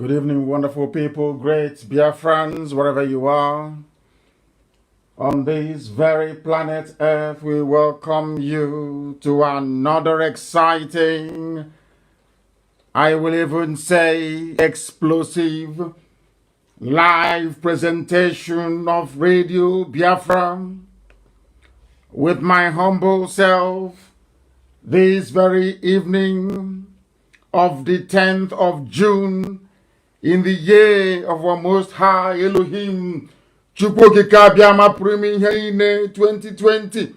Good evening, wonderful people, great Biafrans, wherever you are. On this very planet Earth, we welcome you to another exciting, I will even say explosive, live presentation of Radio Biafra with my humble self this very evening of the 10th of June in the year of our Most High Elohim, Chukwokika Biama Primiheine 2020,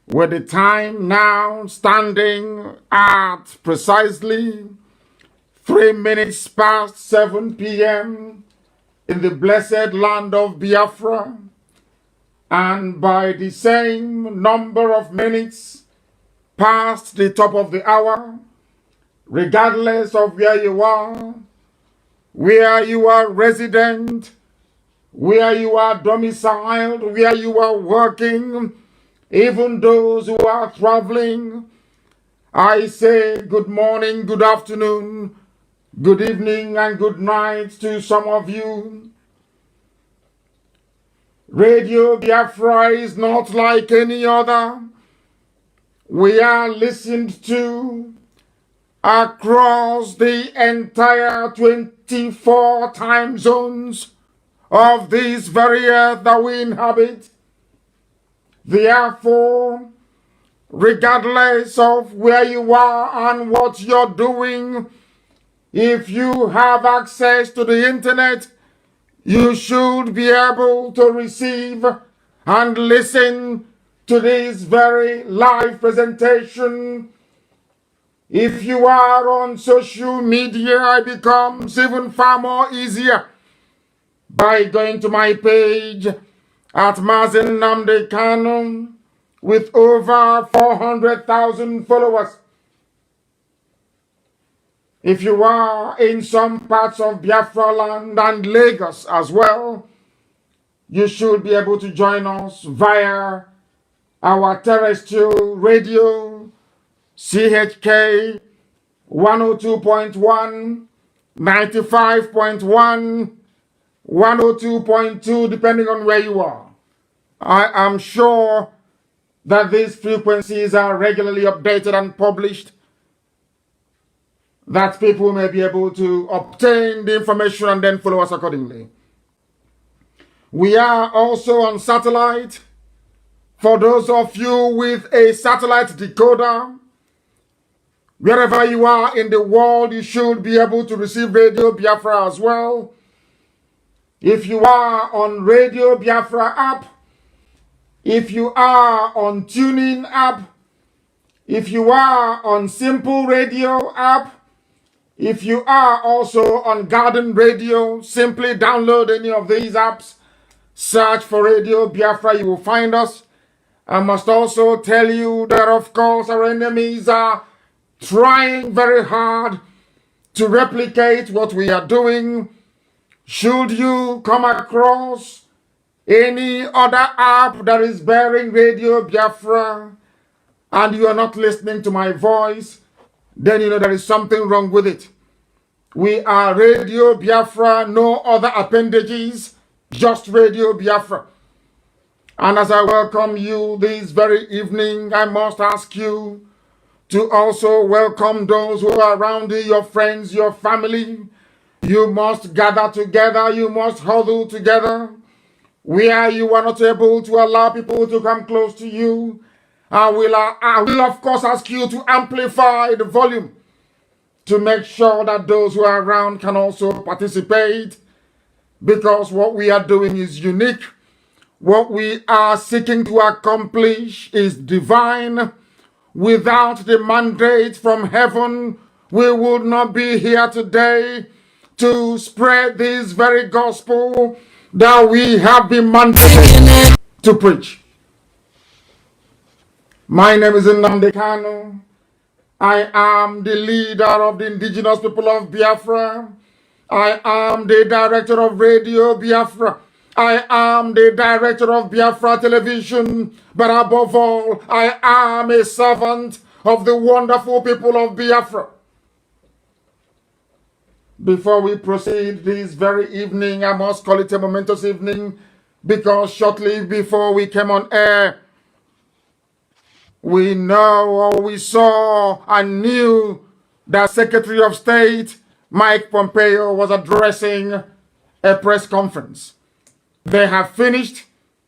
with the time now standing at precisely 3 minutes past 7 p.m. in the blessed land of Biafra, and by the same number of minutes past the top of the hour, regardless of where you are resident, where you are domiciled, where you are working, even those who are traveling, I say good morning, good afternoon, good evening, and good night to some of you. Radio Biafra is not like any other. We are listened to across the entire 24 time zones of this very earth that we inhabit. Therefore, regardless of where you are and what you're doing, if you have access to the internet, you should be able to receive and listen to this very live presentation. If you are on social media, it becomes even far more easier by going to my page at Mazi Nnamdi with over 400,000 followers. If you are in some parts of Biafra land and Lagos as well, you should be able to join us via our terrestrial radio, CHK 102.1, 95.1, 102.2, depending on where you are. I am sure that these frequencies are regularly updated and published, that people may be able to obtain the information and then follow us accordingly. We are also on satellite. For those of you with a satellite decoder, wherever you are in the world, you should be able to receive Radio Biafra as well. If you are on Radio Biafra app, if you are on TuneIn app, if you are on Simple Radio app, if you are also on Garden Radio, simply download any of these apps, search for Radio Biafra, you will find us. I must also tell you that, of course, our enemies are trying very hard to replicate what we are doing. Should you come across any other app that is bearing Radio Biafra and you are not listening to my voice, then you know there is something wrong with it. We are Radio Biafra, no other appendages, just Radio Biafra. And as I welcome you this very evening, I must ask you to also welcome those who are around you, your friends, your family. You must gather together, you must huddle together. Where you are not able to allow people to come close to you, I will of course ask you to amplify the volume to make sure that those who are around can also participate, because what we are doing is unique. What we are seeking to accomplish is divine. Without the mandate from heaven, we would not be here today to spread this very gospel that we have been mandated to preach. My name is Nnamdi. I am the leader of the indigenous people of Biafra. I am the director of Radio Biafra. I am the director of Biafra Television, but above all, I am a servant of the wonderful people of Biafra. Before we proceed this very evening, I must call it a momentous evening because shortly before we came on air, we know or we saw and knew that Secretary of State Mike Pompeo was addressing a press conference. They have finished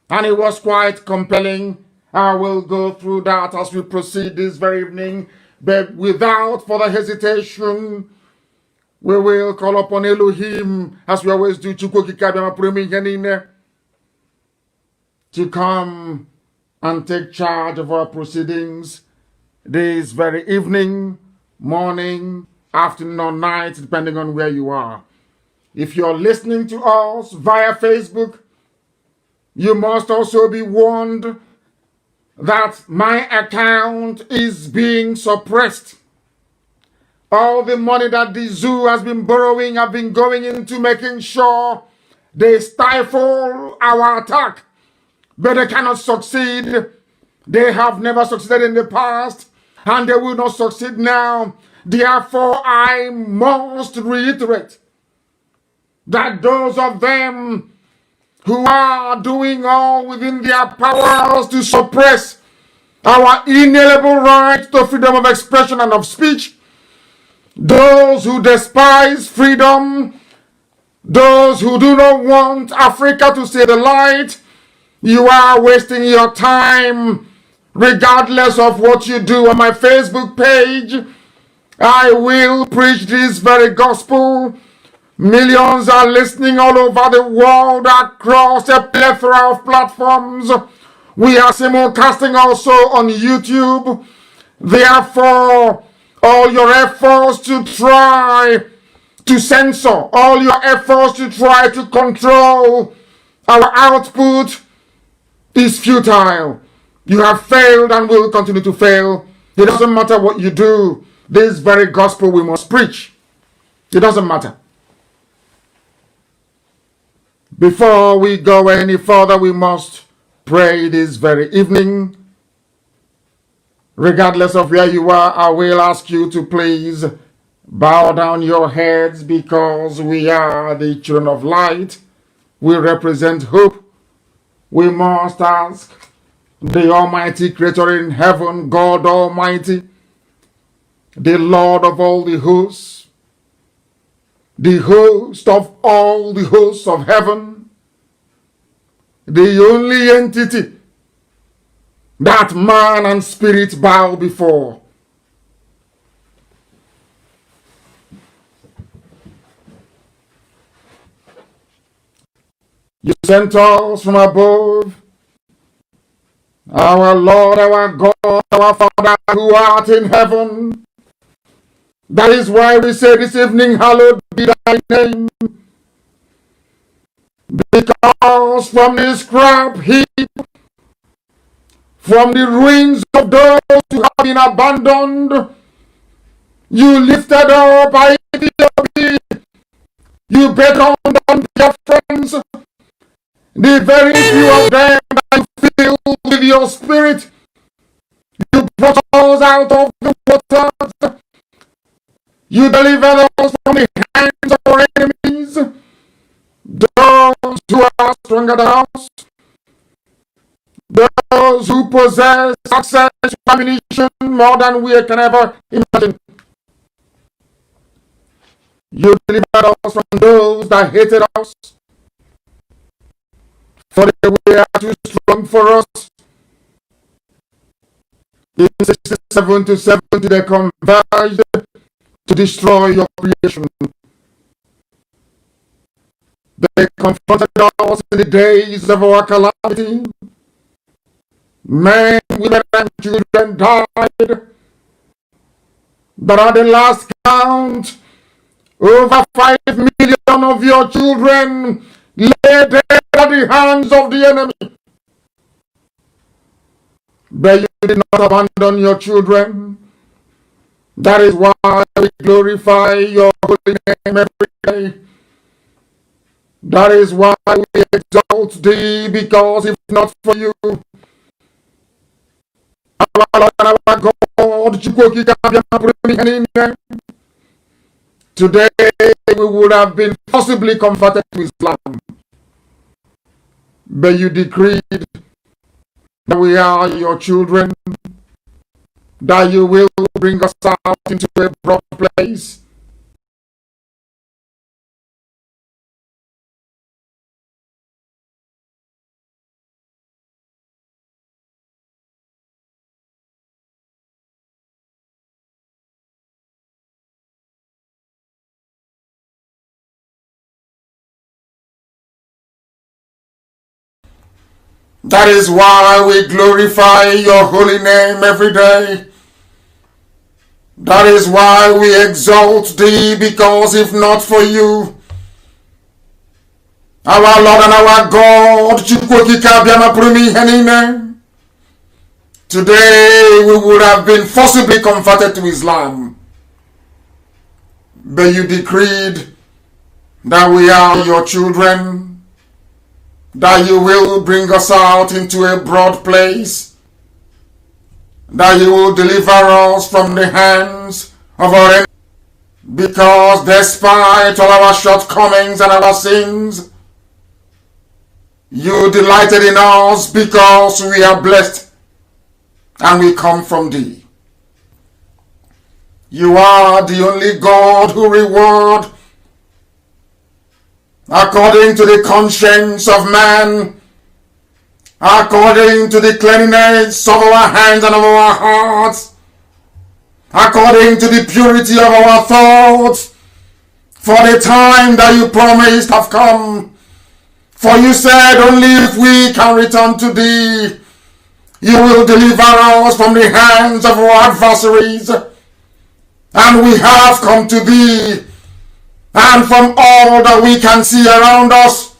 and it was quite compelling. I will go through that as we proceed this very evening, but without further hesitation, we will call upon Elohim, as we always do, to come and take charge of our proceedings this very evening, morning, afternoon, or night, depending on where you are. If you're listening to us via Facebook, you must also be warned that my account is being suppressed. All the money that the zoo has been borrowing have been going into making sure they stifle our attack, but they cannot succeed. They have never succeeded in the past, and they will not succeed now. Therefore, I must reiterate that those of them who are doing all within their powers to suppress our inalienable right to freedom of expression and of speech, those who despise freedom, those who do not want Africa to see the light, you are wasting your time regardless of what you do. On my Facebook page, I will preach this very gospel. Millions are listening all over the world across a plethora of platforms. We are simulcasting also on YouTube. Therefore, all your efforts to try to censor, all your efforts to try to control our output is futile. You have failed and will continue to fail. It doesn't matter what you do. This very gospel we must preach. It doesn't matter. Before we go any further, we must pray this very evening. Regardless of where you are, I will ask you to please bow down your heads because we are the children of light. We represent hope. We must ask the Almighty Creator in heaven, God Almighty, the Lord of all the hosts, the host of all the hosts of heaven, the only entity that man and spirit bow before. You sent us from above, our Lord, our God, our Father who art in heaven. That is why we say this evening, hallowed be thy name. Because from this scrap heap, from the ruins of those who have been abandoned, you lifted up Ipob. You beckoned on their friends, the very few of them that you filled with your spirit. You brought us out of the waters. You delivered us from the hands of our enemies, those who are stronger than us, those who possess access to ammunition more than we can ever imagine. You delivered us from those that hated us, for they were too strong for us. In 67 to 70, they converged to destroy your creation. They confronted us in the days of our calamity. Men, women, and children died. But at the last count, over 5 million of your children lay dead at the hands of the enemy. But you did not abandon your children. That is why we glorify your holy name every day. That is why we exalt thee, because if not for you, our Lord and our God, today we would have been possibly converted to Islam. But you decreed that we are your children, that you will bring us out into a broad place. That is why we glorify your holy name every day. That is why we exalt thee, because if not for you, our Lord and our God, today we would have been forcibly converted to Islam. But you decreed that we are your children, that you will bring us out into a broad place, that you will deliver us from the hands of our enemies, because despite all our shortcomings and our sins, you delighted in us because we are blessed and we come from thee. You are the only God who reward according to the conscience of man, according to the cleanliness of our hands and of our hearts, according to the purity of our thoughts, for the time that you promised have come. For you said only if we can return to thee, you will deliver us from the hands of our adversaries. And we have come to thee, and from all that we can see around us,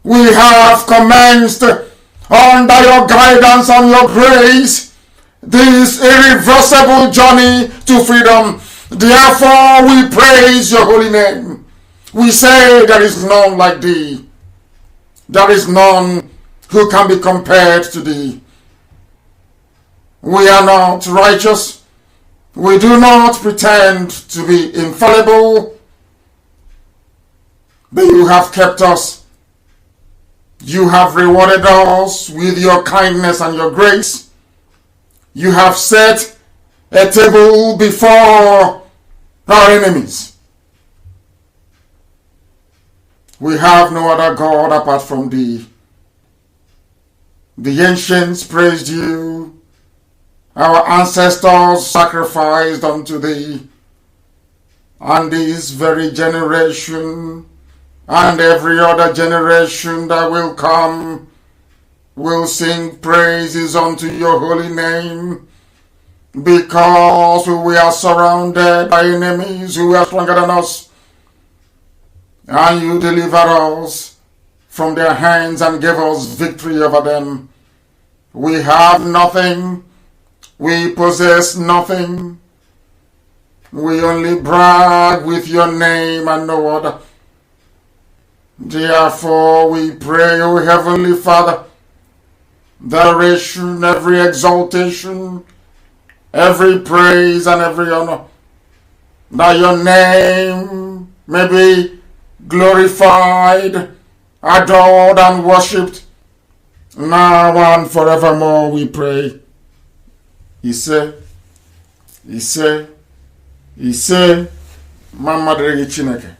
we have commenced under your guidance and your grace this irreversible journey to freedom. Therefore we praise your holy name. We say there is none like thee. There is none who can be compared to thee. We are not righteous. We do not pretend to be infallible. But you have kept us. You have rewarded us with your kindness and your grace. You have set a table before our enemies. We have no other God apart from thee. The ancients praised you. Our ancestors sacrificed unto thee. And this very generation and every other generation that will come will sing praises unto your holy name, because we are surrounded by enemies who are stronger than us, and you deliver us from their hands and give us victory over them. We have nothing, we possess nothing, we only brag with your name and no other. Therefore we pray, O Heavenly Father, adoration, every exaltation, every praise and every honor, that your name may be glorified, adored and worshipped, now and forevermore we pray. Ise, Mama Dere Chineke.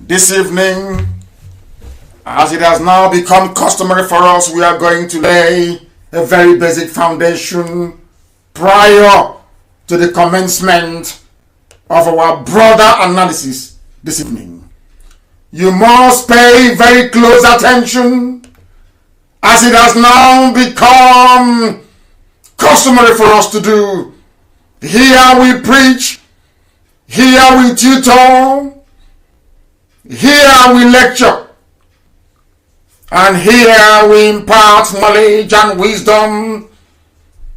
This evening, as it has now become customary for us, we are going to lay a very basic foundation prior to the commencement of our broader analysis this evening. You must pay very close attention, as it has now become customary for us to do. Here we preach, here we tutor, here we lecture, and here we impart knowledge and wisdom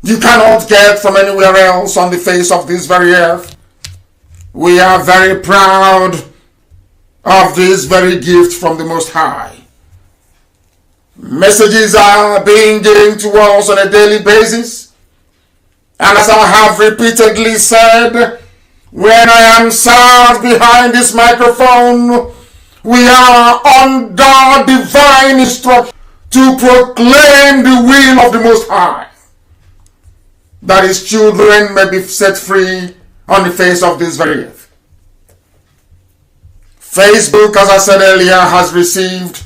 you cannot get from anywhere else on the face of this very earth. We are very proud of this very gift from the Most High. Messages are being given to us on a daily basis, and as I have repeatedly said, When I am sat behind this microphone, we are under divine instruction to proclaim the will of the Most High, that His children may be set free on the face of this very earth. Facebook, as I said earlier, has received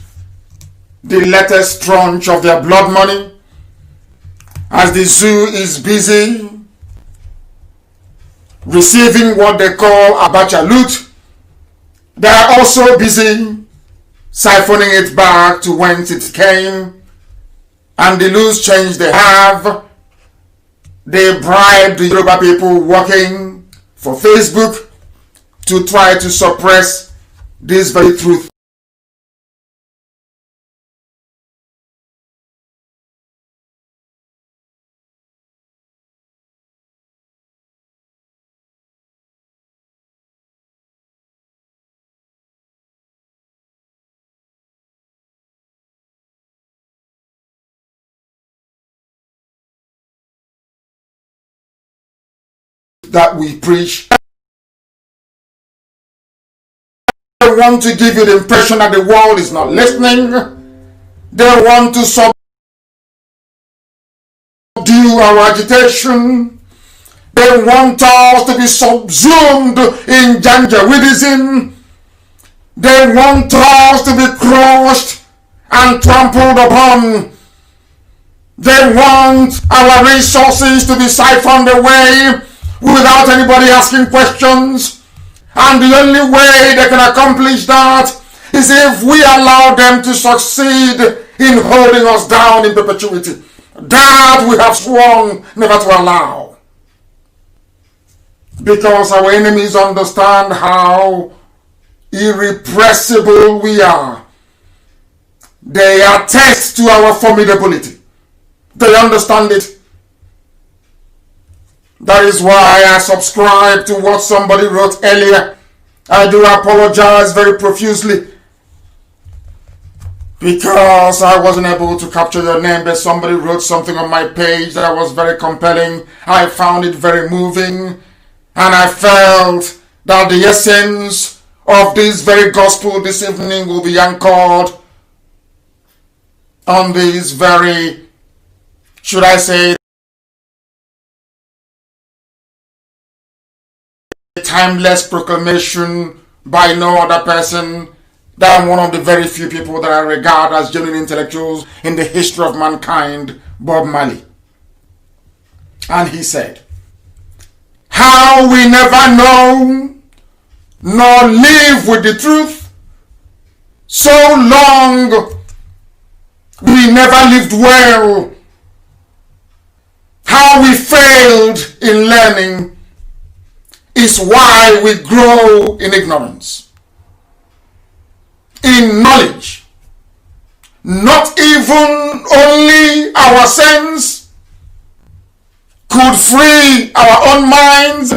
the latest tranche of their blood money, as the zoo is busy receiving what they call Abacha loot. They are also busy siphoning it back to whence it came, and the loose change they have, they bribe the Yoruba people working for Facebook to try to suppress this very truth. That we preach. They want to give you the impression that the world is not listening. They want to subdue our agitation. They want us to be subsumed in Janjaweedism. They want us to be crushed and trampled upon. They want our resources to be siphoned away without anybody asking questions. And the only way they can accomplish that is if we allow them to succeed in holding us down in perpetuity. That we have sworn never to allow. Because our enemies understand how irrepressible we are. They attest to our formidability. They understand it. That is why I subscribe to what somebody wrote earlier. I do apologize very profusely because I wasn't able to capture your name, but somebody wrote something on my page that was very compelling. I found it very moving, and I felt that the essence of this very gospel this evening will be anchored on this very, should I say, timeless proclamation by no other person than one of the very few people that I regard as genuine intellectuals in the history of mankind, Bob Marley. And he said, "How we never know nor live with the truth, so long we never lived well. How we failed in learning is why we grow in ignorance. In knowledge, not even only our sense could free our own minds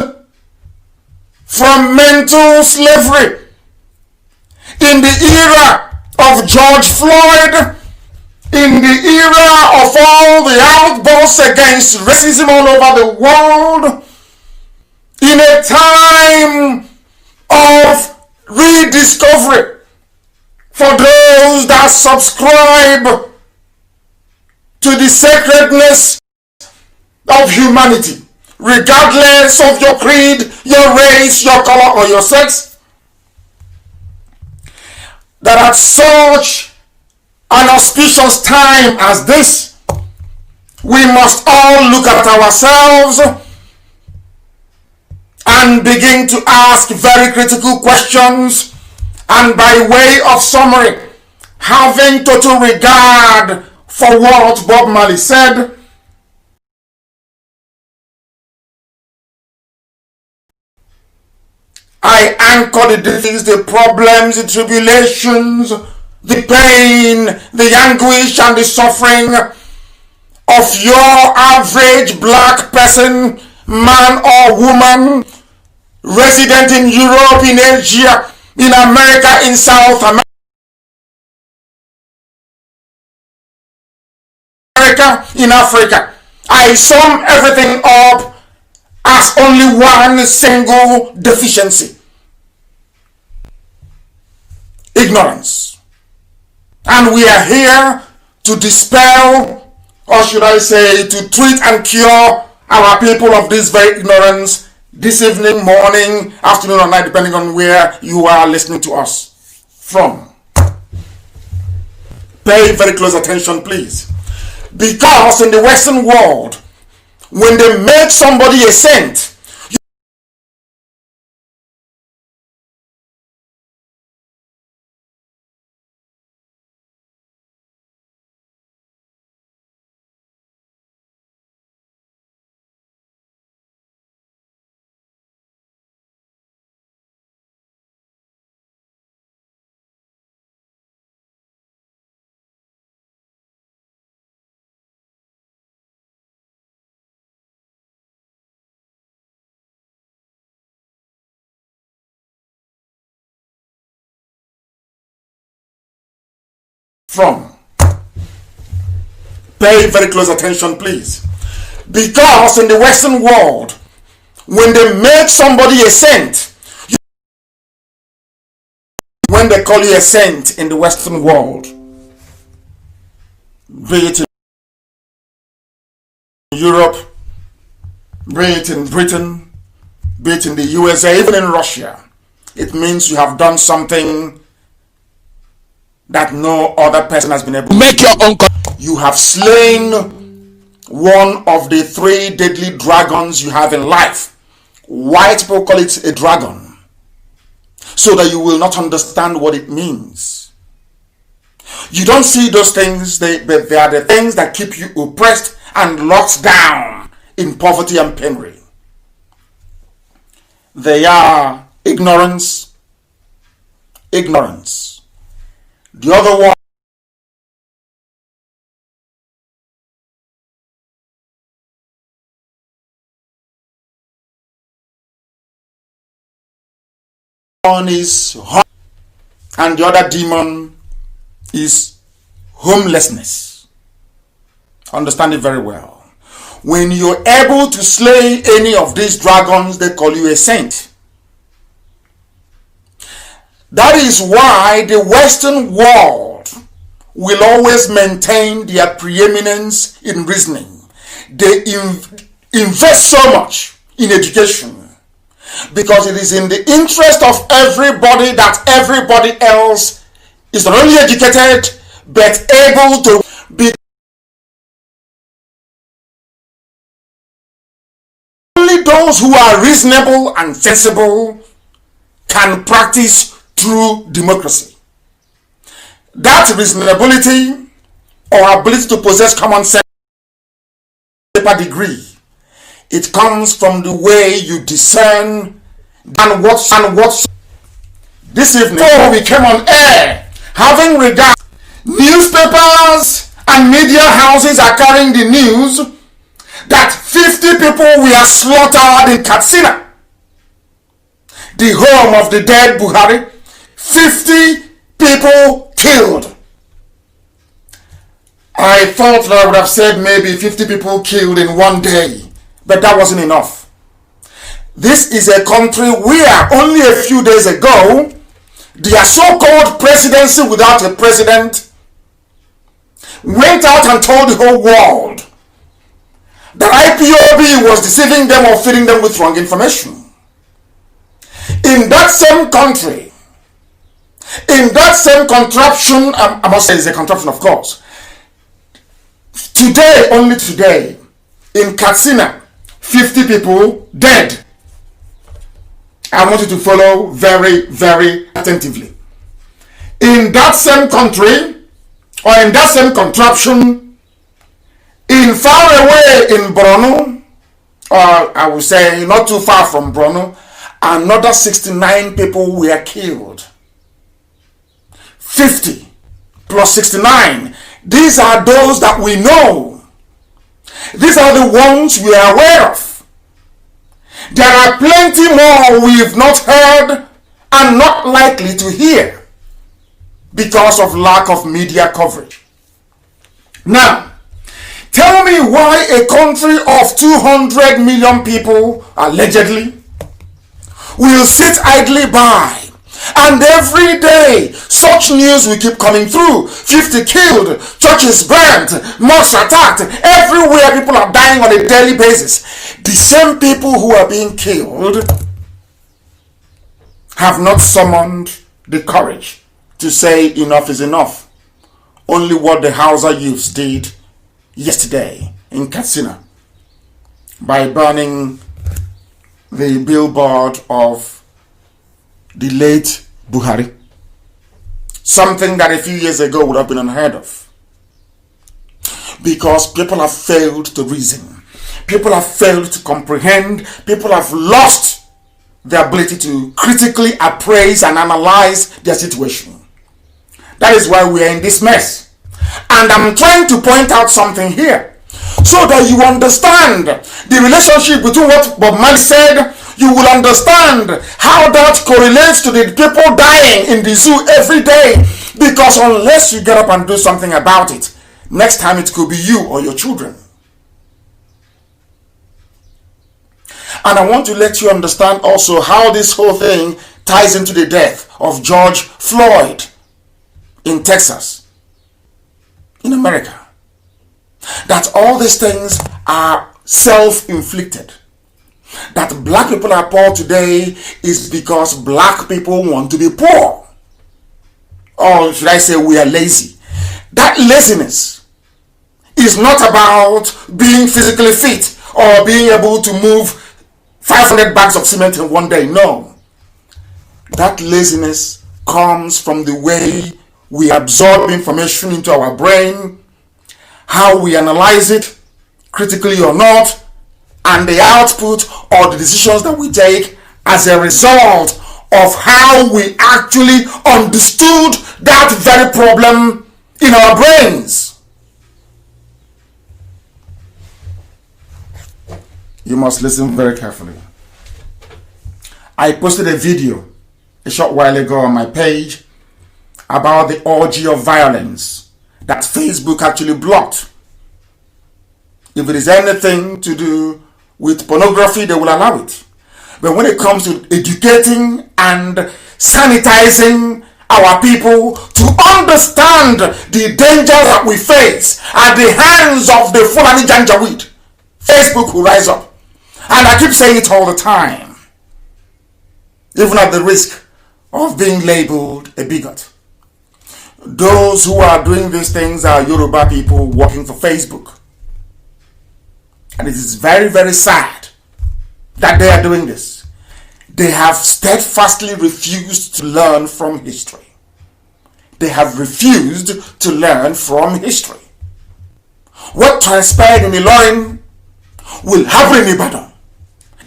from mental slavery. In the era of George Floyd, in the era of all the outbursts against racism all over the world, in a time of rediscovery for those that subscribe to the sacredness of humanity, regardless of your creed, your race, your color, or your sex, that at such an auspicious time as this, we must all look at ourselves and begin to ask very critical questions, and by way of summary, having total regard for what Bob Marley said, I anchor the defeats, the problems, the tribulations, the pain, the anguish, and the suffering of your average black person, man or woman, resident in Europe, in Asia, in America, in South America, in Africa. I sum everything up as only one single deficiency: ignorance. And we are here to dispel, or should I say, to treat and cure our people of this very ignorance this evening, morning, afternoon, or night, depending on where you are listening to us from. Pay very close attention, please. Because in the Western world, when they make somebody a saint, from. Pay very close attention, please. Because in the Western world, when they make somebody a saint, when they call you a saint in the Western world, be it in Europe, be it in Britain, be it in the USA, even in Russia, it means you have done something that no other person has been able to make your own. You have slain one of the 3 deadly dragons you have in life. White people call it a dragon, so that you will not understand what it means. You don't see those things, they are the things that keep you oppressed and locked down in poverty and penury. They are ignorance. The other one is hunger, and the other demon is homelessness. Understand it very well. When you're able to slay any of these dragons, they call you a saint. That is why the Western world will always maintain their preeminence in reasoning. They invest so much in education because it is in the interest of everybody that everybody else is not only educated but able to be. Only those who are reasonable and sensible can practice true democracy. That reasonability or ability to possess common sense degree, it comes from the way you discern and what's. This evening, before we came on air, having regard, newspapers and media houses are carrying the news that 50 people were slaughtered in Katsina, the home of the dead Buhari. 50 people killed. I thought that I would have said maybe 50 people killed in one day, but that wasn't enough. This is a country where only a few days ago, their so-called presidency without a president went out and told the whole world that Ipob was deceiving them or feeding them with wrong information. In that same country, in that same contraption, I must say it's a contraption, of course. Today, only today, in Katsina, 50 people dead. I want you to follow very, very attentively. In that same country, or in that same contraption, in far away in Borno, or I would say not too far from Borno, another 69 people were killed. 50 plus 69. These are those that we know. These are the ones we are aware of. There are plenty more we've not heard and not likely to hear because of lack of media coverage. Now, Tell me why a country of 200 million people, allegedly, will sit idly by. And every day, such news will keep coming through. 50 killed, churches burnt, mosques attacked. Everywhere people are dying on a daily basis. The same people who are being killed have not summoned the courage to say enough is enough. Only what the Hausa youths did yesterday in Katsina by burning the billboard of the late Buhari. Something that a few years ago would have been unheard of. Because people have failed to reason. People have failed to comprehend. People have lost the ability to critically appraise and analyze their situation. That is why we are in this mess. And I'm trying to point out something here so that you understand the relationship between what Bob Marley said. You will understand how that correlates to the people dying in the zoo every day. Because unless you get up and do something about it, next time it could be you or your children. And I want to let you understand also how this whole thing ties into the death of George Floyd in Texas, in America. That all these things are self-inflicted. That black people are poor today is because black people want to be poor. Or should I say we are lazy. That laziness is not about being physically fit or being able to move 500 bags of cement in one day. No. That laziness comes from the way we absorb information into our brain, how we analyze it, critically or not, and the output or the decisions that we take as a result of how we actually understood that very problem in our brains. You must listen very carefully. I posted a video a short while ago on my page about the orgy of violence that Facebook actually blocked. If it is anything to do with pornography, they will allow it. But when it comes to educating and sanitizing our people to understand the dangers that we face at the hands of the Fulani Janjaweed, Facebook will rise up. And I keep saying it all the time, even at the risk of being labeled a bigot. Those who are doing these things are Yoruba people working for Facebook. And it is very, very sad that they are doing this. They have steadfastly refused to learn from history. They have refused to learn from history. What transpired in Ilorin will happen in Ibadan.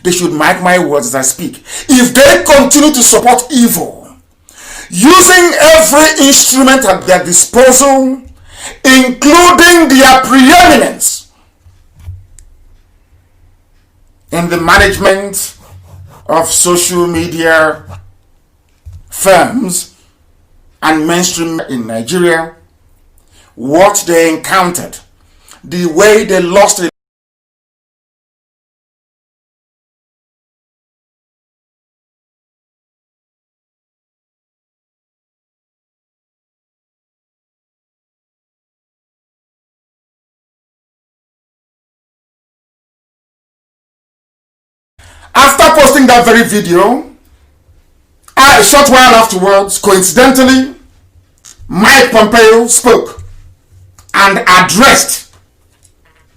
They should mark my words as I speak. If they continue to support evil, using every instrument at their disposal, including their preeminence in the management of social media firms and mainstream in Nigeria, what they encountered, the way they lost it. After posting that very video, a short while afterwards, coincidentally, Mike Pompeo spoke and addressed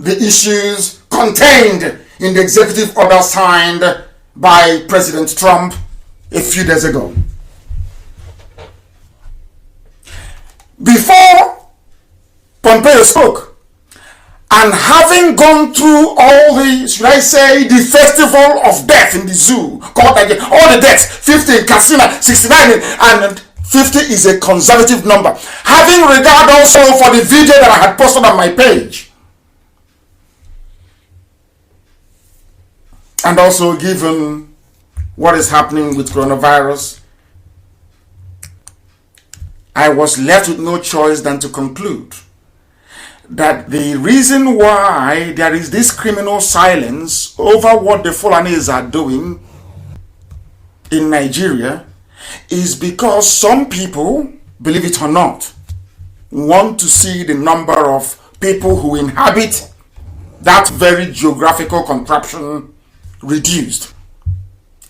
the issues contained in the executive order signed by President Trump a few days ago. Before Pompeo spoke, and having gone through all the, should I say, the festival of death in the zoo, called again, all the deaths, 50 in Katsina, 69, and 50 is a conservative number. Having regard also for the video that I had posted on my page, and also given what is happening with coronavirus, I was left with no choice than to conclude that the reason why there is this criminal silence over what the Fulanis are doing in Nigeria is because some people, believe it or not, want to see the number of people who inhabit that very geographical contraption reduced.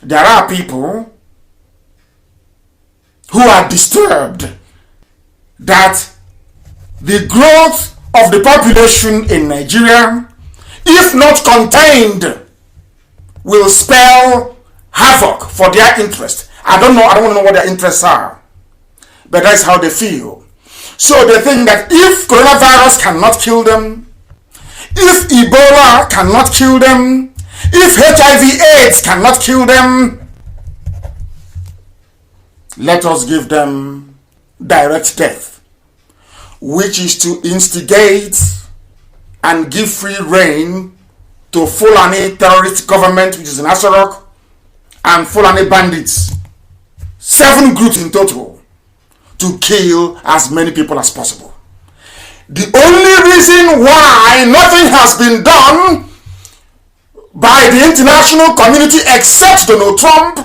There are people who are disturbed that the growth of the population in Nigeria, if not contained, will spell havoc for their interest. I don't want to know what their interests are, but that's how they feel. So they think that if coronavirus cannot kill them, if Ebola cannot kill them, if HIV/AIDS cannot kill them, let us give them direct death, which is to instigate and give free rein to Fulani terrorist government, which is in Asarok, and Fulani bandits, 7 groups in total, to kill as many people as possible. The only reason why nothing has been done by the international community except Donald Trump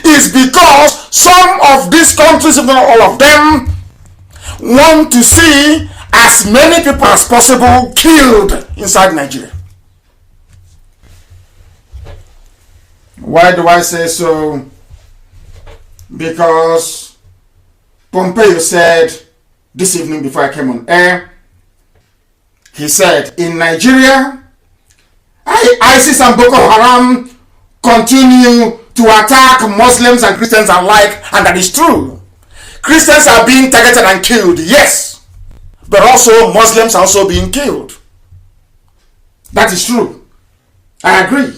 is because some of these countries, if not all of them, want to see as many people as possible killed inside Nigeria. Why do I say so? Because Pompeo said this evening before I came on air, he said, in Nigeria, ISIS and Boko Haram continue to attack Muslims and Christians alike, and that is true. Christians are being targeted and killed, yes, but also Muslims are also being killed. That is true. I agree.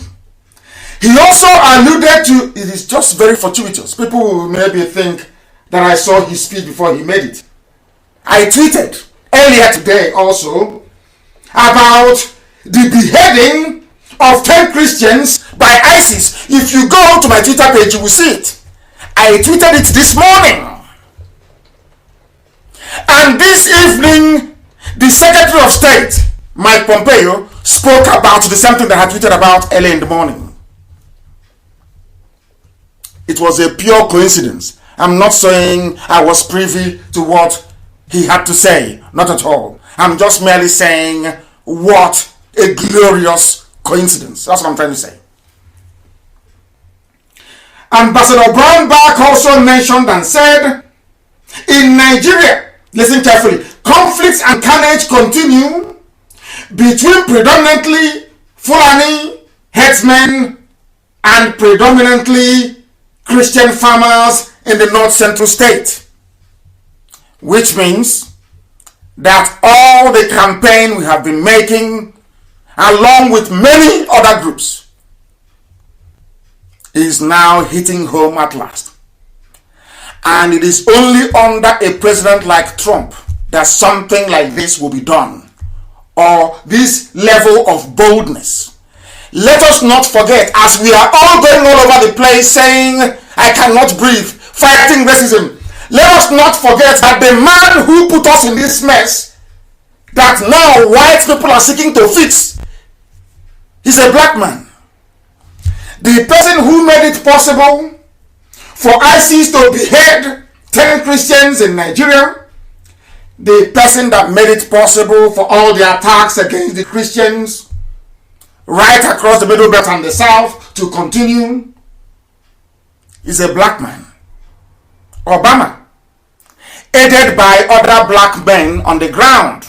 He also alluded to, it is just very fortuitous. People will maybe think that I saw his speech before he made it. I tweeted earlier today also about the beheading of 10 Christians by ISIS. If you go to my Twitter page, you will see it. I tweeted it this morning. And this evening, the Secretary of State, Mike Pompeo, spoke about the same thing that I tweeted about early in the morning. It was a pure coincidence. I'm not saying I was privy to what he had to say. Not at all. I'm just merely saying what a glorious coincidence. That's what I'm trying to say. Ambassador Brownback also mentioned and said, in Nigeria, listen carefully, conflicts and carnage continue between predominantly Fulani headsmen and predominantly Christian farmers in the north central state, which means that all the campaign we have been making, along with many other groups, is now hitting home at last. And it is only under a president like Trump that something like this will be done, or this level of boldness. Let us not forget, as we are all going all over the place saying, I cannot breathe, fighting racism, let us not forget that the man who put us in this mess, that now white people are seeking to fix, is a black man. The person who made it possible for ISIS to behead 10 Christians in Nigeria, the person that made it possible for all the attacks against the Christians right across the Middle Belt and the South to continue, is a black man. Obama, aided by other black men on the ground,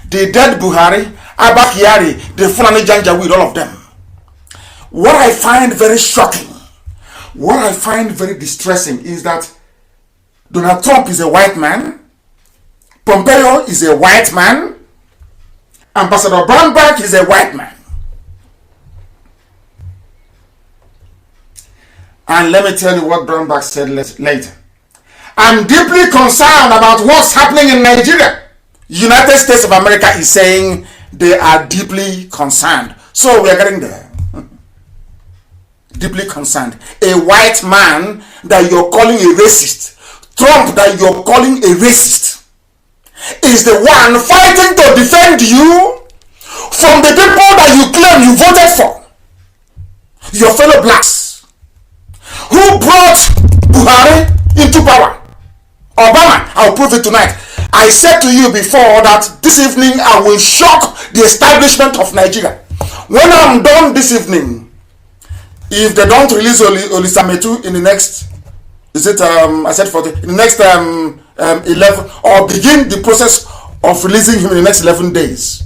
the dead Buhari, Abba Kyari, the Fulani Janjaweed, all of them. What I find very shocking, what I find very distressing is that Donald Trump is a white man, Pompeo is a white man, Ambassador Brownback is a white man. And let me tell you what Brownback said later. I'm deeply concerned about what's happening in Nigeria. United States of America is saying they are deeply concerned. So we are getting there. Deeply concerned. A white man that you're calling a racist. Trump that you're calling a racist. is the one fighting to defend you from the people that you claim you voted for, your fellow blacks, who brought Buhari into power. Obama, I'll prove it tonight. I said to you before that this evening I will shock the establishment of Nigeria. When I'm done this evening, if they don't release Olisametu in the next, is it I said 40, in the next 11, or begin the process of releasing him in the next 11 days.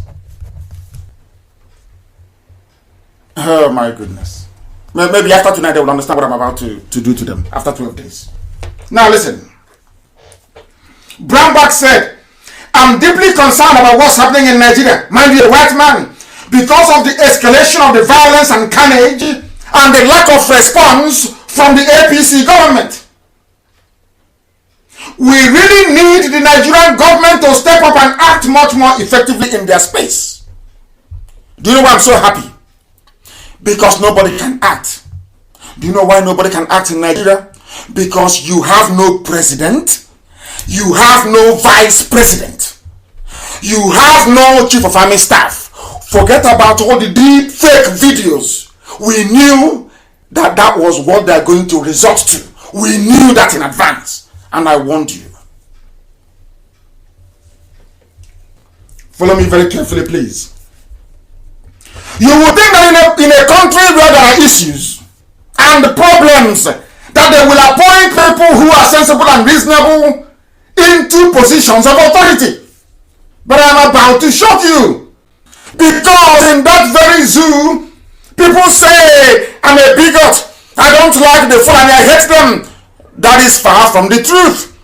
Oh my goodness. Maybe after tonight they will understand what I'm about to do to them after 12 days. Now listen. Brownback said, I'm deeply concerned about what's happening in Nigeria. Mind you, a white man, because of the escalation of the violence and carnage and the lack of response from the APC government. We really need the Nigerian government to step up and act much more effectively in their space. Do you know why I'm so happy? Because nobody can act. Do you know why nobody can act in Nigeria? Because you have no president. You have no vice president. You have no chief of army staff. Forget about all the deep fake videos. We knew that was what they're going to resort to. We knew that in advance. And I warned you. Follow me very carefully, please. You would think that in a country where there are issues and problems, that they will appoint people who are sensible and reasonable into positions of authority. But I'm about to shock you. Because in that very zoo, people say, I'm a bigot. I don't like the Fulani. I hate them. That is far from the truth.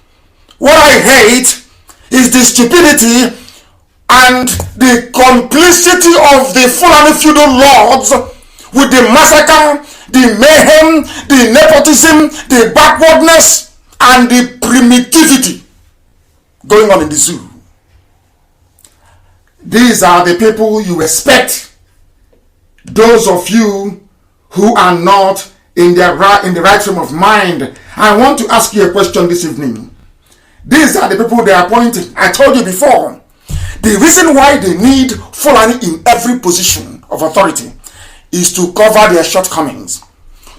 What I hate is the stupidity and the complicity of the Fulani feudal lords with the massacre, the mayhem, the nepotism, the backwardness, and the primitivity going on in the zoo. These are the people you expect. Those of you who are not in the right frame of mind. I want to ask you a question this evening. These are the people they are appointing. I told you before. The reason why they need Fulani in every position of authority is to cover their shortcomings,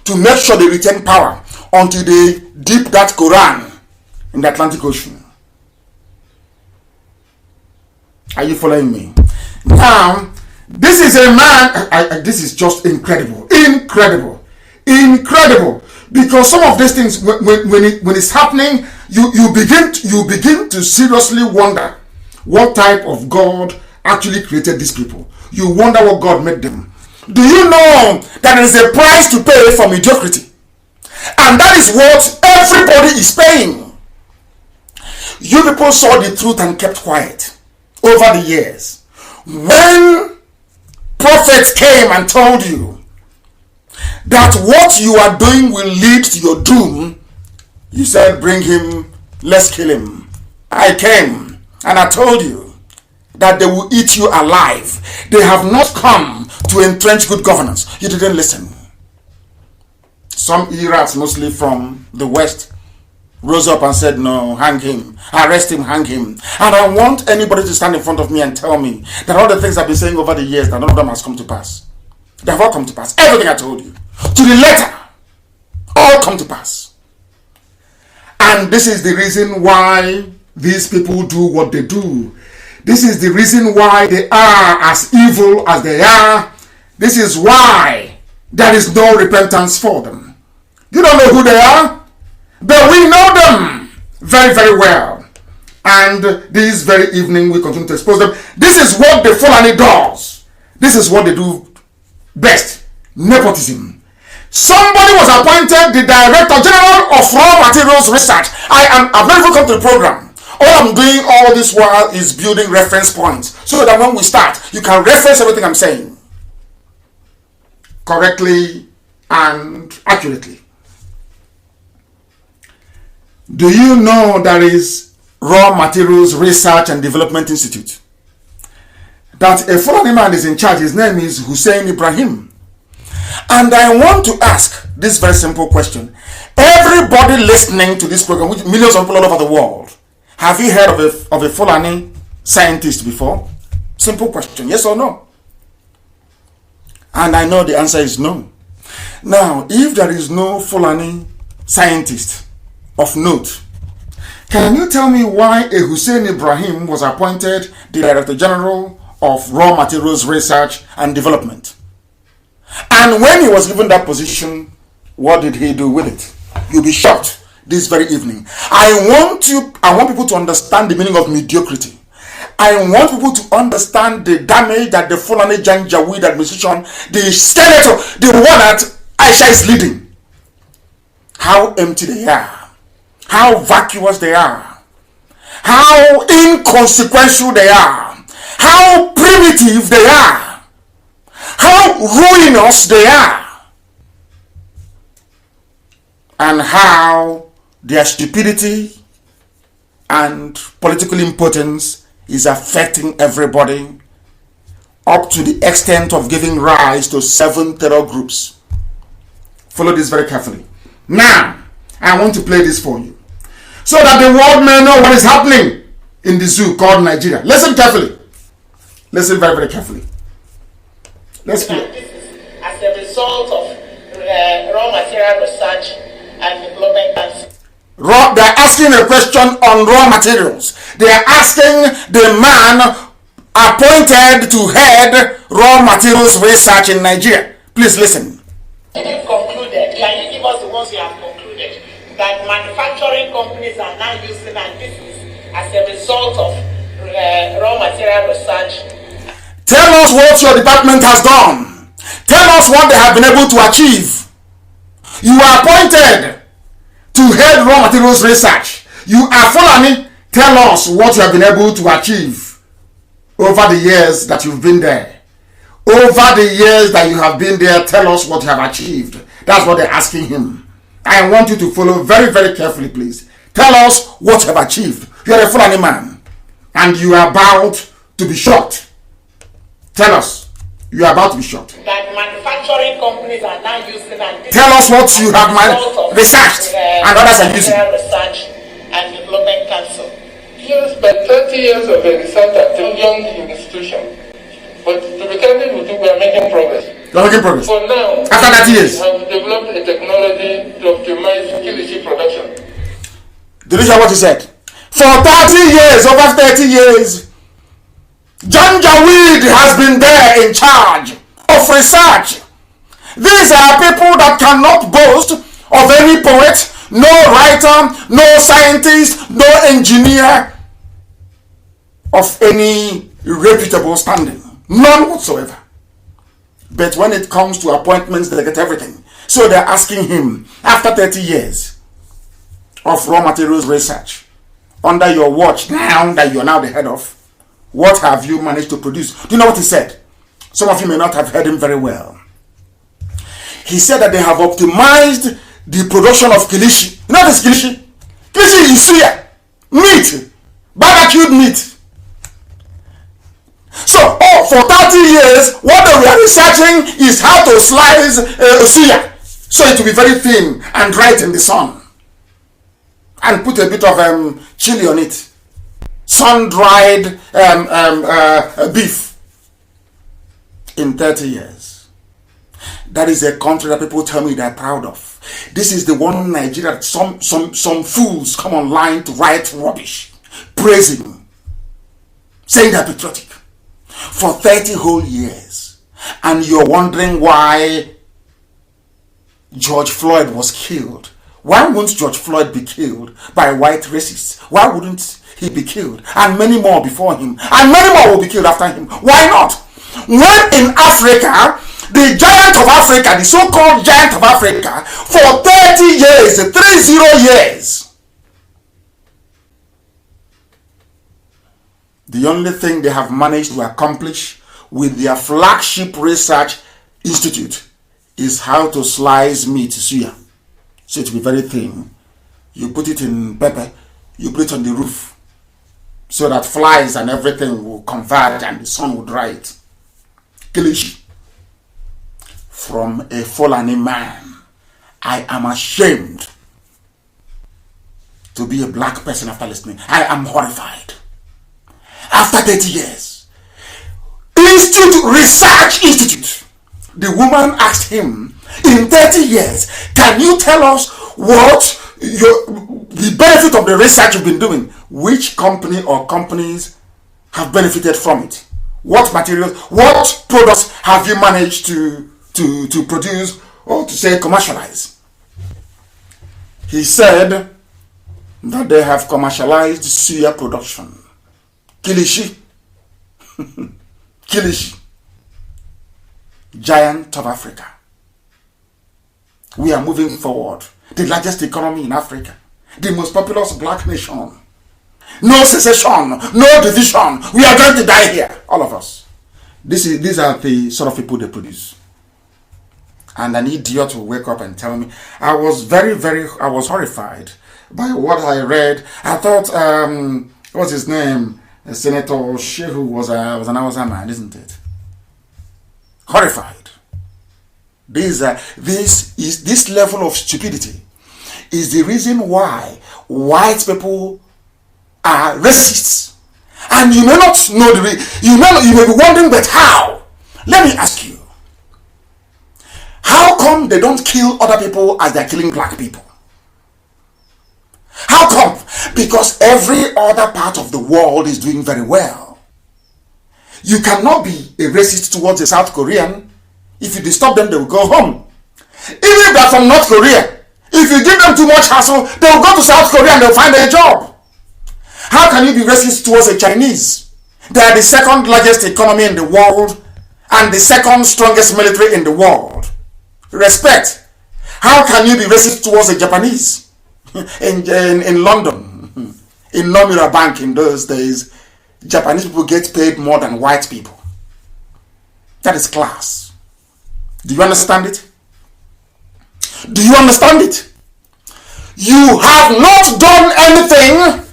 to make sure they retain power until they dip that Quran in the Atlantic Ocean. Are you following me? Now, this is a man, this is just incredible. Incredible. Because some of these things, when it's happening, you begin to seriously wonder what type of God actually created these people. You wonder what God made them. Do you know that there is a price to pay for mediocrity? And that is what everybody is paying. You people saw the truth and kept quiet over the years. When prophets came and told you that what you are doing will lead to your doom, you said, bring him, let's kill him. I came and I told you that they will eat you alive. They have not come to entrench good governance. You didn't listen. Some Irats, mostly from the West, rose up and said, no, hang him, arrest him, hang him. And I want anybody to stand in front of me and tell me that all the things I've been saying over the years, that none of them has come to pass. They have all come to pass. Everything I told you, to the letter, all come to pass. And this is the reason why these people do what they do. This is the reason why they are as evil as they are. This is why there is no repentance for them. You don't know who they are, but we know them very, very well. And this very evening we continue to expose them. This is what the Fulani does. This is what they do best. Nepotism. Somebody was appointed the Director General of Raw Materials Research. I've not even come to the program. All I'm doing all this while is building reference points so that when we start, you can reference everything I'm saying correctly and accurately. Do you know there is Raw Materials Research and Development Institute? That a Fulani man is in charge. His name is Hussein Ibrahim. And I want to ask this very simple question. Everybody listening to this program, with millions of people all over the world, Have you heard of a Fulani scientist before? Simple question, yes or no? And I know the answer is no. Now, if there is no Fulani scientist of note, can you tell me why a Hussein Ibrahim was appointed the Director General of Raw Materials Research and Development? And when he was given that position, what did he do with it? You'll be shocked this very evening. I want people to understand the meaning of mediocrity. I want people to understand the damage that the Fulani Janjaweed administration, the skeleton, the one that Aisha is leading, how empty they are, how vacuous they are, how inconsequential they are, how primitive they are, how ruinous they are, and how their stupidity and political impotence is affecting everybody, up to the extent of giving rise to 7 terror groups. Follow this very carefully. Now, I want to play this for you, so that the world may know what is happening in the zoo called Nigeria. Listen carefully. Listen very, very carefully. Let's play. This is as a result of raw material research and development. They're asking a question on raw materials. They're asking the man appointed to head raw materials research in Nigeria. Please listen. You've concluded, can you give us the ones you have concluded, that manufacturing companies are now using, and this is as a result of raw material research? Tell us what your department has done. Tell us what they have been able to achieve. You are appointed to head raw materials research. You are Fulani. Tell us what you have been able to achieve over the years that you've been there. Over the years that you have been there, tell us what you have achieved. That's what they're asking him. I want you to follow very, very carefully, please. Tell us what you have achieved. You are a Fulani man, and you are about to be shot. Tell us. You are about to be shot. That manufacturing companies are now using, and tell us what you have researched and others are using. Research and Development Council. Yes, but 30 years of a research at a young institution. But to be candid with you, we are making progress. You are making progress. For now, after 30 years, we have developed a technology to optimize kilishi production. Did you hear what he said? For 30 years, over 30 years, Janjaweed has been there in charge of research. These are people that cannot boast of any poet, no writer, no scientist, no engineer of any reputable standing. None whatsoever. But when it comes to appointments, they get everything. So they're asking him, after 30 years of raw materials research, under your watch now that you're now the head of, what have you managed to produce? Do you know what he said? Some of you may not have heard him very well. He said that they have optimized the production of kilishi. You know what is kilishi? Kilishi is suya, meat, barbecued meat. So, for 30 years, what they were researching is how to slice suya, so it will be very thin and dried in the sun, and put a bit of chili on it. Sun-dried beef in 30 years. That is a country that people tell me they're proud of. This is the one Nigeria some fools come online to write rubbish, praising, saying they're patriotic for 30 whole years. And you're wondering why George Floyd was killed. Why wouldn't George Floyd be killed by white racists? Why wouldn't he be killed? And many more before him. And many more will be killed after him. Why not? When in Africa, the giant of Africa, the so-called giant of Africa, for 30 years, 30 years, the only thing they have managed to accomplish with their flagship research institute is how to slice meat, suya. So it will be very thin. You put it in pepper, you put it on the roof, so that flies and everything will converge and the sun will dry it. Kilishi. From a Fulani man, I am ashamed to be a black person after listening. I am horrified. After 30 years, Research Institute, the woman asked him, in 30 years, can you tell us what the benefit of the research you've been doing? Which company or companies have benefited from it? What materials, what products have you managed to produce or to say commercialize? He said that they have commercialized suya production. Kilishi. Kilishi. Giant of Africa. We are moving forward. The largest economy in Africa. The most populous black nation. No secession. No division. We are going to die here. All of us. These are the sort of people they produce. And an idiot will wake up and tell me. I was I was horrified by what I read. I thought, what's his name? Senator Shehu was an Hausa man, isn't it? Horrified. This level of stupidity is the reason why white people are racists. And you may not know the reason. You may be wondering, but how? Let me ask you. How come they don't kill other people as they're killing black people? How come? Because every other part of the world is doing very well. You cannot be a racist towards a South Korean. If you disturb them, they will go home. Even if they're from North Korea, if you give them too much hassle, they will go to South Korea and they'll find a job. How can you be racist towards a Chinese? They are the second largest economy in the world and the second strongest military in the world. Respect. How can you be racist towards a Japanese? In London, in Nomura Bank in those days, Japanese people get paid more than white people. That is class. Do you understand it? Do you understand it? You have not done anything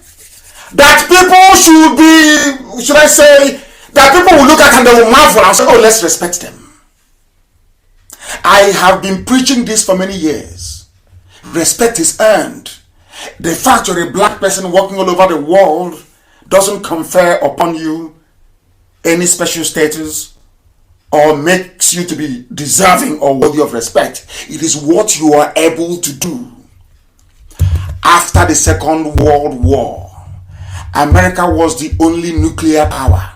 that people should be, should I say, that people will look at and they will marvel and say, oh, let's respect them. I have been preaching this for many years. Respect is earned. The fact you're a black person walking all over the world doesn't confer upon you any special status or makes you to be deserving or worthy of respect. It is what you are able to do. After the Second World War, America was the only nuclear power.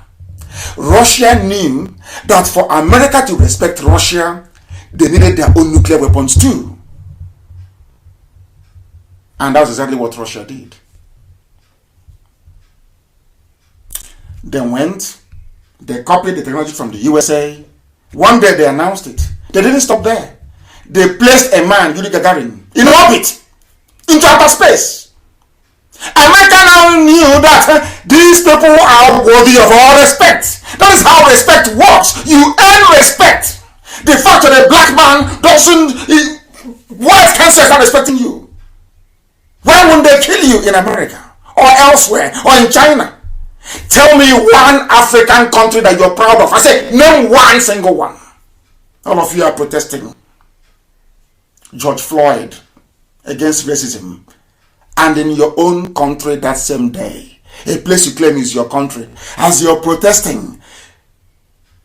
Russia knew that for America to respect Russia, they needed their own nuclear weapons too. And that's exactly what Russia did. They went, they copied the technology from the USA. One day they announced it. They didn't stop there. They placed a man, Yuri Gagarin, in orbit, into outer space. America now knew that these people are worthy of all respect. That is how respect works. You earn respect. The fact that a black man white can't start respecting you. Why wouldn't they kill you in America or elsewhere or in China? Tell me one African country that you're proud of. I say, name one single one. All of you are protesting George Floyd against racism. And in your own country that same day, a place you claim is your country, as you're protesting,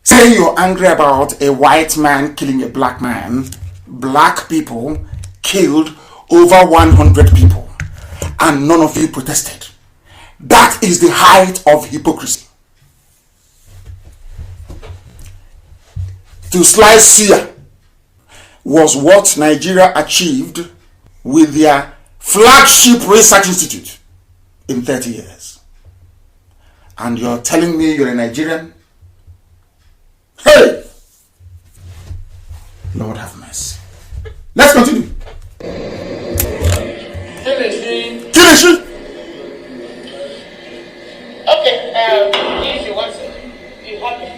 saying you're angry about a white man killing a black man, black people killed over 100 people, and none of you protested. That is the height of hypocrisy. To slice suya was what Nigeria achieved with their flagship research institute in 30 years. And you're telling me you're a Nigerian? Hey! Lord have mercy. Let's continue. Kilishi. Okay, if you want to, you have it.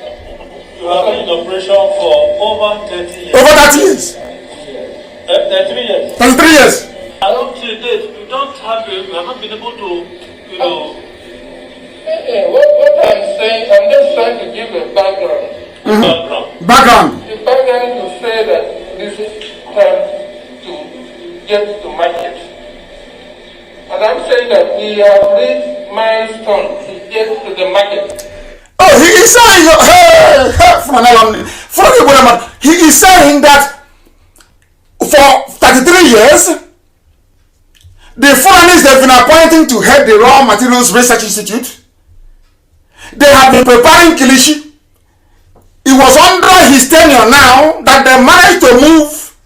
You have been in operation for over 30 years. Over 30 years? 33 years. 33 years. Up to date, you have not been able to, What I'm saying, I'm just trying to give a background. Background. The background to say that this is time to get to market. And I'm saying that we have reached milestone to get to the market. Oh, he is saying, he is saying that for 33 years, the foreigners they've been appointing to head the Raw Materials Research Institute, they have been preparing Kilishi. It was under his tenure now that they managed to move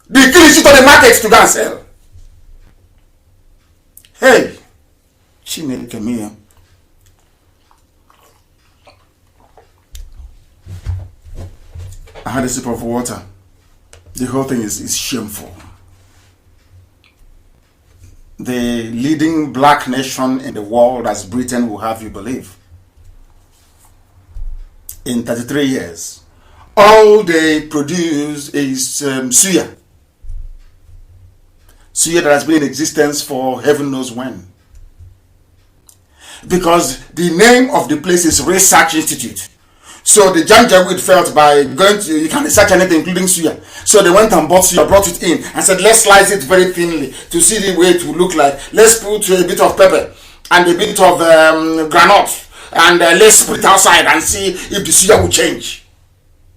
the Kilishi to the markets to go and sell. Hey, Chineke mia. I had a sip of water. The whole thing is shameful. The leading black nation in the world, as Britain will have you believe, in 33 years, all they produce is suya. Suya that has been in existence for heaven knows when. Because the name of the place is Research Institute. So the Janjaweed felt by going to, you can research anything including suya. So they went and bought suya, brought it in and said, let's slice it very thinly to see the way it will look like. Let's put a bit of pepper and a bit of granite and let's put it outside and see if the suya will change.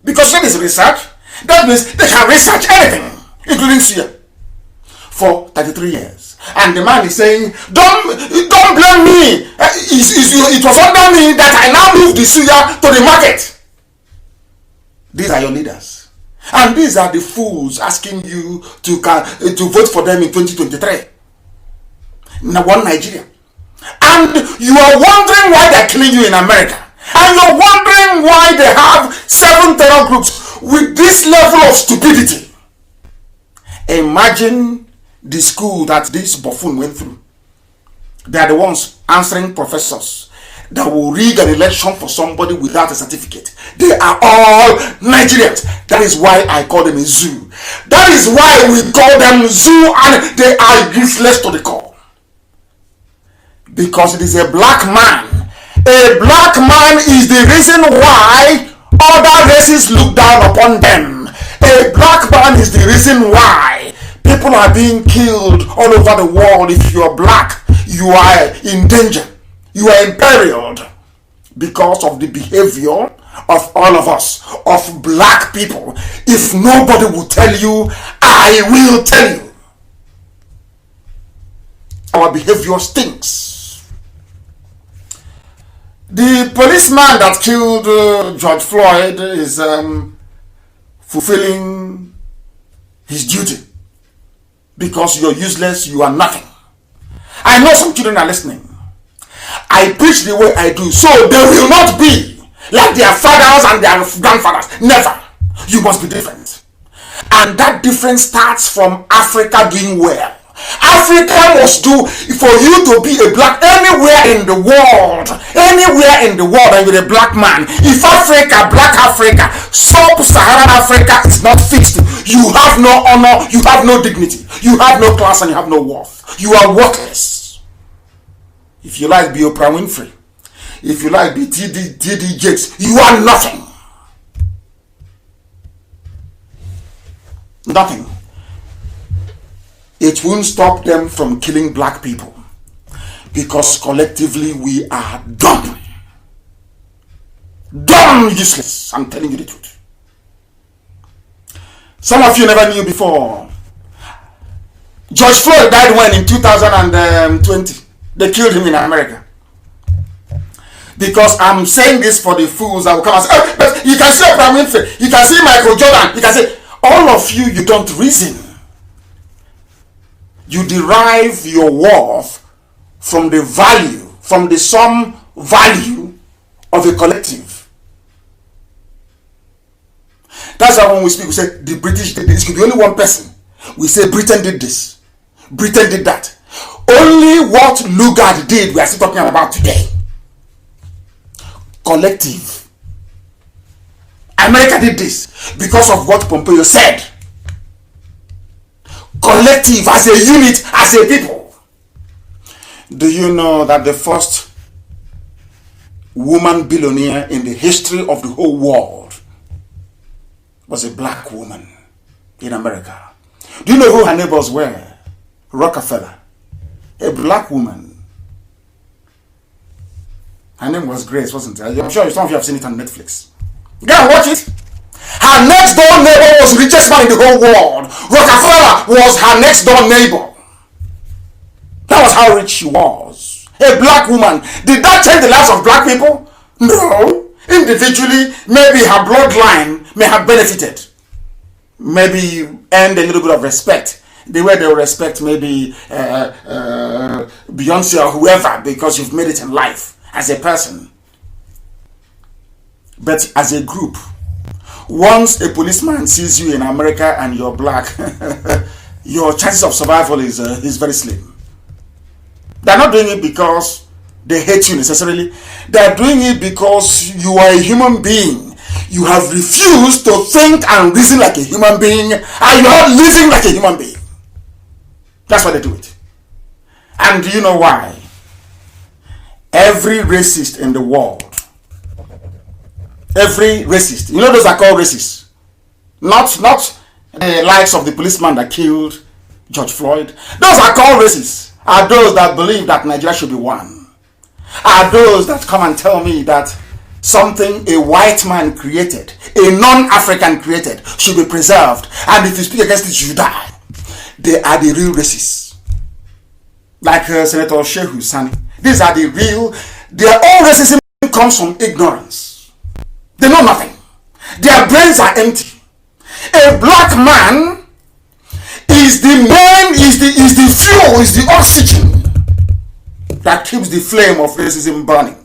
Because that is research. That means they can research anything, including suya, for 33 years. And the man is saying, don't blame me. It was under me that I now moved the suya to the market. These are your leaders. And these are the fools asking you to vote for them in 2023. Now, one Nigeria. And you are wondering why they're killing you in America. And you're wondering why they have 7 terror groups with this level of stupidity. Imagine the school that this buffoon went through. They are the ones answering professors that will rig an election for somebody without a certificate. They are all Nigerians. That is why I call them a zoo. That is why we call them zoo, and they are useless to the core. Because it is a black man. A black man is the reason why other races look down upon them. A black man is the reason why people are being killed all over the world. If you are black, you are in danger. You are imperiled because of the behavior of all of us, of black people. If nobody will tell you, I will tell you. Our behavior stinks. The policeman that killed George Floyd is fulfilling his duty. Because you're useless, you are nothing. I know some children are listening. I preach the way I do, so they will not be like their fathers and their grandfathers. Never. You must be different. And that difference starts from Africa doing well. Africa must do, for you to be a black, anywhere in the world, and you're a black man. If Africa, black Africa, sub-Saharan Africa is not fixed, you have no honor, you have no dignity, you have no class, and you have no worth. You are worthless. If you like, be Oprah Winfrey. If you like, be TD Jakes. You are nothing. Nothing. It won't stop them from killing black people, because collectively we are dumb. Dumb, useless. I'm telling you the truth. Some of you never knew before. George Floyd died when? In 2020. They killed him in America. Because I'm saying this for the fools that will come and say, oh, but you can see Oprah Winfrey, you can see Michael Jordan, you can say, all of you, you don't reason. You derive your worth from the value, from the sum value of a collective. That's why when we speak, we say the British did this. It could be only one person. We say Britain did this. Britain did that. Only what Lugard did, we are still talking about today. Collective. America did this because of what Pompeo said. Collective, as a unit, as a people. Do you know that the first woman billionaire in the history of the whole world was a black woman in America? Do you know who her neighbors were? Rockefeller, a black woman. Her name was Grace, wasn't it? I'm sure some of you have seen it on Netflix. Go and watch it. Her next door neighbor was the richest man in the whole world. Rockefeller was her next door neighbor. That was how rich she was. A black woman. Did that change the lives of black people? No. Individually, maybe her bloodline may have benefited. Maybe earned a little bit of respect. The way they will respect maybe Beyonce or whoever, because you've made it in life as a person. But as a group, once a policeman sees you in America and you're black, your chances of survival is very slim. They're not doing it because they hate you necessarily. They're doing it because you are a human being. You have refused to think and reason like a human being, and you're living like a human being. That's why they do it. And do you know why? Every racist in the world, every racist, you know those are called racists. Not the likes of the policeman that killed George Floyd. Those are called racists. Are those that believe that Nigeria should be one. Are those that come and tell me that something a white man created, a non-African created, should be preserved, and if you speak against it, you die. They are the real racists. Like Senator Shehu Sani. These are the real, their own racism comes from ignorance. They know nothing. Their brains are empty. A black man is the man, is the fuel, is the oxygen that keeps the flame of racism burning.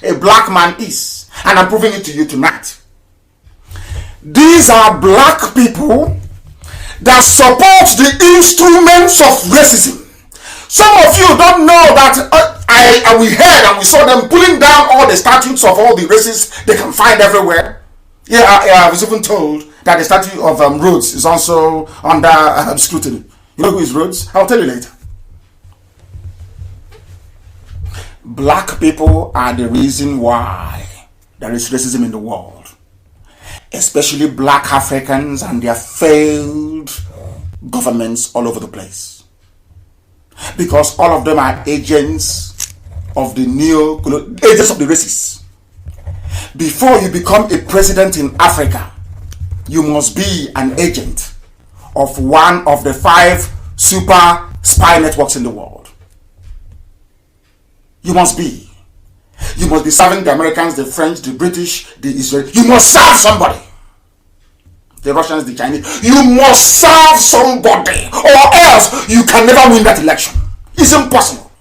A black man is, and I'm proving it to you tonight. These are black people that support the instruments of racism. Some of you don't know that we heard and we saw them pulling down all the statues of all the races they can find everywhere. Yeah, I was even told that the statue of Rhodes is also under scrutiny. You know who is Rhodes? I'll tell you later. Black people are the reason why there is racism in the world. Especially black Africans and their failed governments all over the place. Because all of them are agents of the agents of the racists. Before you become a president in Africa, you must be an agent of one of the 5 super spy networks in the world. You must be. You must be serving the Americans, the French, the British, the Israelis. You must serve somebody. The Russians, the Chinese. You must serve somebody, or else you can never win that election. It's impossible.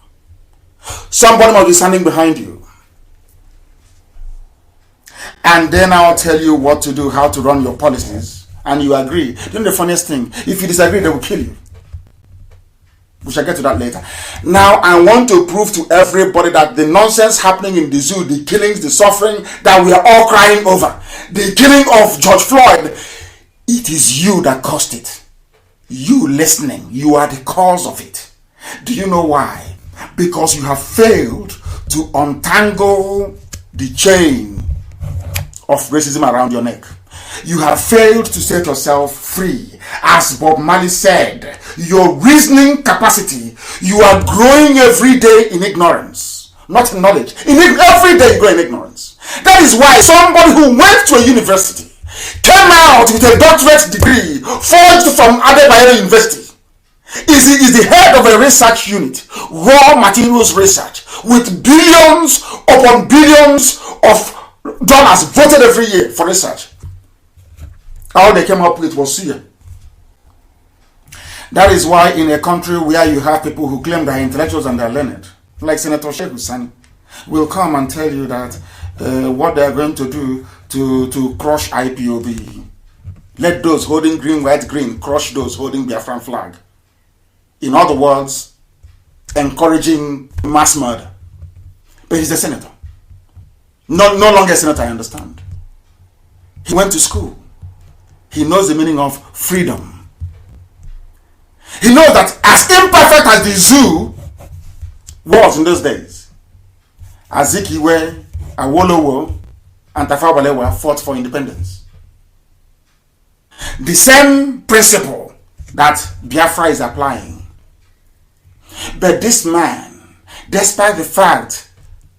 Somebody must be standing behind you. And then I'll tell you what to do, how to run your policies. And you agree. You know the funniest thing? If you disagree, they will kill you. We shall get to that later. Now, I want to prove to everybody that the nonsense happening in the zoo, the killings, the suffering that we are all crying over, the killing of George Floyd, it is you that caused it. You listening, you are the cause of it. Do you know why? Because you have failed to untangle the chain of racism around your neck. You have failed to set yourself free. As Bob Marley said, your reasoning capacity, you are growing every day in ignorance, not in knowledge. Every day you grow in ignorance. That is why somebody who went to a university, came out with a doctorate degree, forged from Adebayo University, is the head of a research unit, raw materials research, with billions upon billions of dollars voted every year for research. All they came up with was suya. That is why in a country where you have people who claim they're intellectuals and they're learned, like Senator Shehu Sani, will come and tell you that what they're going to do to crush IPOB. Let those holding green, white, green crush those holding Biafran flag. In other words, encouraging mass murder. But he's a senator. No longer a senator, I understand. He went to school. He knows the meaning of freedom. He knows that as imperfect as the zoo was in those days, Azikiwe, Awolowo, and Tafawa Balewa fought for independence. The same principle that Biafra is applying But this man, despite the fact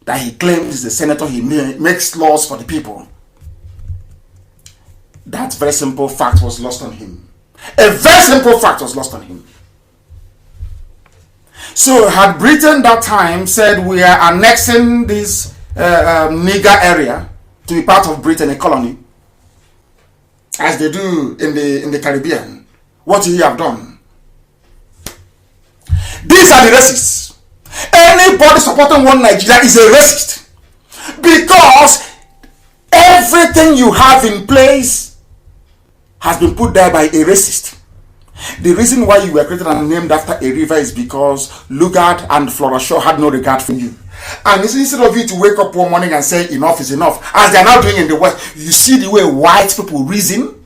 that he claims he's the senator, he makes laws for the people, that very simple fact was lost on him. A very simple fact was lost on him. So had Britain that time said we are annexing this Niger area to be part of Britain, a colony, as they do in the Caribbean, what would he have done? These are the racists. Anybody supporting one Nigeria is a racist, because everything you have in place has been put there by a racist. The reason why you were created and named after a river is because Lugard and Flora Shaw had no regard for you. And instead of you to wake up one morning and say enough is enough, as they are now doing in the West, you see the way white people reason.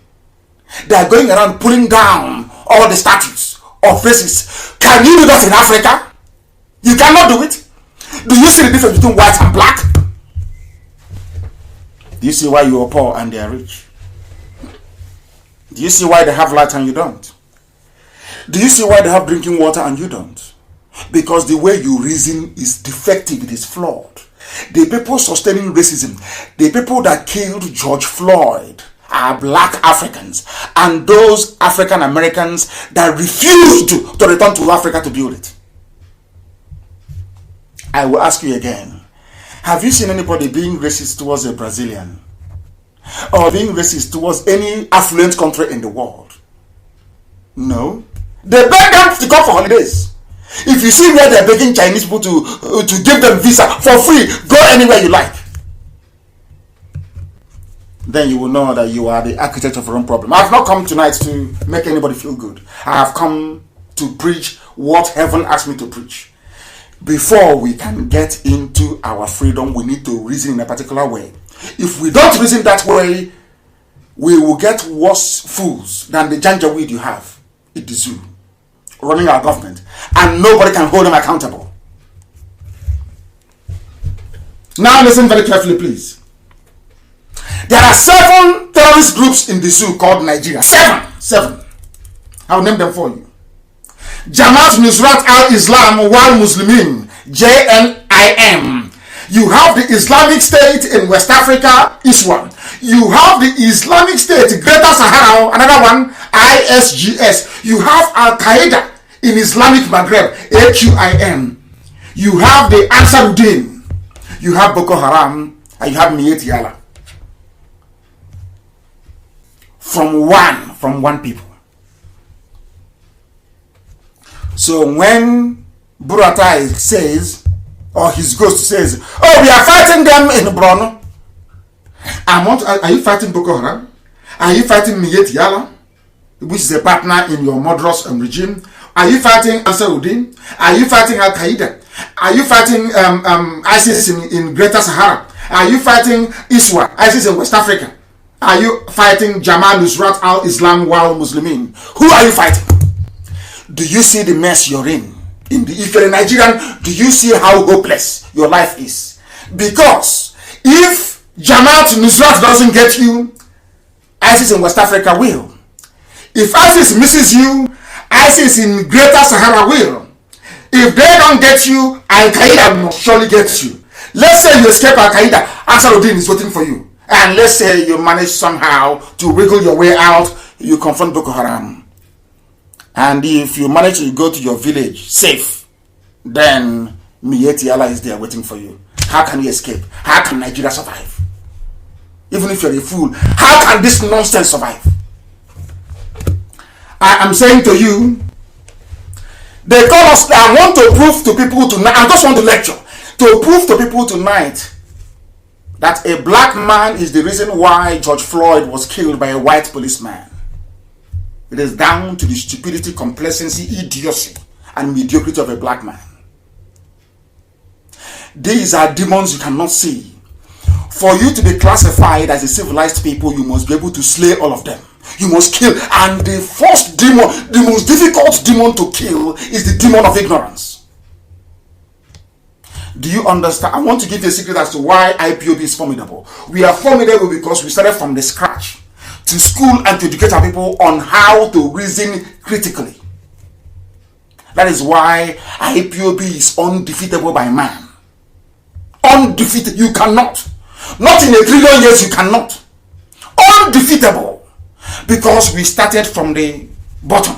They are going around pulling down all the statues of racists. Can you do that in Africa? You cannot do it. Do you see the difference between white and black? Do you see why you are poor and they are rich? Do you see why they have light and you don't? Do you see why they have drinking water and you don't? Because the way you reason is defective, it is flawed. The people sustaining racism, the people that killed George Floyd, are black Africans, and those African Americans that refused to return to Africa to build it. I will ask you again, have you seen anybody being racist towards a Brazilian, or being racist towards any affluent country in the world? No. They beg them to come for holidays. If you see where they're begging Chinese people to give them visa for free, go anywhere you like, then you will know that you are the architect of your own problem. I have not come tonight to make anybody feel good. I have come to preach what heaven asked me to preach. Before we can get into our freedom, we need to reason in a particular way. If we don't reason that way, we will get worse fools than the janjaweed you have at the zoo running our government, and nobody can hold them accountable. Now listen very carefully, please. There are 7 terrorist groups in the zoo called Nigeria. 7. I'll name them for you. Jamaat Nusrat al-Islam wal Muslimin, JNIM. You have the Islamic State in West Africa, ISWAN. You have the Islamic State, Greater Sahara, another one, ISGS. You have Al-Qaeda in Islamic Maghreb, AQIM. You have the Ansaruddin. You have Boko Haram, and you have Miyetti Allah. From one people. So when Buratai says, or his ghost says, oh, we are fighting them in Borno. Are you fighting Boko Haram? Are you fighting Miyetti Allah, which is a partner in your murderous regime? Are you fighting Ansaruddin? Are you fighting Al-Qaeda? Are you fighting ISIS in Greater Sahara? Are you fighting ISWA, ISIS in West Africa? Are you fighting Jamaat Nusrat al-Islam wal Muslimin? Who are you fighting? Do you see the mess you're in? If you're a Nigerian, do you see how hopeless your life is? Because if Jamaat Nusrat doesn't get you, ISIS in West Africa will. If ISIS misses you, ISIS in Greater Sahara will. If they don't get you, Al-Qaeda must surely get you. Let's say you escape Al-Qaeda, Ansaruddin is waiting for you. And let's say you manage somehow to wiggle your way out, you confront Boko Haram. And if you manage to go to your village safe, then Miyetti Allah is there waiting for you. How can you escape? How can Nigeria survive? Even if you're a fool, how can this nonsense survive? I am saying to you, they call us, I want to prove to people tonight, I just want to lecture, to prove to people tonight that a black man is the reason why George Floyd was killed by a white policeman. It is down to the stupidity, complacency, idiocy, and mediocrity of a black man. These are demons you cannot see. For you to be classified as a civilized people, you must be able to slay all of them. You must kill. And the first demon, the most difficult demon to kill, is the demon of ignorance. Do you understand? I want to give you a secret as to why Ipob is formidable. We are formidable because we started from the scratch to school and to educate our people on how to reason critically. That is why IPOB is undefeatable by man. Undefeated. You cannot. Not in 1 trillion years, you cannot. Undefeatable. Because we started from the bottom.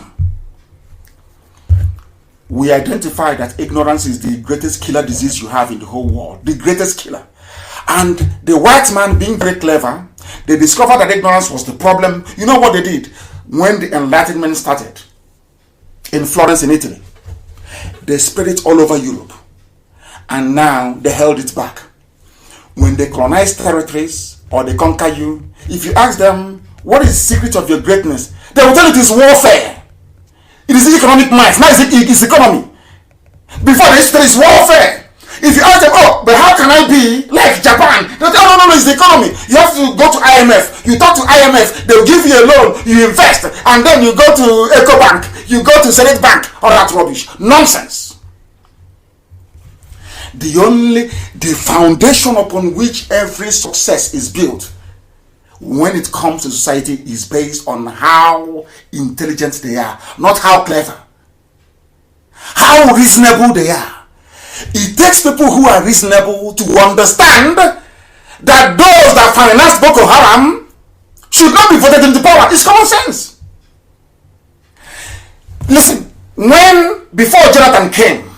We identify that ignorance is the greatest killer disease you have in the whole world. The greatest killer. And the white man, being very clever, they discovered that ignorance was the problem. You know what they did? When the Enlightenment started in Florence in Italy, they spread it all over Europe. And now they held it back. When they colonize territories or they conquer you, if you ask them, what is the secret of your greatness? They will tell you it is warfare. It is economic might. Now it's economy. Before this, there is warfare. If you ask them, oh, but how can I be like Japan? They'll say, oh, no, it's the economy. You have to go to IMF. You talk to IMF, they'll give you a loan, you invest, and then you go to EcoBank, you go to Senate Bank, all that rubbish. Nonsense. The foundation upon which every success is built when it comes to society is based on how intelligent they are, not how clever. How reasonable they are. It takes people who are reasonable to understand that those that financed Boko Haram should not be voted into power. It's common sense. Listen, before Jonathan came,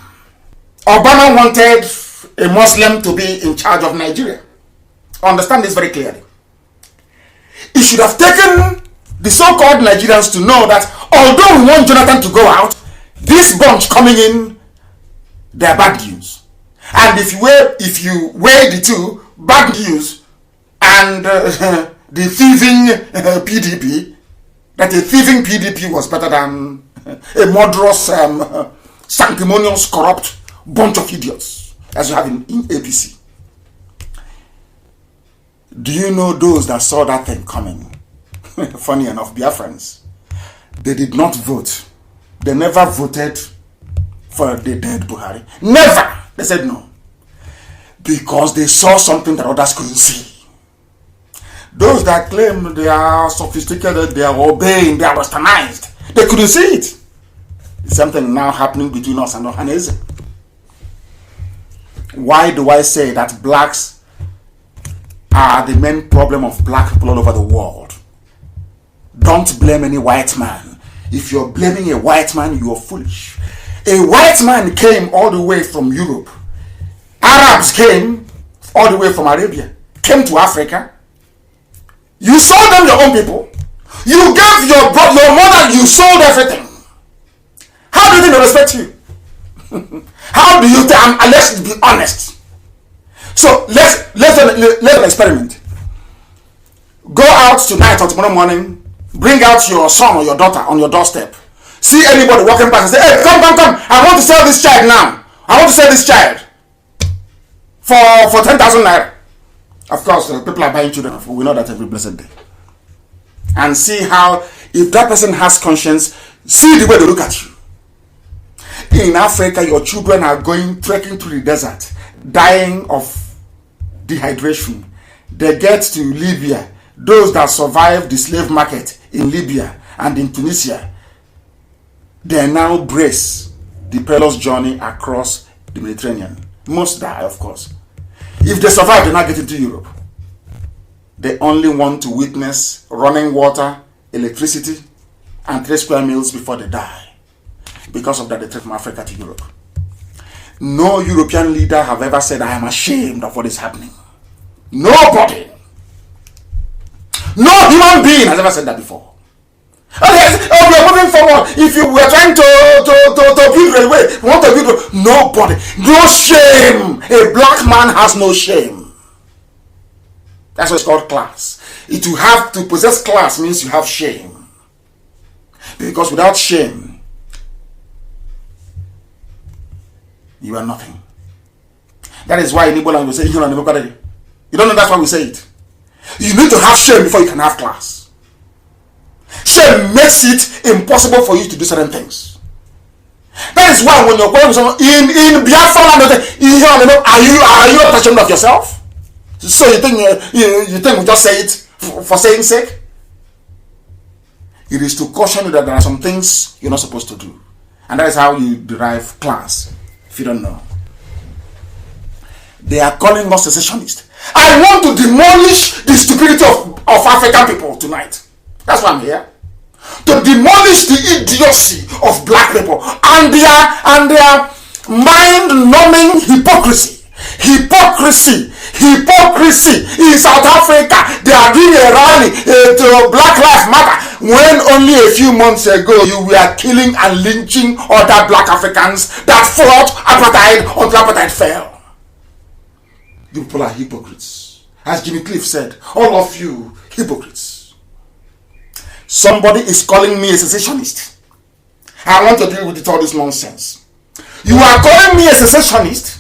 Obama wanted a Muslim to be in charge of Nigeria. Understand this very clearly. It should have taken the so-called Nigerians to know that although we want Jonathan to go out, this bunch coming in, they're bad news. And if you weigh the two, bad news and the thieving PDP, that a thieving PDP was better than a murderous, sanctimonious, corrupt bunch of idiots, as you have in APC. Do you know those that saw that thing coming? Funny enough, Biafrans, they did not vote. They never voted for the dead Buhari. Never! They said no. Because they saw something that others couldn't see. Those that claim they are sophisticated, they are obeying, they are westernized, they couldn't see it. It's something now happening between us and Ohanese. Why do I say that blacks are the main problem of black people all over the world? Don't blame any white man. If you're blaming a white man, you are foolish. A white man came all the way from Europe. Arabs came all the way from Arabia, came to Africa. You sold them your own people. You gave your mother, you sold everything. How do you think they respect you? How do you think? And let's be honest. So let's experiment. Go out tonight or tomorrow morning, bring out your son or your daughter on your doorstep. See anybody walking past and say, hey, come. I want to sell this child now. I want to sell this child for 10,000 naira. Of course, people are buying children. We know that every blessed day. And see how, if that person has conscience, see the way they look at you. In Africa, your children are trekking through the desert, dying of dehydration. They get to Libya. Those that survived the slave market in Libya and in Tunisia, they now brace the perilous journey across the Mediterranean. Most die, of course. If they survive, they now get into Europe. They only want to witness running water, electricity, and 3 square meals before they die. Because of that, they trek from Africa to Europe. No European leader have ever said, I am ashamed of what is happening. Nobody. No human being has ever said that before. Oh, we are moving forward. If you were trying to build railway, we want to build nobody. No shame. A black man has no shame. That's what it's called class. To possess class means you have shame. Because without shame, you are nothing. That is why in Igbo language we say, you don't know that's why we say it. You need to have shame before you can have class. Shame makes it impossible for you to do certain things. That is why when you're going with someone in Biafra land, are you not ashamed of yourself? So you think we just say it for saying sake? It is to caution you that there are some things you're not supposed to do. And that is how you derive class, if you don't know. They are calling us secessionists. I want to demolish the stupidity of African people tonight. That's why I'm here. To demolish the idiocy of black people and their mind-numbing hypocrisy. Hypocrisy in South Africa. They are doing a rally to Black Lives Matter when only a few months ago you were killing and lynching other black Africans that fought apartheid until apartheid fell. You people are hypocrites. As Jimmy Cliff said, all of you hypocrites. Somebody is calling me a secessionist. I want to deal with all this nonsense. You are calling me a secessionist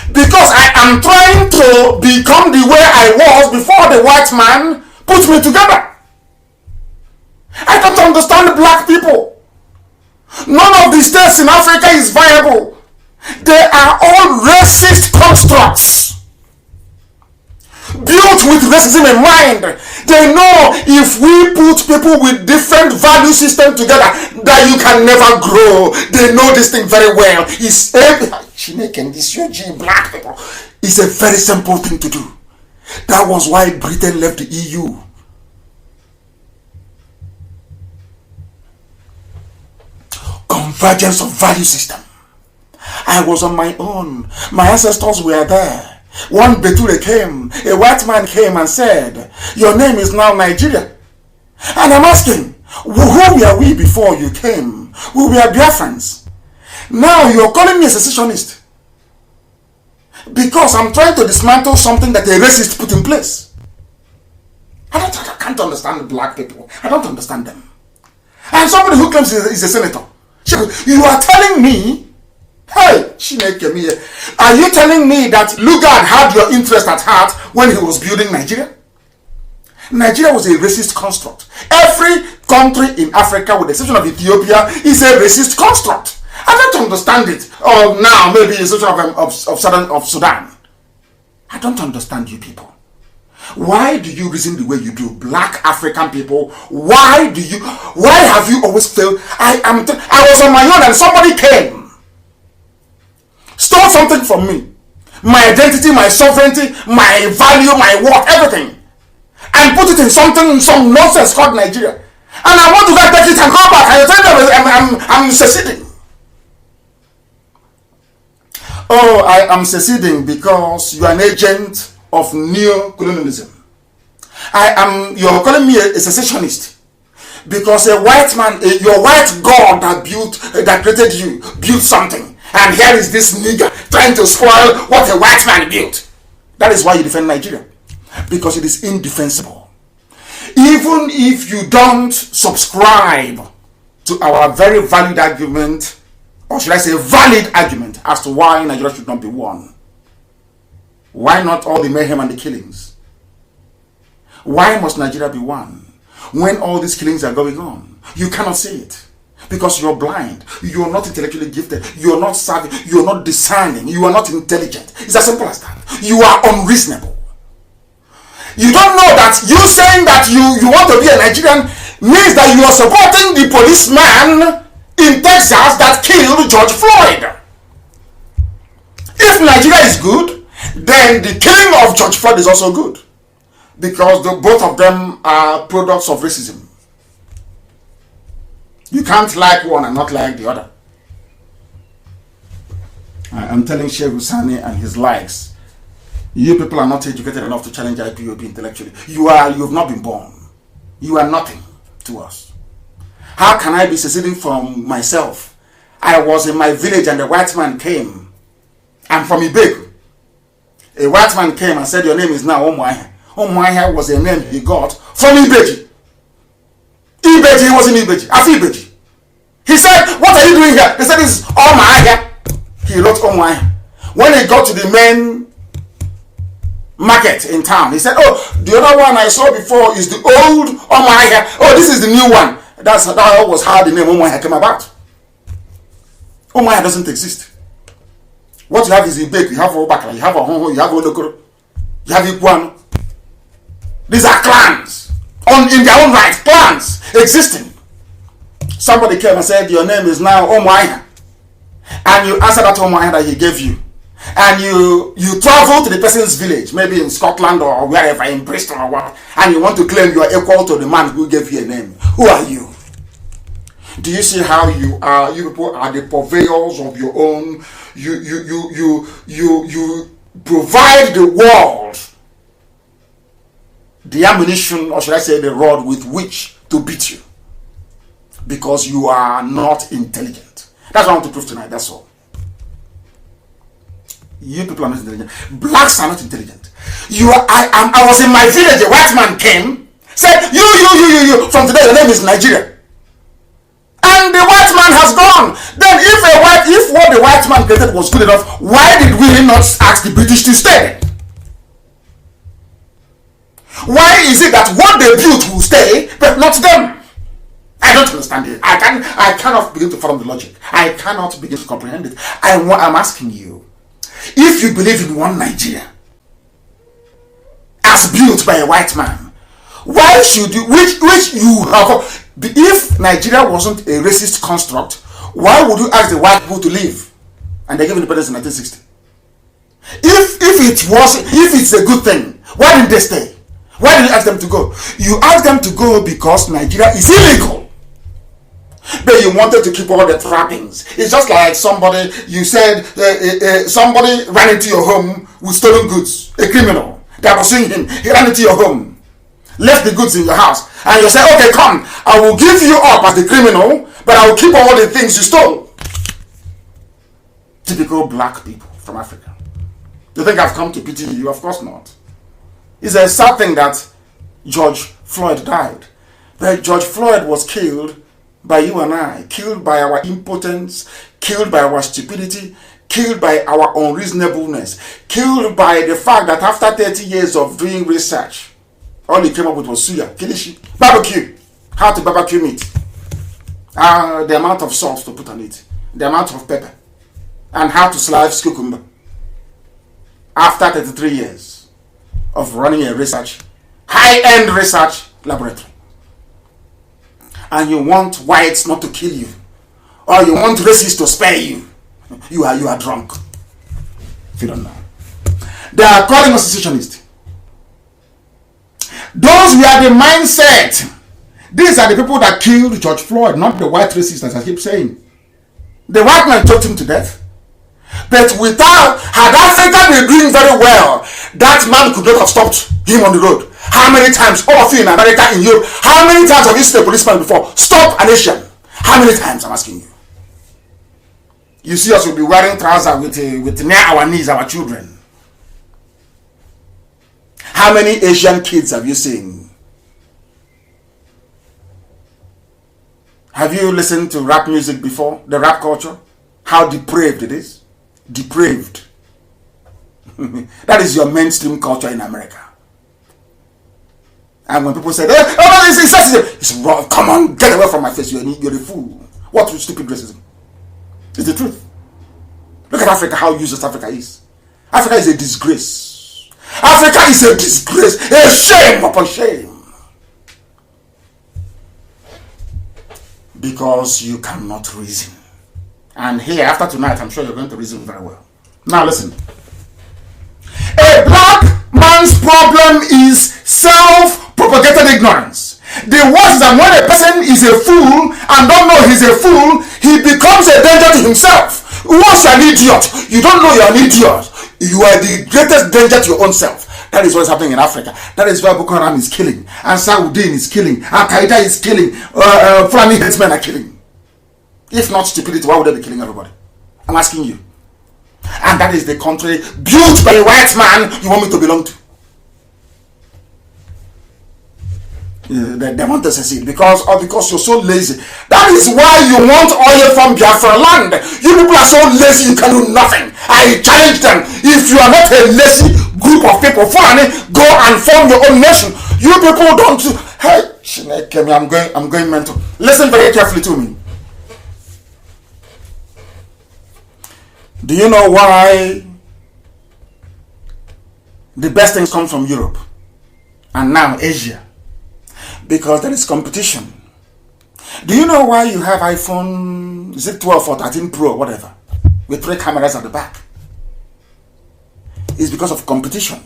because I am trying to become the way I was before the white man put me together. I don't understand black people. None of the states in Africa is viable. They are all racist constructs built with racism in mind. They know if we put people with different value system together that you can never grow. They know this thing very well. It's black people. It's a very simple thing to do. That was why Britain left the EU. Convergence of value system. I was on my own. My ancestors were there. One Beture came, a white man came and said, your name is now Nigeria. And I'm asking, who were we before you came? We were Biafrans. Now you're calling me a secessionist because I'm trying to dismantle something that a racist put in place. I can't understand black people. I don't understand them. And somebody who claims he's a senator. You are telling me, hey, are you telling me that Lugard had your interest at heart when he was building Nigeria? Nigeria was a racist construct. Every country in Africa, with the exception of Ethiopia, is a racist construct. I don't understand it. Or now, maybe the exception of Sudan. I don't understand you people. Why do you reason the way you do? Black African people, why have you always failed? I was on my own and somebody came, stole something from me, my identity, my sovereignty, my value, my worth, everything, and put it in some nonsense called Nigeria. And I want to go take it and come back and you tell me I'm seceding. Oh, I am seceding because you are an agent of neo-colonialism. You're calling me a secessionist because a white man, your white God that created you, built something. And here is this nigger trying to spoil what a white man built. That is why you defend Nigeria. Because it is indefensible. Even if you don't subscribe to our very valid argument, or should I say valid argument, as to why Nigeria should not be won. Why not all the mayhem and the killings? Why must Nigeria be won when all these killings are going on? You cannot see it. Because you're blind, you're not intellectually gifted, you're not savvy, you're not discerning, you are not intelligent. It's as simple as that. You are unreasonable. You don't know that you saying that you want to be a Nigerian means that you are supporting the policeman in Texas that killed George Floyd. If Nigeria is good, then the killing of George Floyd is also good. Because both of them are products of racism. You can't like one and not like the other. I'm telling Sheikh Husani and his likes, you people are not educated enough to challenge IPOB intellectually. You have not been born. You are nothing to us. How can I be seceding from myself? I was in my village and a white man came. I'm from Ibegu. A white man came and said, your name is now Omoaha. Omoaha was a name he got from Ibeji. Ibeji wasn't Ibeji. Afi-Ibeji. He said, what are you doing here? They said, it's Omoaha. He wrote Omoaha. When he got to the main market in town, he said, oh, the other one I saw before is the old Omoaha. Oh, this is the new one. That was how the name Omoaha came about. Omoaha doesn't exist. What you have is Ibek, you have Obakla, you have Ohonho, you have Olokoro, you have Iguano. These are clans, in their own right, clans existing. somebody came and said, your name is now Omoaya, and you answer that Omoaya that he gave you, and you travel to the person's village, maybe in Scotland or wherever, in Bristol or what, and you want to claim you are equal to the man who gave you a name. Who are you? Do you see how you are? You people are the purveyors of your own. You provide the world the ammunition, or should I say the rod with which to beat you, because you are not intelligent. That's what I want to prove tonight. That's all. You people are not intelligent. Blacks are not intelligent. I was in my village. A white man came, said, you. From today, your name is Nigeria. And the white man has gone. Then if what the white man created was good enough, why did we not ask the British to stay? Why is it that what they built will stay, but not them? I don't understand it. I cannot begin to follow the logic. I cannot begin to comprehend it. I'm asking you, if you believe in one Nigeria as built by a white man, why should you, which you have, if Nigeria wasn't a racist construct, why would you ask the white people to leave? And they gave independence in 1960. If it's a good thing, why didn't they stay? Why did you ask them to go? You asked them to go because Nigeria is illegal. But you wanted to keep all the trappings. It's just like somebody, you said, somebody ran into your home with stolen goods. A criminal. They were suing him. He ran into your home, left the goods in your house, and you say, okay, come, I will give you up as the criminal, but I will keep all the things you stole. Typical black people from Africa. You think I've come to pity you? Of course not. It's a sad thing that George Floyd died. But George Floyd was killed by you and I, killed by our impotence, killed by our stupidity, killed by our unreasonableness, killed by the fact that after 30 years of doing research, all he came up with was suya, kilishi, barbecue, how to barbecue meat, the amount of salt to put on it, the amount of pepper, and how to slice cucumber. After 33 years of running a research, high-end research laboratory, and you want whites not to kill you, or you want racists to spare you, you are drunk. If you don't know, they are calling us secessionists. Those were the mindset. These are the people that killed George Floyd, not the white racists, as I keep saying. The white man choked him to death. But had Africa been doing very well, that man could not have stopped him on the road. How many times, all of you in America, in Europe, how many times have you seen a policeman before stop an Asian? How many times, I'm asking you? You see us will be wearing trousers with near our knees, our children. How many Asian kids have you seen? Have you listened to rap music before? The rap culture? How depraved it is? Depraved. That is your mainstream culture in America. And when people say, it's wrong, come on, get away from my face, you're a fool. What stupid racism? It's the truth. Look at Africa, how useless Africa is. Africa is a disgrace. Africa is a disgrace, a shame upon shame. Because you cannot reason. And here, after tonight, I'm sure you're going to reason very well. Now listen. A black man's problem is self-propagated ignorance. The worst is that when a person is a fool and don't know he's a fool, he becomes a danger to himself. Once you're an idiot, you don't know you're an idiot. You are the greatest danger to your own self. That is what is happening in Africa. That is why Boko Haram is killing, and Saudin is killing, Al-Qaeda is killing, Fulani headsmen are killing. If not stupidity, why would they be killing everybody? I'm asking you. And that is the country built by a white man you want me to belong to. They want to secede because you're so lazy. That is why you want oil from Biafra land. You people are so lazy you can do nothing. I challenge them. If you are not a lazy group of people, go and form your own nation. You people don't. Hey, I'm going mental. Listen very carefully to me. Do you know why the best things come from Europe and now Asia? Because there is competition. Do you know why you have iPhone, is it 12 or 13 Pro, whatever, with 3 cameras at the back? It's because of competition.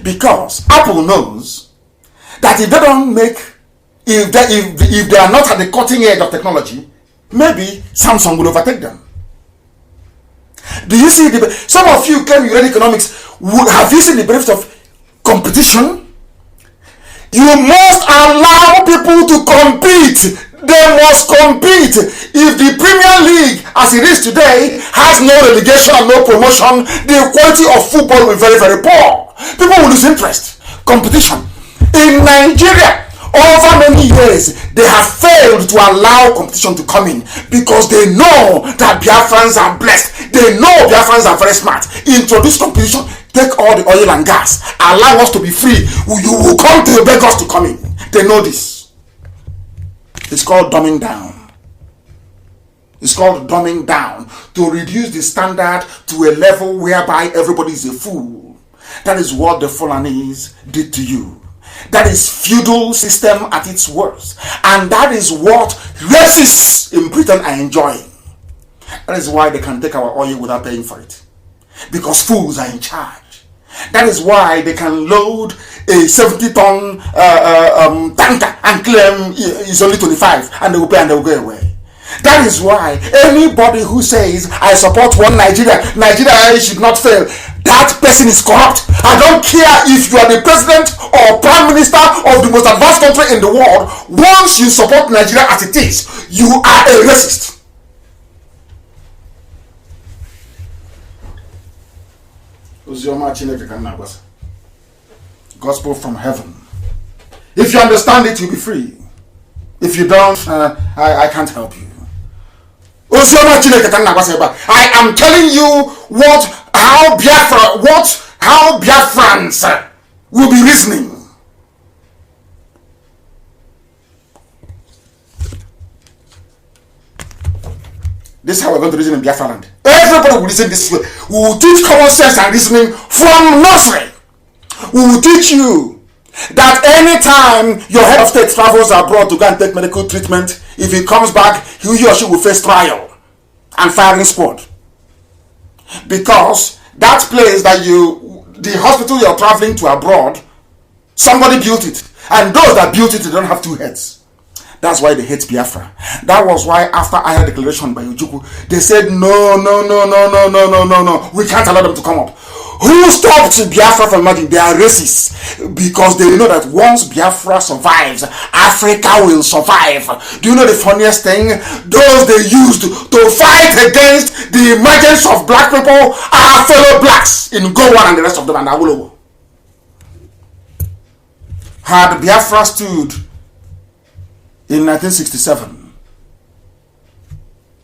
Because Apple knows that if they don't make, if they are not at the cutting edge of technology, maybe Samsung will overtake them. Do you see some of you claim you read economics? Have you seen the benefit of competition? You must allow people to compete. They must compete. If the Premier League, as it is today, has no relegation and no promotion, the quality of football will be very, very poor. People will lose interest. Competition. In Nigeria, over many years, they have failed to allow competition to come in because they know that Biafrans are blessed. They know Biafrans are very smart. Introduce competition. Take all the oil and gas. Allow us to be free. You will come to beg us to come in. They know this. It's called dumbing down. It's called dumbing down, to reduce the standard to a level whereby everybody is a fool. That is what the Fulanese did to you. That is feudal system at its worst. And that is what racists in Britain are enjoying. That is why they can take our oil without paying for it. Because fools are in charge. That is why they can load a 70-ton tanker and claim it's only 25 and they will pay and they will go away. That is why anybody who says, I support one Nigeria should not fail, that person is corrupt. I don't care if you are the president or prime minister of the most advanced country in the world. Once you support Nigeria as it is, you are a racist. Gospel from heaven. If you understand it, you'll be free. If you don't, I can't help you. I am telling you how Biafrans will be reasoning. This is how we're going to reason in Biafra land. Everybody will reason this way. We will teach common sense and reasoning from nursery. We will teach you that anytime your head of state travels abroad to go and take medical treatment, if he comes back, he or she will face trial and firing squad. Because that place the hospital you're traveling to abroad, somebody built it. And those that built it, they don't have 2 heads. That's why they hate Biafra. That was why after I had a declaration by Ojukwu, they said, no, we can't allow them to come up. Who stopped Biafra from emerging? They are racists. Because they know that once Biafra survives, Africa will survive. Do you know the funniest thing? Those they used to fight against the emergence of black people are fellow blacks in Gowan and the rest of them and Awolowo. Had Biafra stood in 1967,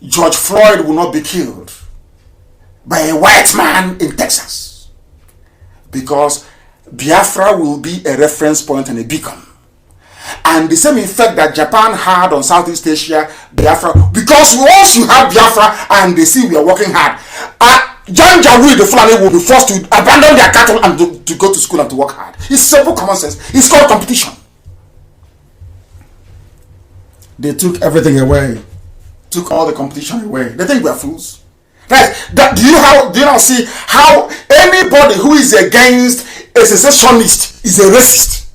George Floyd will not be killed by a white man in Texas. Because Biafra will be a reference point and a beacon. And the same effect that Japan had on Southeast Asia, Biafra, because once you have Biafra and they see we are working hard, Janjaweed, the Fulani, will be forced to abandon their cattle and to go to school and to work hard. It's simple common sense. It's called competition. They took everything away. Took all the competition away. They think we are fools. Right? Do you now see how anybody who is against a secessionist is a racist?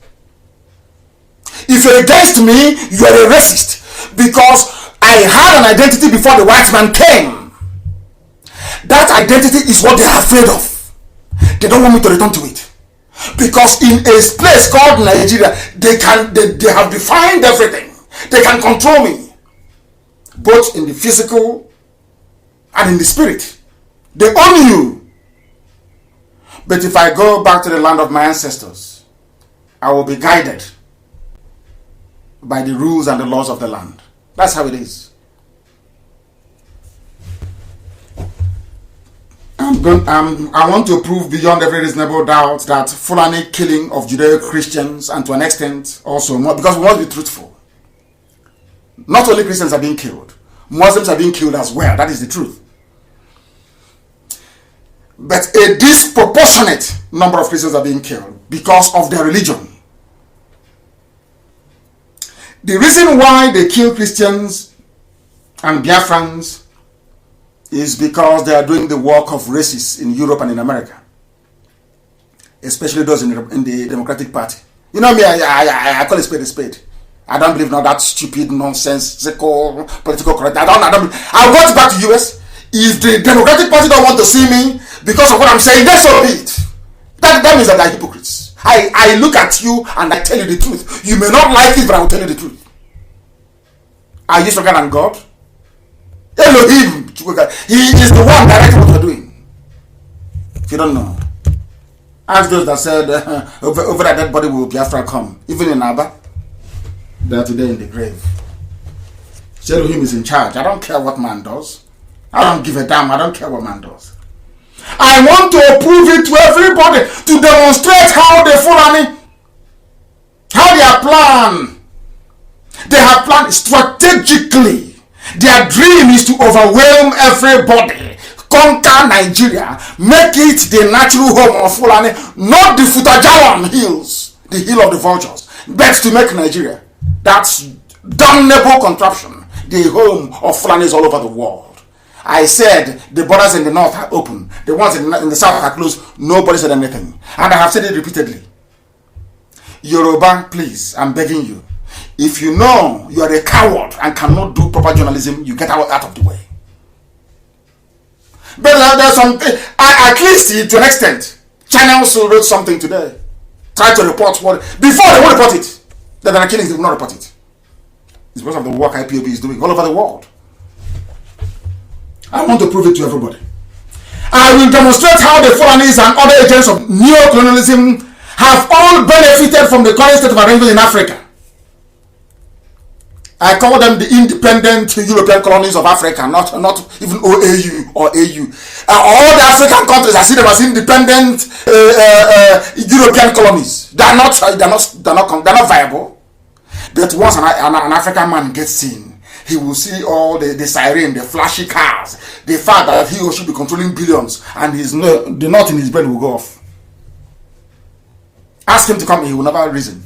If you're against me, you are a racist. Because I had an identity before the white man came. That identity is what they are afraid of. They don't want me to return to it. Because in a place called Nigeria, they have defined everything. They can control me, both in the physical and in the spirit. They own you. But if I go back to the land of my ancestors, I will be guided by the rules and the laws of the land. That's how it is. I want to prove beyond every reasonable doubt that Fulani killing of Judeo-Christians, and to an extent also, because we must be truthful. Not only Christians are being killed, Muslims are being killed as well. That is the truth. But a disproportionate number of Christians are being killed because of their religion. The reason why they kill Christians and Biafrans is because they are doing the work of racists in Europe and in America, especially those in the Democratic Party. You know me, I call a spade a spade. I don't believe in all that stupid, nonsensical, political correct. I'll go back to US. If the Democratic Party don't want to see me because of what I'm saying, then so be it. That means that they're hypocrites. I look at you and I tell you the truth. You may not like it, but I will tell you the truth. Are you stronger than God? Elohim, he is the one directing what we're doing. If you don't know, ask those that said over that dead body will Biafra come. Even in Abba, they are today in the grave. Elohim is in charge. I don't care what man does. I don't give a damn. I don't care what man does. I want to prove it to everybody, to demonstrate how they Fulani, how they are planned. They have planned strategically. Their dream is to overwhelm everybody, conquer Nigeria, make it the natural home of Fulani, not the Futajawan hills, the hill of the vultures, but to make Nigeria, that's damnable contraption, the home of Fulanis all over the world. I said the borders in the north are open, the ones in the south are closed. Nobody said anything, and I have said it repeatedly. Yoruba, please, I'm begging you. If you know you are a coward and cannot do proper journalism, you get out of the way. But there's something, at least to an extent, channels wrote something today. Try to report what, before they won't report it. That there are killings, they will not report it. It's because of the work Ipob is doing all over the world. I want to prove it to everybody. I will demonstrate how the Fulanis and other agents of neo-colonialism have all benefited from the current state of arrangement in Africa. I call them the independent European colonies of Africa, not even OAU or AU. All the African countries, I see them as independent European colonies. They're not viable. But once an African man gets seen, he will see all the siren, the flashy cars, the fact that he or she be controlling billions, and the knot in his brain will go off. Ask him to come, he will never reason.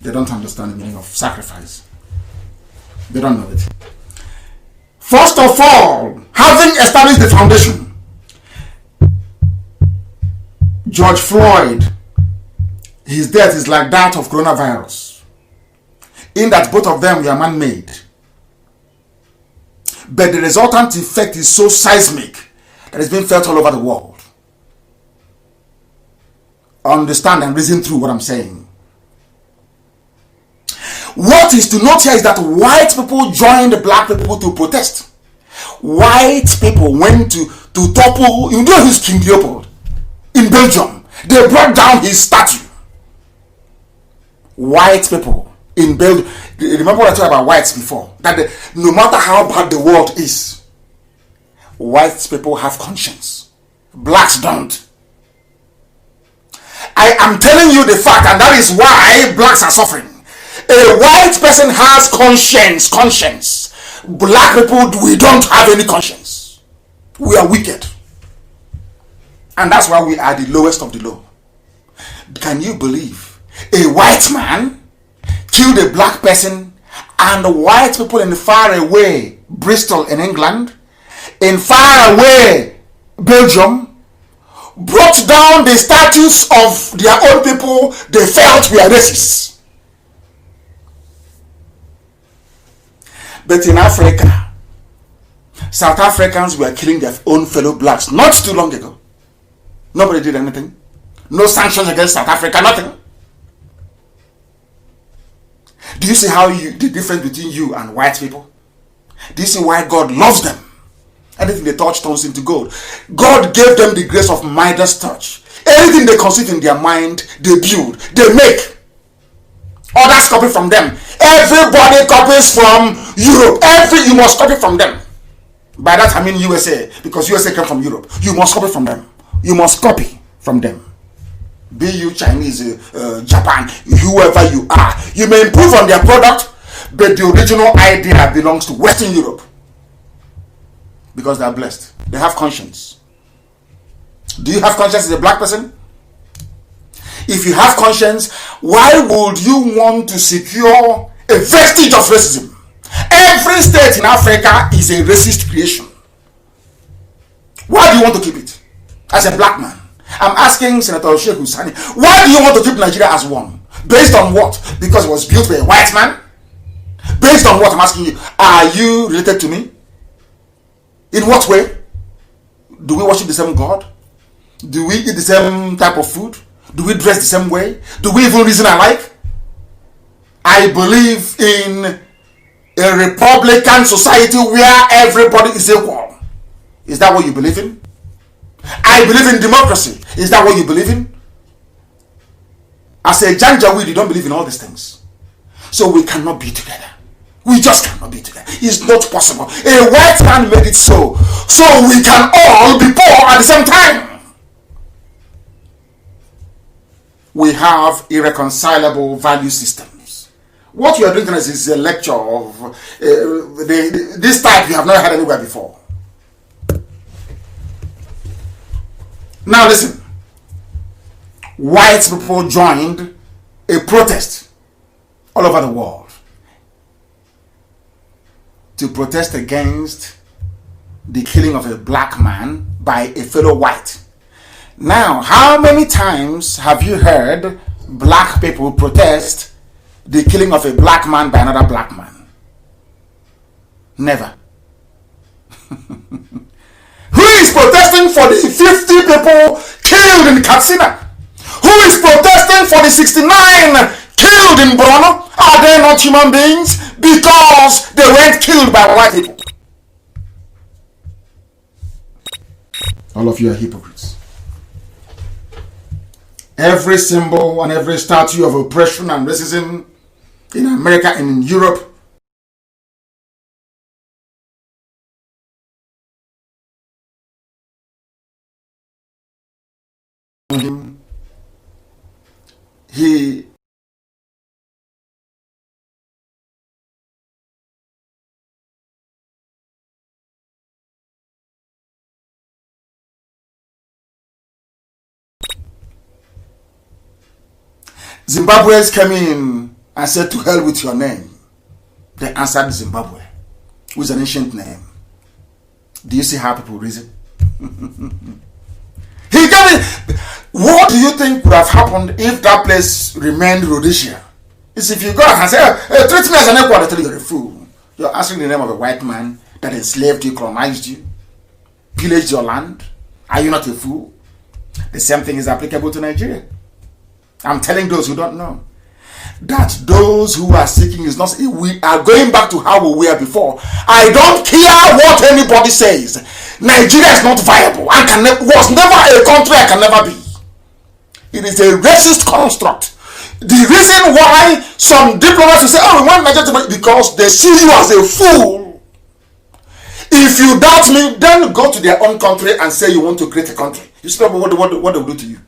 They don't understand the meaning of sacrifice. They don't know it. First of all, having established the foundation, George Floyd, his death is like that of coronavirus, in that both of them were man-made. But the resultant effect is so seismic that it's being felt all over the world. Understand and reason through what I'm saying. What is to note here is that white people joined the black people to protest. White people went to topple, you know who's King Leopold in Belgium. They brought down his statue. White people in Belgium. Remember what I told about whites before? That no matter how bad the world is, white people have conscience. Blacks don't. I am telling you the fact, and that is why blacks are suffering. A white person has conscience. Black people, we don't have any conscience. We are wicked. And that's why we are the lowest of the low. Can you believe a white man killed a black person, and the white people in far away Bristol in England, in far away Belgium, brought down the statues of their own people they felt were racist? But in Africa, South Africans were killing their own fellow blacks not too long ago. Nobody did anything. No sanctions against South Africa, nothing. Do you see how the difference between you and white people? Do you see why God loves them? Anything they touch turns into gold. God gave them the grace of Midas touch. Anything they conceive in their mind, they build, they make. Others copy from them. Everybody copies from Europe. You must copy from them. By that I mean USA, because USA came from Europe. You must copy from them. You must copy from them. Be you Chinese, Japan, whoever you are. You may improve on their product, but the original idea belongs to Western Europe. Because they are blessed. They have conscience. Do you have conscience as a black person? If you have conscience, why would you want to secure a vestige of racism. Every state in Africa is a racist creation. Why do you want to keep it? As a black man, I'm asking Senator Sheikh Hussaini, why do you want to keep Nigeria as one? Based on what? Because it was built by a white man? Based on what? I'm asking you. Are you related to me? In what way? Do we worship the same God? Do we eat the same type of food? Do we dress the same way? Do we even reason alike? I believe in a Republican society where everybody is equal. Is that what you believe in? I believe in democracy. Is that what you believe in? As a Janjaweed, you don't believe in all these things. So we cannot be together. We just cannot be together. It's not possible. A white man made it so. So we can all be poor at the same time. We have irreconcilable value systems. What you are doing tonight is a lecture of this type you have never had anywhere before. Now listen. White people joined a protest all over the world to protest against the killing of a black man by a fellow white. Now, how many times have you heard black people protest the killing of a black man by another black man? Never. Who is protesting for the 50 people killed in Katsina? Who is protesting for the 69 killed in Borno? Are they not human beings? Because they weren't killed by white people. All of you are hypocrites. Every symbol and every statue of oppression and racism in America and in Europe he Zimbabweans came in and said, to hell with your name. They answered Zimbabwe, which is an ancient name. Do you see how people reason? He gave it. What do you think would have happened if that place remained Rhodesia? It's if you go and say, hey, treat me as an equal, I tell you you're a fool. You're answering the name of a white man that enslaved you, colonized you, pillaged your land. Are you not a fool? The same thing is applicable to Nigeria. I'm telling those who don't know that those who are seeking is not, we are going back to how we were before. I don't care what anybody says. Nigeria is not viable and was never a country I can never be. It is a racist construct. The reason why some diplomats will say, oh, we want Nigeria to be, because they see you as a fool. If you doubt me, then go to their own country and say you want to create a country. You see what they will do to you.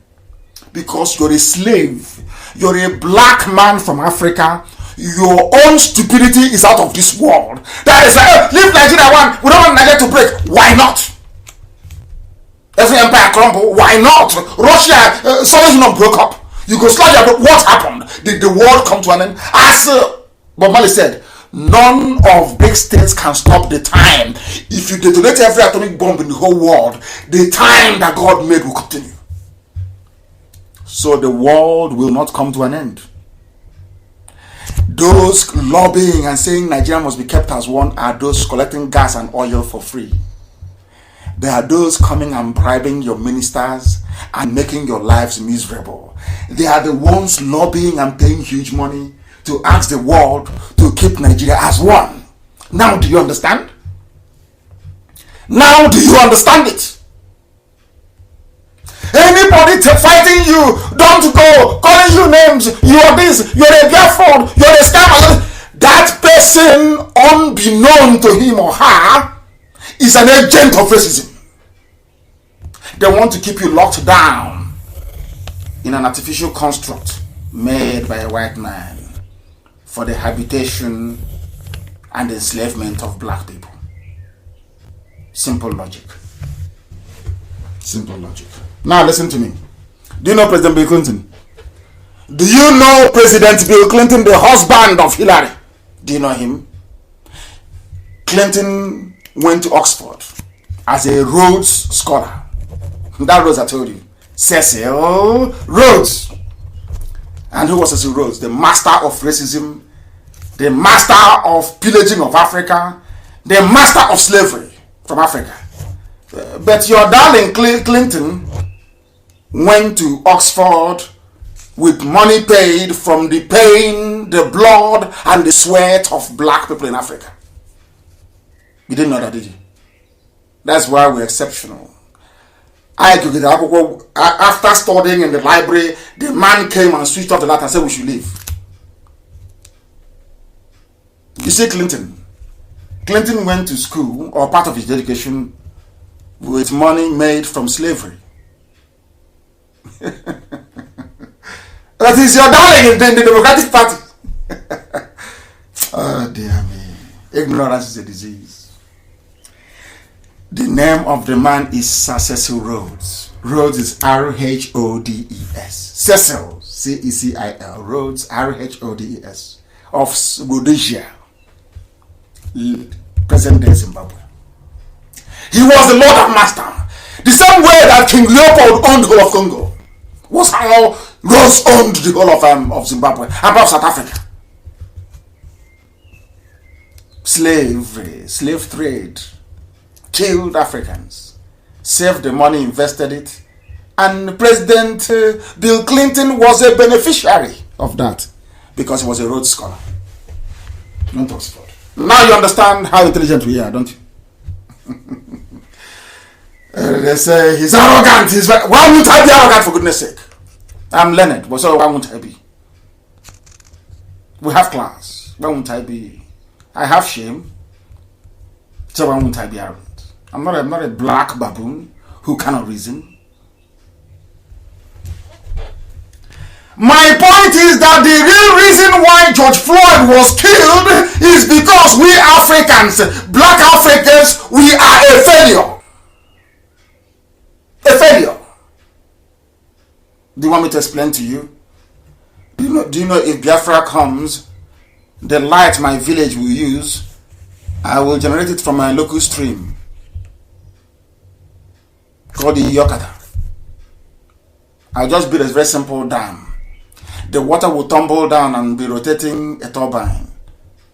Because you're a slave. You're a black man from Africa. Your own stupidity is out of this world. That is like, leave Nigeria one. We don't want Nigeria to break. Why not? Every empire crumble. Why not? Russia, Soviet Union broke up. Yugoslavia, what happened? Did the world come to an end? As Bob Marley said, none of big states can stop the time. If you detonate every atomic bomb in the whole world, the time that God made will continue. So the world will not come to an end. Those lobbying and saying Nigeria must be kept as one are those collecting gas and oil for free. There are those coming and bribing your ministers and making your lives miserable. They are the ones lobbying and paying huge money to ask the world to keep Nigeria as one. Now do you understand? Now do you understand it? Anybody fighting you, don't go calling you names. You are this, you're a Biafra, you're a scammer. That person, unbeknown to him or her, is an agent of racism. They want to keep you locked down in an artificial construct made by a white man for the habitation and enslavement of black people. Simple logic. Simple logic. Now listen to me. Do you know President Bill Clinton? Do you know President Bill Clinton, the husband of Hillary? Do you know him? Clinton went to Oxford as a Rhodes Scholar. That Rhodes I told you. Cecil Rhodes. And who was Cecil Rhodes? The master of racism, the master of pillaging of Africa, the master of slavery from Africa. But your darling Clinton went to Oxford with money paid from the pain, the blood, and the sweat of black people in Africa. You didn't know that, did you? That's why we're exceptional. After studying in the library, the man came and switched off the light and said we should leave. You see, Clinton went to school, or part of his education, with money made from slavery. That is your darling in the Democratic Party. Oh dear me. Ignorance is a disease. The name of the man is Sir Cecil Rhodes. Rhodes is R-H-O-D-E-S. Cecil, C-E-C-I-L. Rhodes, R-H-O-D-E-S. Of Rhodesia, present day Zimbabwe. He was the Lord and Master. The same way that King Leopold owned the whole of Congo was how Rhodes owned the whole of Zimbabwe and of South Africa. Slavery, slave trade, killed Africans, saved the money, invested it, and President Bill Clinton was a beneficiary of that because he was a Rhodes Scholar, not Oxford. Now you understand how intelligent we are, don't you? They say he's arrogant. Why won't I be arrogant, for goodness sake? I'm learned, but so why won't I be? We have class. Why won't I be? I have shame. So why won't I be arrogant? I'm not a black baboon who cannot reason. My point is that the real reason why George Floyd was killed is because we Africans, black Africans, we are a failure. A failure. Do you want me to explain to you? Do you know if Biafra comes, the light my village will use, I will generate it from my local stream called the Yokata. I'll just build a very simple dam. The water will tumble down and be rotating a turbine,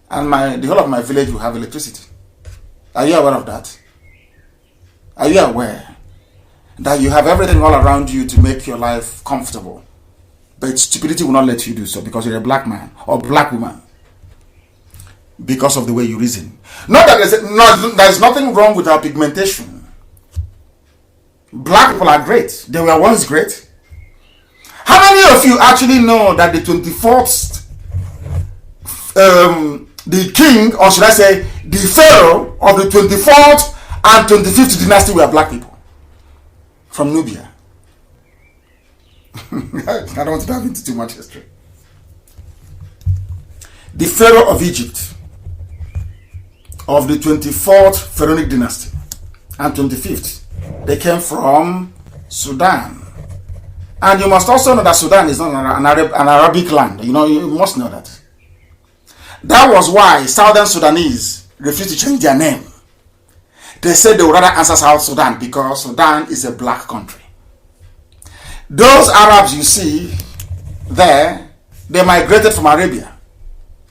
and the whole of my village will have electricity. Are you aware of that? Are you aware that you have everything all around you to make your life comfortable, but stupidity will not let you do so because you're a black man or black woman, because of the way you reason? Not that there's nothing wrong with our pigmentation. Black people are great. They were once great. How many of you actually know that the 24th, the king, or should I say, the pharaoh of the 24th and 25th dynasty were black people from Nubia? I don't want to dive into too much history. The pharaoh of Egypt of the 24th pharaonic dynasty and 25th, they came from Sudan. And you must also know that Sudan is not an Arabic land. You must know that. That was why Southern Sudanese refused to change their name. They said they would rather answer South Sudan because Sudan is a black country. Those Arabs you see there, they migrated from Arabia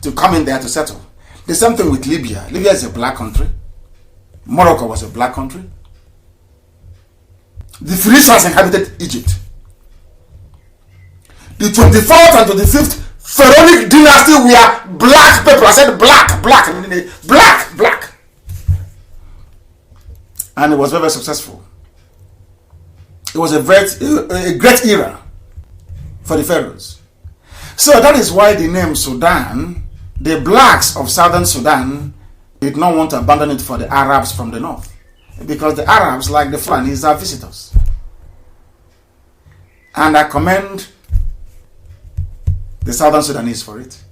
to come in there to settle. The same thing with Libya. Libya is a black country. Morocco was a black country. The Phoenicians inhabited Egypt. The 24th and 25th pharaonic dynasty were black people. I said black. And it was very, very successful. It was a great era for the pharaohs. So that is why the name Sudan, the blacks of Southern Sudan did not want to abandon it for the Arabs from the north. Because the Arabs, like the Fulanis, are visitors. And I commend the Southern Sudanese for it.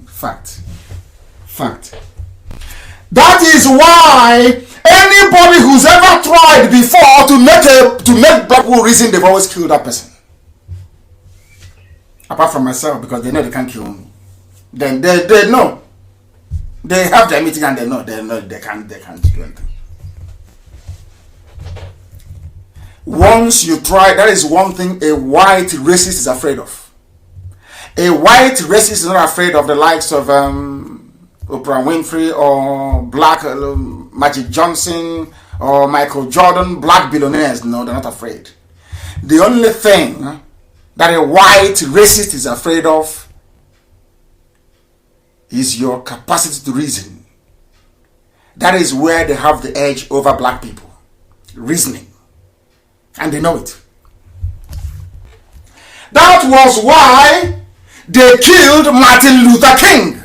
Fact. That is why anybody who's ever tried before to make black people reason, they've always killed that person. Apart from myself, because they know they can't kill me. Then they know. They have their meeting and they know they can't do anything. Once you try, that is one thing a white racist is afraid of. A white racist is not afraid of the likes of Oprah Winfrey or Black Magic Johnson or Michael Jordan, black billionaires. No, they're not afraid. The only thing that a white racist is afraid of is your capacity to reason. That is where they have the edge over black people. Reasoning. And they know it. That was why they killed Martin Luther King.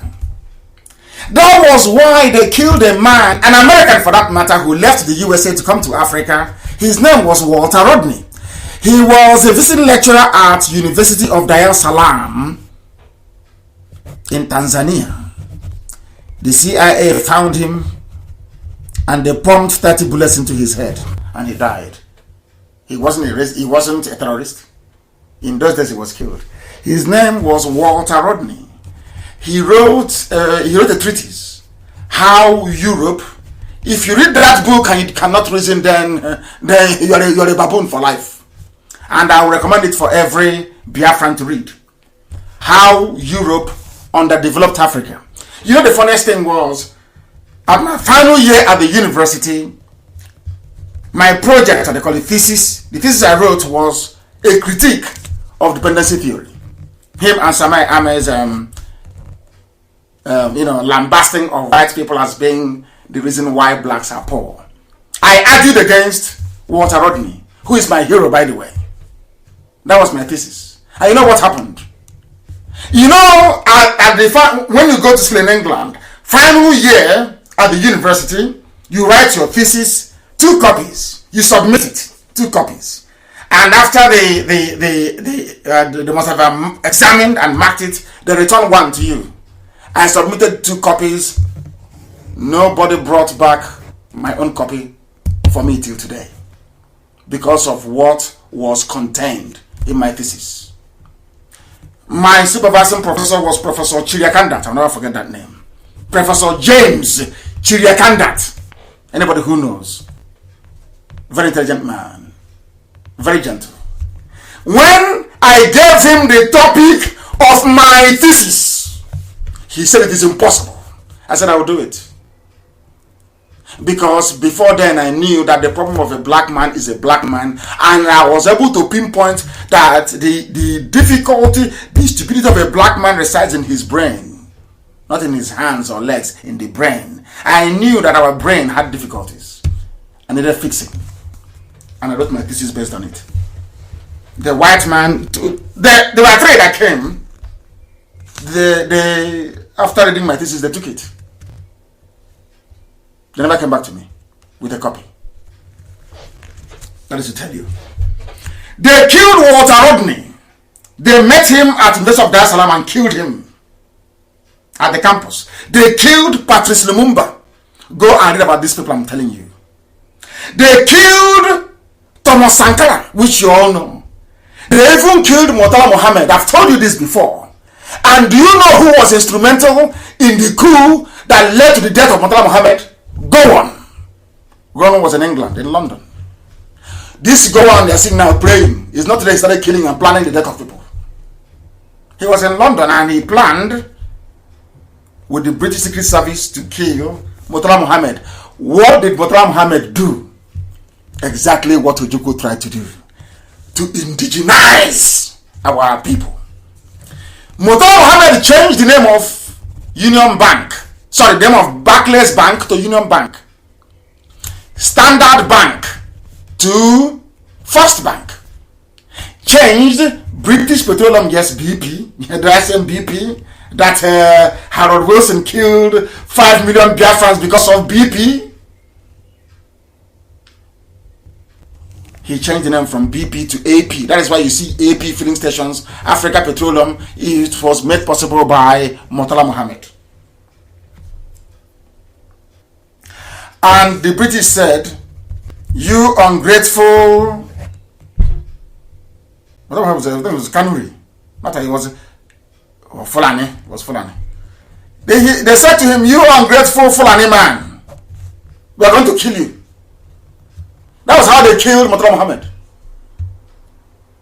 That was why they killed a man, an American for that matter, who left the USA to come to Africa. His name was Walter Rodney. He was a visiting lecturer at University of Dar es Salaam in Tanzania. The CIA found him and they pumped 30 bullets into his head and he died. He wasn't a terrorist. In those days he was killed. His name was Walter Rodney. He wrote a treatise, How Europe. If you read that book and you cannot reason, then you're a baboon for life. And I will recommend it for every Biafran to read. How Europe underdeveloped Africa. You know, the funniest thing was, at my final year at the university, my project, or they call it thesis, the thesis I wrote was a critique of dependency theory. Him and Samai Ame's, lambasting of white people as being the reason why blacks are poor. I argued against Walter Rodney, who is my hero, by the way. That was my thesis. And you know what happened? You know, when you go to school in England, final year at the university, you write your thesis, 2 copies. You submit it, 2 copies. And after they must have examined and marked it, they return 1 to you. I submitted 2 copies. Nobody brought back my own copy for me till today because of what was contained in my thesis. My supervising professor was Professor Chiriakandat. I'll never forget that name. Professor James Chiriakandat. Anybody who knows. Very intelligent man. Very gentle. When I gave him the topic of my thesis, he said it is impossible. I said I will do it. Because before then I knew that the problem of a black man is a black man, and I was able to pinpoint that the difficulty, the stupidity of a black man resides in his brain, not in his hands or legs, in the brain. I knew that our brain had difficulties and needed fixing, and I wrote my thesis based on it. The white man, there were 3 that came. After reading my thesis, they took it. They never came back to me with a copy. That is to tell you. They killed Walter Rodney. They met him at the University of Dar es Salaam and killed him at the campus. They killed Patrice Lumumba. Go and read about these people I'm telling you. They killed Thomas Sankara, which you all know. They even killed Murtala Mohammed. I've told you this before. And do you know who was instrumental in the coup that led to the death of Murtala Mohammed? Gowon. Gowon was in England, in London. This Gowon they're seeing now praying. It's not that he started killing and planning the death of people. He was in London and he planned with the British Secret Service to kill Murtala Mohammed. What did Murtala Mohammed do? Exactly what Ojukwu tried to do. To indigenize our people. Murtala Mohammed changed the name of Union Bank. Sorry, the name of Barclays Bank to Union Bank. Standard Bank to First Bank. Changed British Petroleum, yes, BP, the same BP that Harold Wilson killed 5 million Biafrans because of BP. He changed the name from BP to AP. That is why you see AP filling stations, Africa Petroleum. It was made possible by Murtala Mohammed. And the British said, you ungrateful... What was it? It was Kanu'S. Not that he was... Fulani. It was Fulani. They said to him, "You ungrateful Fulani man, we are going to kill you." That was how they killed Murtala Muhammad.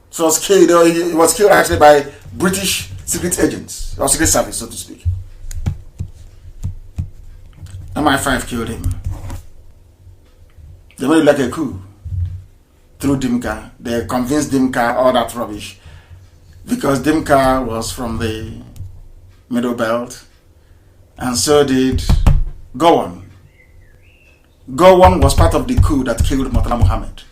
So he was killed actually by British secret agents, or secret service, so to speak. MI5 killed him. They made it like a coup through Dimka. They convinced Dimka all that rubbish because Dimka was from the Middle Belt, and so did Gowon. Gowon was part of the coup that killed Murtala Muhammad.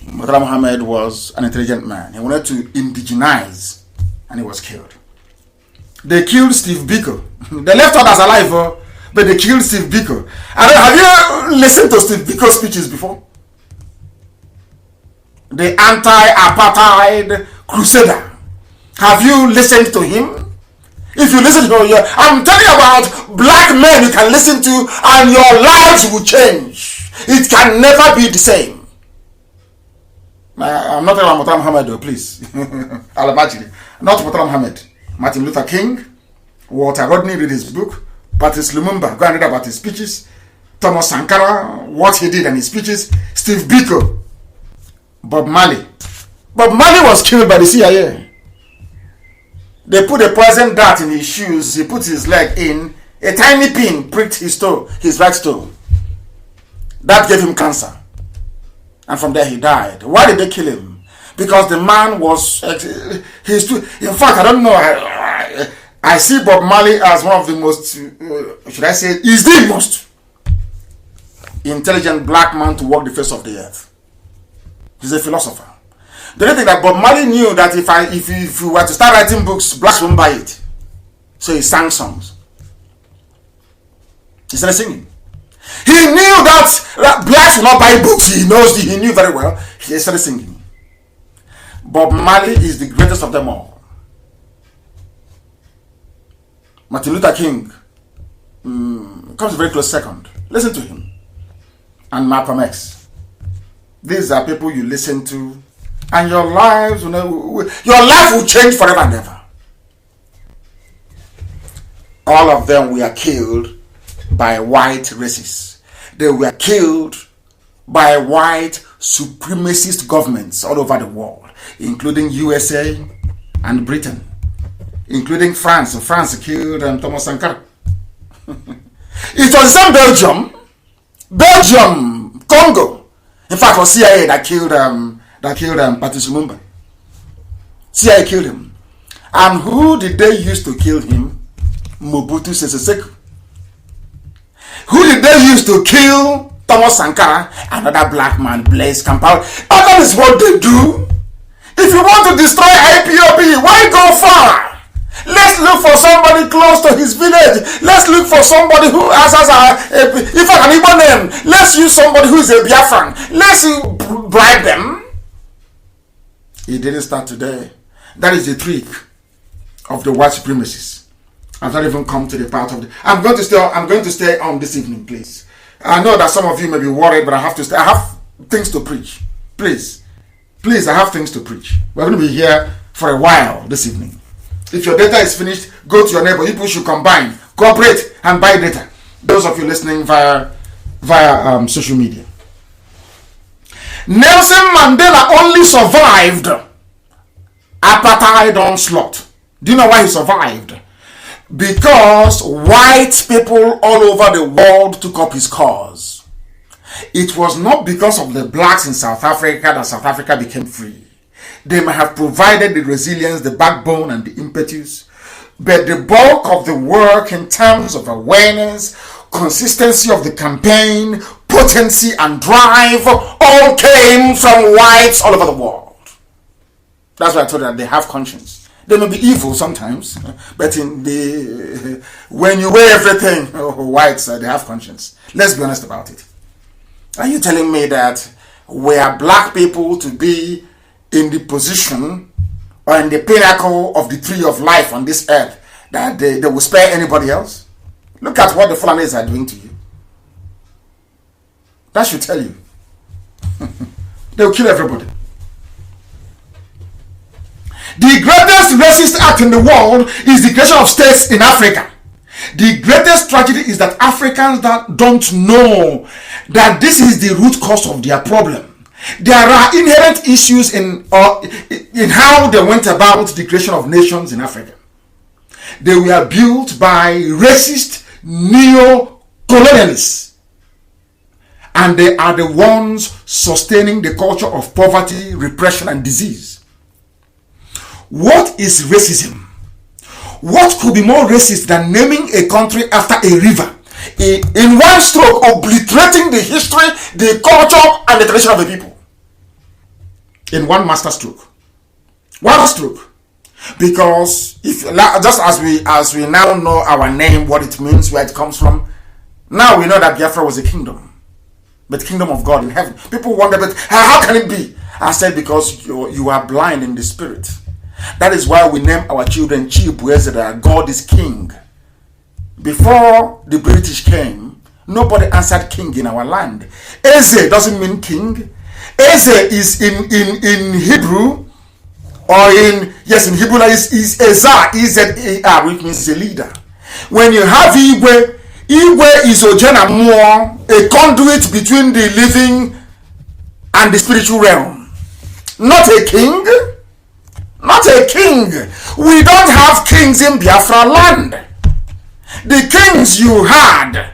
Murtala Muhammad was an intelligent man. He wanted to indigenize, and he was killed. They killed Steve Biko. They left others alive, but they killed Steve Biko. Have you listened to Steve Biko's speeches before? The anti-apartheid crusader. Have you listened to him? If you listen to him, I'm telling you about black men you can listen to, and your lives will change. It can never be the same. I'm not talking about Murtala Muhammad, though, please. Al-Majri. Not Murtala Muhammad. Martin Luther King, Walter Rodney, read his book. Patrice Lumumba, go and read about his speeches. Thomas Sankara, what he did and his speeches. Steve Biko. Bob Marley. Bob Marley was killed by the CIA. They put a poison dart in his shoes. He put his leg in. A tiny pin pricked his toe, his right toe. That gave him cancer. And from there he died. Why did they kill him? Because the man was... in fact, I don't know. I see Bob Marley as one of the most... should I say... He's the most intelligent black man to walk the face of the earth. He's a philosopher. The only thing that Bob Marley knew that if you were to start writing books, blacks won't buy it. So he sang songs. He started singing. He knew that blacks will not buy books. He knew very well. He started singing. Bob Marley is the greatest of them all. Martin Luther King comes very close second. Listen to him. And Malcolm X. These are people you listen to, and your life will change forever and ever. All of them were killed by white racists. They were killed by white supremacist governments all over the world, including USA and Britain, including France. France killed Thomas Sankara. It was in Belgium, Congo. In fact, it was CIA that killed Patrice Lumumba. CIA killed him. And who did they use to kill him? Mobutu Sese Seko. Who did they use to kill Thomas Sankara? Another black man, Blaise Compaoré. And that is what they do. If you want to destroy IPOB, why go far? Let's look for somebody close to his village. Let's look for somebody who has if I can even name. Let's use somebody who is a Biafran. Let's bribe them. It didn't start today. That is the trick of the white supremacists. I've not even come to the part of the... I'm going to stay on this evening, please. I know that some of you may be worried, but I have to stay. I have things to preach. Please, I have things to preach. We're going to be here for a while this evening. If your data is finished, go to your neighbor. You people should combine, cooperate, and buy data. Those of you listening via social media. Nelson Mandela only survived apartheid onslaught. Do you know why he survived? Because white people all over the world took up his cause. It was not because of the blacks in South Africa that South Africa became free. They may have provided the resilience, the backbone, and the impetus, but the bulk of the work in terms of awareness, consistency of the campaign, potency, and drive all came from whites all over the world. That's why I told you that they have conscience. They may be evil sometimes, but when you weigh everything, whites, they have conscience. Let's be honest about it. Are you telling me that we are black people to be in the position or in the pinnacle of the tree of life on this earth that they will spare anybody else? Look at what the Fulanis are doing to you. That should tell you. They will kill everybody. The greatest racist act in the world is the creation of states in Africa. The greatest tragedy is that Africans that don't know that this is the root cause of their problem. There are inherent issues in how they went about the creation of nations in Africa. They were built by racist neo-colonialists. And they are the ones sustaining the culture of poverty, repression, and disease. What is racism? What could be more racist than naming a country after a river? In one stroke, obliterating the history, the culture, and the tradition of the people. In one master stroke. One stroke. Because if just as we now know our name, what it means, where it comes from, now we know that Biafra was a kingdom. But kingdom of God in heaven. People wonder, but how can it be? I said, because you are blind in the spirit. That is why we name our children Chibueze, God is king. Before the British came, nobody answered king in our land. Eze doesn't mean king. Eze is in Hebrew, or in Hebrew is Eza, E-Z-A-R, which means a leader. When you have Igwe, Igwe is Ojena Moore, a conduit between the living and the spiritual realm. Not a king. Not a king. We don't have kings in Biafra land. The kings you had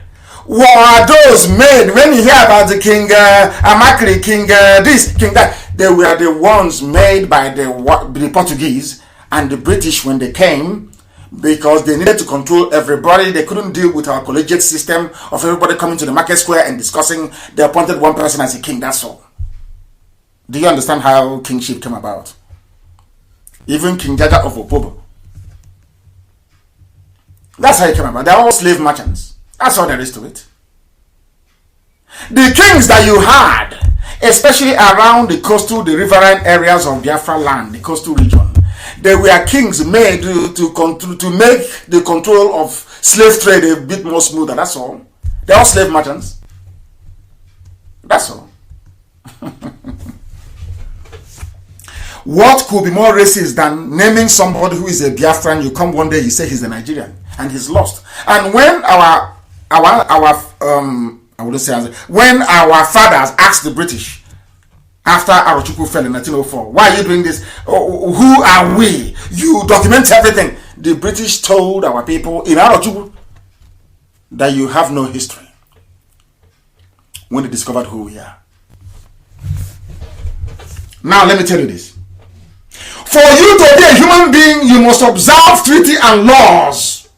were those men, when you hear about the king Amakri, king this, king that, they were the ones made by the Portuguese and the British when they came, because they needed to control everybody. They couldn't deal with our collegiate system of everybody coming to the market square and discussing. They appointed one person as a king, that's all. Do you understand how kingship came about? Even King Jaja of Ipob. That's how it came about. They're all slave merchants. That's all there is to it. The kings that you had, especially around the riverine areas of Biafra land, the coastal region, they were kings made to make the control of slave trade a bit more smoother. That's all. They're all slave merchants. That's all. What could be more racist than naming somebody who is a Biafran? You come one day, you say he's a Nigerian, and he's lost. And when when our fathers asked the British after Arochukwu fell in 1904, why are you doing this? Oh, who are we? You document everything. The British told our people in Arochukwu that you have no history when they discovered who we are. Now let me tell you this. For you to be a human being, you must observe treaty and laws.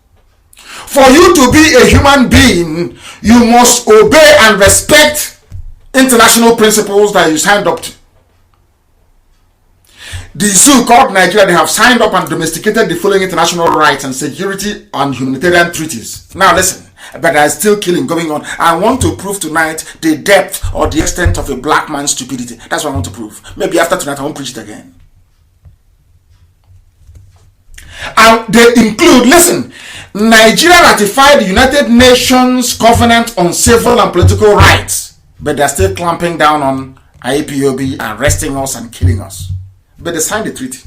For you to be a human being, you must obey and respect international principles that you signed up to. The zoo called Nigeria, they have signed up and domesticated the following international rights and security and humanitarian treaties. Now listen, but there is still killing going on. I want to prove tonight the depth or the extent of a black man's stupidity. That's what I want to prove. Maybe after tonight I won't preach it again. And they include, listen, Nigeria ratified the United Nations Covenant on Civil and Political Rights, but they're still clamping down on Ipob, arresting us and killing us. But they signed the treaty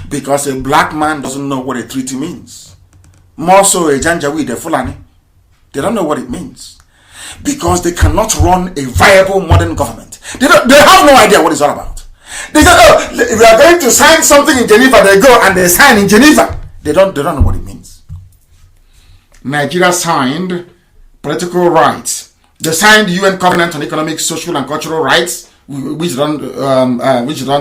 because a black man doesn't know what a treaty means. More so a Janjaweed, a Fulani. They don't know what it means because they cannot run a viable modern government. They have no idea what it's all about. They say, oh, we are going to sign something in Geneva. They go and they sign in Geneva. They don't know what it means. Nigeria signed political rights. They signed the UN Covenant on Economic, Social, and Cultural Rights, which don't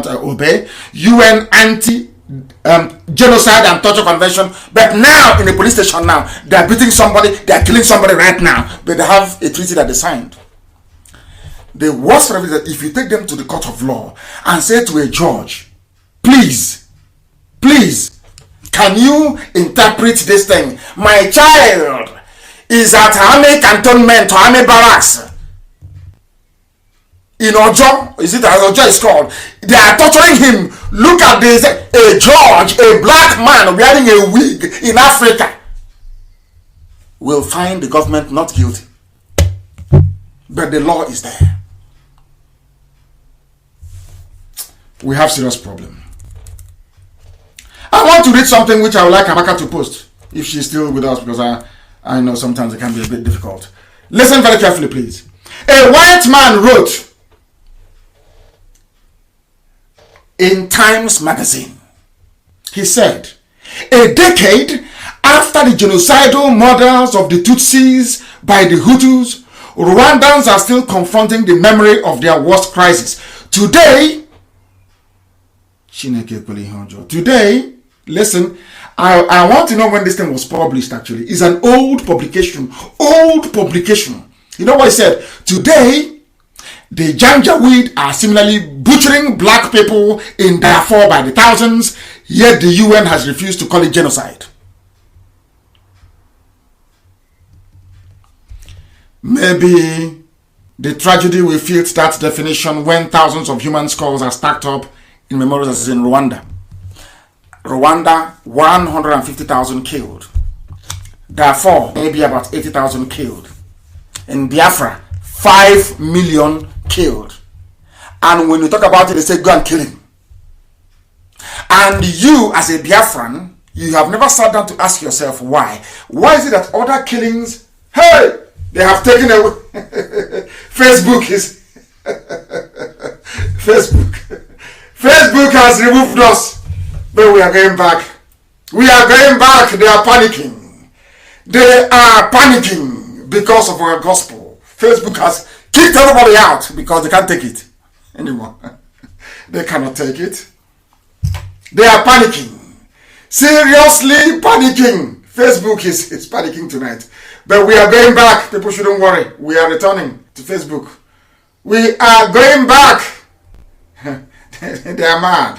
obey. UN Anti-Genocide and Torture Convention. But now in the police station now, they are beating somebody. They are killing somebody right now. But they have a treaty that they signed. The worst part of it is that if you take them to the court of law and say to a judge, please, can you interpret this thing? My child is at Army Cantonment or Army Barracks in Ojo. Is it as Ojo is called? They are torturing him. Look at this. A judge, a black man wearing a wig in Africa will find the government not guilty. But the law is there. We have serious problem. want to read something which I would like Amaka to post, if she's still with us, because I know sometimes it can be a bit difficult. Listen very carefully, please. A white man wrote in Times magazine, he said, a decade after the genocidal murders of the Tutsis by the Hutus, Rwandans are still confronting the memory of their worst crisis. Today, listen, I want to know when this thing was published actually. It's an old publication. You know what he said? Today, the Janjaweed are similarly butchering black people in Darfur by the thousands, yet the UN has refused to call it genocide. Maybe the tragedy will fit that definition when thousands of human skulls are stacked up in memorials in Rwanda. Rwanda, 150,000 killed. Darfur, maybe about 80,000 killed. In Biafra, 5 million killed. And when you talk about it, they say, go and kill him. And you, as a Biafran, you have never sat down to ask yourself why. Why is it that other killings, hey, they have taken away? Facebook has removed us. But we are going back. We are going back. They are panicking. They are panicking because of our gospel. Facebook has kicked everybody out because they can't take it anymore. They cannot take it. They are panicking. Seriously panicking. Facebook is panicking tonight. But we are going back. People shouldn't worry. We are returning to Facebook. We are going back. They are mad.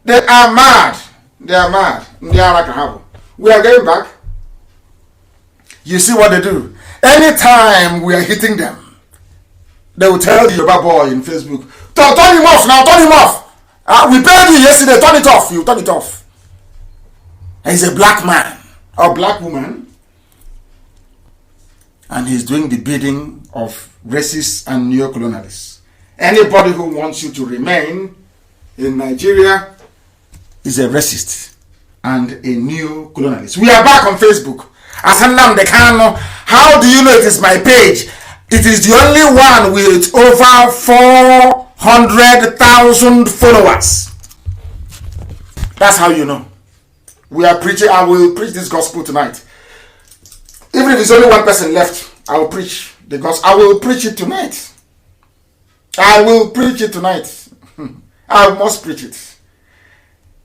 They are mad. They are mad. They are like a habit. We are going back. You see what they do. Anytime we are hitting them, they will tell the Yoruba boy in Facebook, turn him off now, turn him off. We paid you yesterday, turn it off. You turn it off. He's a black man or black woman, and he's doing the bidding of racists and neo-colonialists. Anybody who wants you to remain in Nigeria is a racist and a neo-colonialist. We are back on Facebook. As Nnamdi, how do you know it is my page? It is the only one with over 400,000 followers. That's how you know. We are preaching. I will preach this gospel tonight. Even if there's only one person left, I will preach the gospel. I will preach it tonight. I will preach it tonight. I must preach it.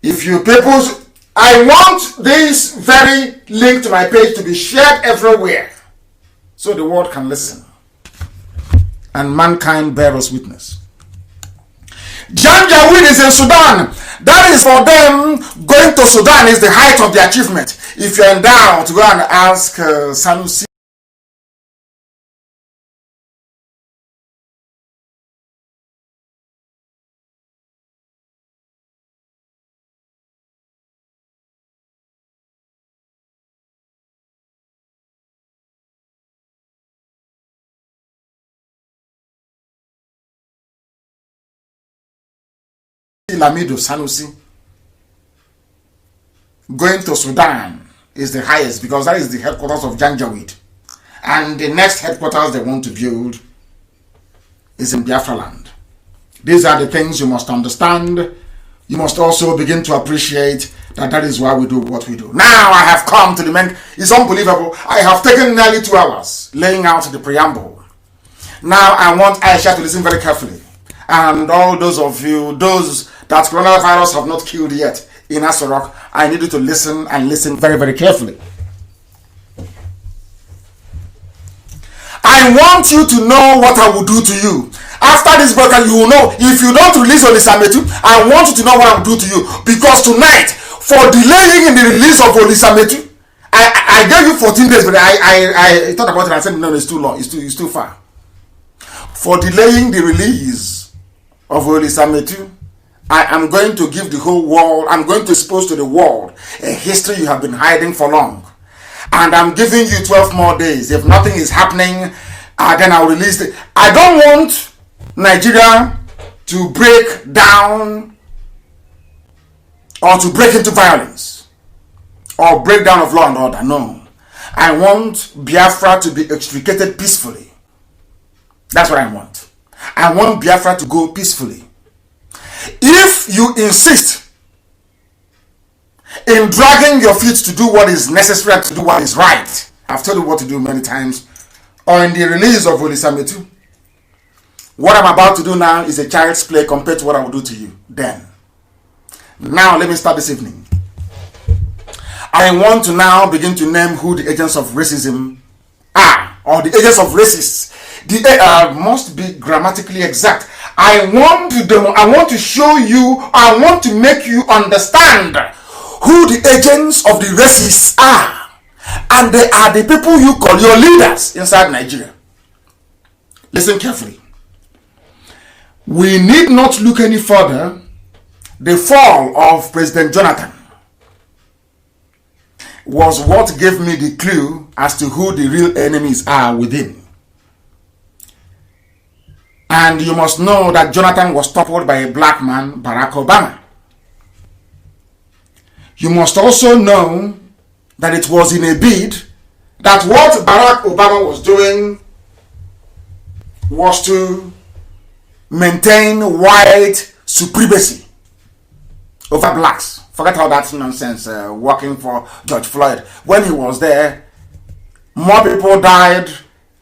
If you people, I want this very link to my page to be shared everywhere so the world can listen and mankind bear us witness. Janjaweed is in Sudan. That is for them. Going to Sudan is the height of the achievement. If you're in doubt, go and ask Sanusi. Lamido Sanusi. Going to Sudan is the highest because that is the headquarters of Janjaweed. And the next headquarters they want to build is in Biafra land. These are the things you must understand. You must also begin to appreciate that that is why we do what we do. Now I have come to the main. It's unbelievable. I have taken nearly 2 hours laying out the preamble. Now I want Aisha to listen very carefully. And all those of you, those that coronavirus have not killed yet in Asorok, I need you to listen and listen very, very carefully. I want you to know what I will do to you. After this broadcast, you will know. If you don't release Olisametu, I want you to know what I will do to you. Because tonight, for delaying in the release of Olisametu, I gave you 14 days, but I thought about it and I said, no, it's too long. It's too far. For delaying the release of Olisametu, I am going to give the whole world, I'm going to expose to the world a history you have been hiding for long. And I'm giving you 12 more days. If nothing is happening, then I'll release it. I don't want Nigeria to break down or to break into violence or breakdown of law and order. No. I want Biafra to be extricated peacefully. That's what I want. I want Biafra to go peacefully. If you insist in dragging your feet to do what is necessary, to do what is right, I've told you what to do many times, or in the release of Olisametu, what I'm about to do now is a child's play compared to what I will do to you then. Now let me start this evening. I want to now begin to name who the agents of racism are, or the agents of racists. The must be grammatically exact. I want to show you, I want to make you understand who the agents of the racists are. And they are the people you call your leaders inside Nigeria. Listen carefully. We need not look any further. The fall of President Jonathan was what gave me the clue as to who the real enemies are within. And you must know that Jonathan was toppled by a black man, Barack Obama. You must also know that it was in a bid that what Barack Obama was doing was to maintain white supremacy over blacks. Forget all that nonsense working for George Floyd. When he was there, more people died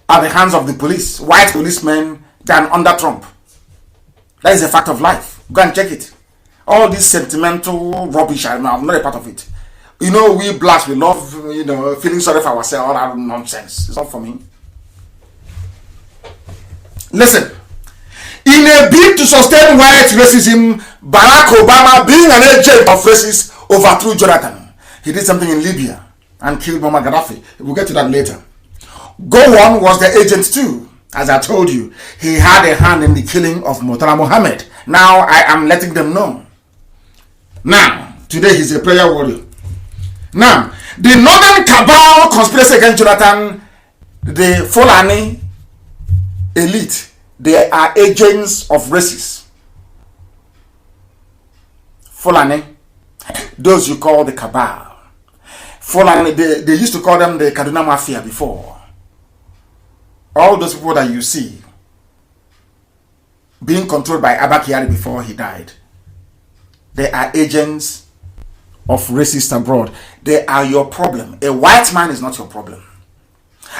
at the hands of the police, white policemen, than under Trump. That is a fact of life. Go and check it. All this sentimental rubbish, I'm not a part of it. You know, we blacks, we love, feeling sorry for ourselves, all that nonsense. It's not for me. Listen. In a bid to sustain white racism, Barack Obama, being an agent of racists, overthrew Jonathan. He did something in Libya and killed Muammar Gaddafi. We'll get to that later. Gowon was the agent too. As I told you, he had a hand in the killing of Murtala Mohammed. Now I am letting them know. Now, today he's a prayer warrior. Now, the Northern Cabal conspiracy against Jonathan, the Fulani elite, they are agents of racists. Fulani, those you call the Cabal. Fulani, they used to call them the Kaduna Mafia before. All those people that you see being controlled by Abba Kyari before he died, they are agents of racists abroad. They are your problem. A white man is not your problem.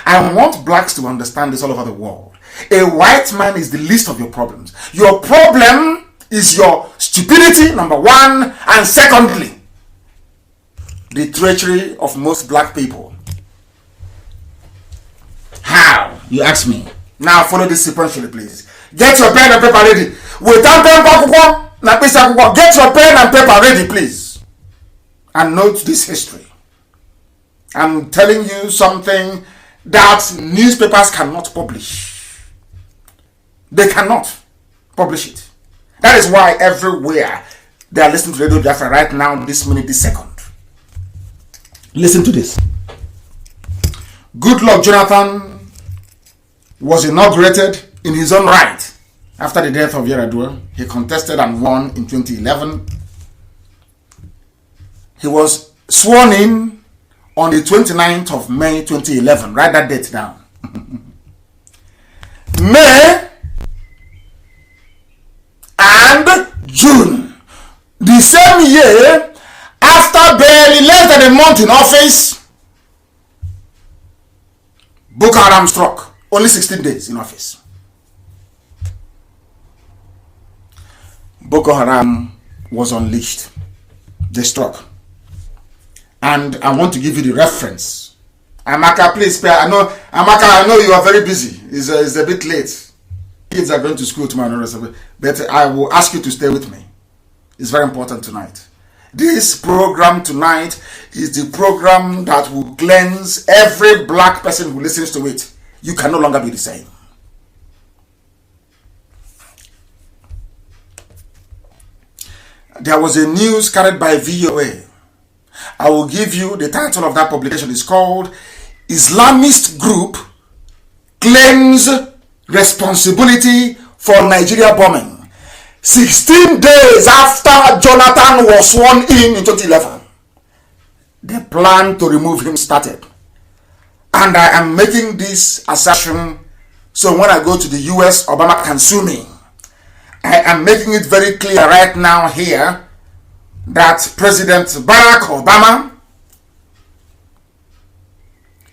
I want blacks to understand this all over the world. A white man is the least of your problems. Your problem is your stupidity, number one, and secondly, the treachery of most black people. How? You ask me. Now follow this sequentially, please. Get your pen and paper ready. Get your pen and paper ready, please. And note this history. I'm telling you something that newspapers cannot publish. They cannot publish it. That is why everywhere they are listening to Radio Biafra right now, this minute, this second. Listen to this. Goodluck Jonathan was inaugurated in his own right after the death of Yar'Adua. He contested and won in 2011. He was sworn in on the 29th of May 2011. Write that date down. May and June, the same year, after barely less than a month in office, Boko Haram struck. Only 16 days in office. Boko Haram was unleashed. They struck. And I want to give you the reference. Amaka, please spare. Amaka, I know you are very busy. It's a bit late. Kids are going to school tomorrow, but I will ask you to stay with me. It's very important tonight. This program tonight is the program that will cleanse every black person who listens to it. You can no longer be the same. There was a news carried by VOA. I will give you the title of that publication. It's called Islamist Group Claims Responsibility for Nigeria Bombing. 16 days after Jonathan was sworn in 2011, the plan to remove him started. And I am making this assertion so when I go to the US, Obama can sue me. I am making it very clear right now here that President Barack Obama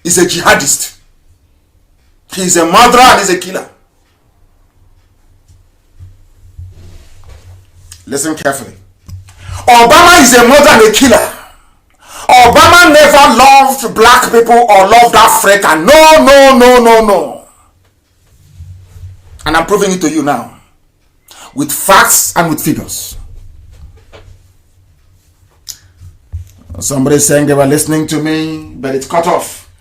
is a jihadist. He's a murderer and he's a killer. Listen carefully. Obama is a murderer and a killer. Obama never loved black people or loved Africa. No, no, no, no, no. And I'm proving it to you now. With facts and with figures. Somebody saying they were listening to me, but it's cut off.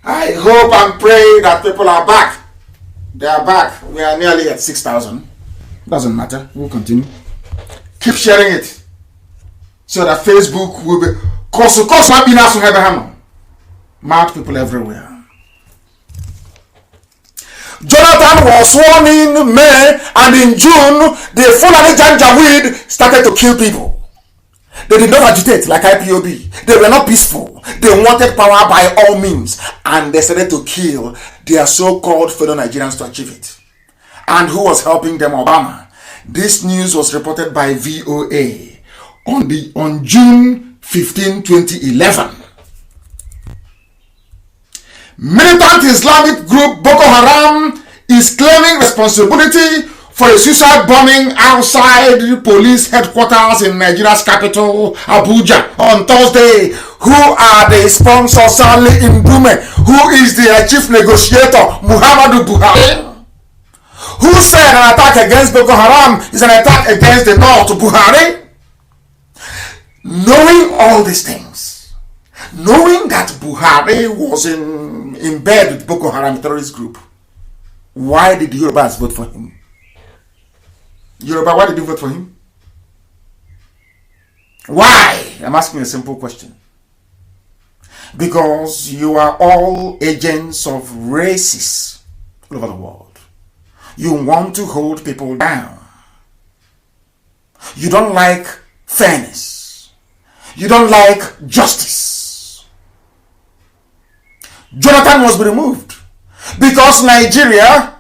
I hope and pray that people are back. They are back. We are nearly at 6,000. Doesn't matter. We'll continue. Keep sharing it. So that Facebook will be... Mad people everywhere. Jonathan was sworn in May, and in June, the Fulani Janjaweed started to kill people. They did not agitate like Ipob. They were not peaceful. They wanted power by all means, and they started to kill their so-called fellow Nigerians to achieve it. And who was helping them? Obama. This news was reported by VOA on June 15, 2011. Militant Islamic group Boko Haram is claiming responsibility for a suicide bombing outside police headquarters in Nigeria's capital, Abuja, on Thursday. Who are the sponsors? Sali Ndume, who is the chief negotiator, Muhammadu Buhari, who said an attack against Boko Haram is an attack against the North, Buhari. Knowing all these things, knowing that Buhari was in bed with Boko Haram terrorist group, why did the Yorubas vote for him? Yoruba, why did you vote for him? Why? I'm asking a simple question. Because you are all agents of racists all over the world. You want to hold people down. You don't like fairness. You don't like justice. Jonathan must be removed because Nigeria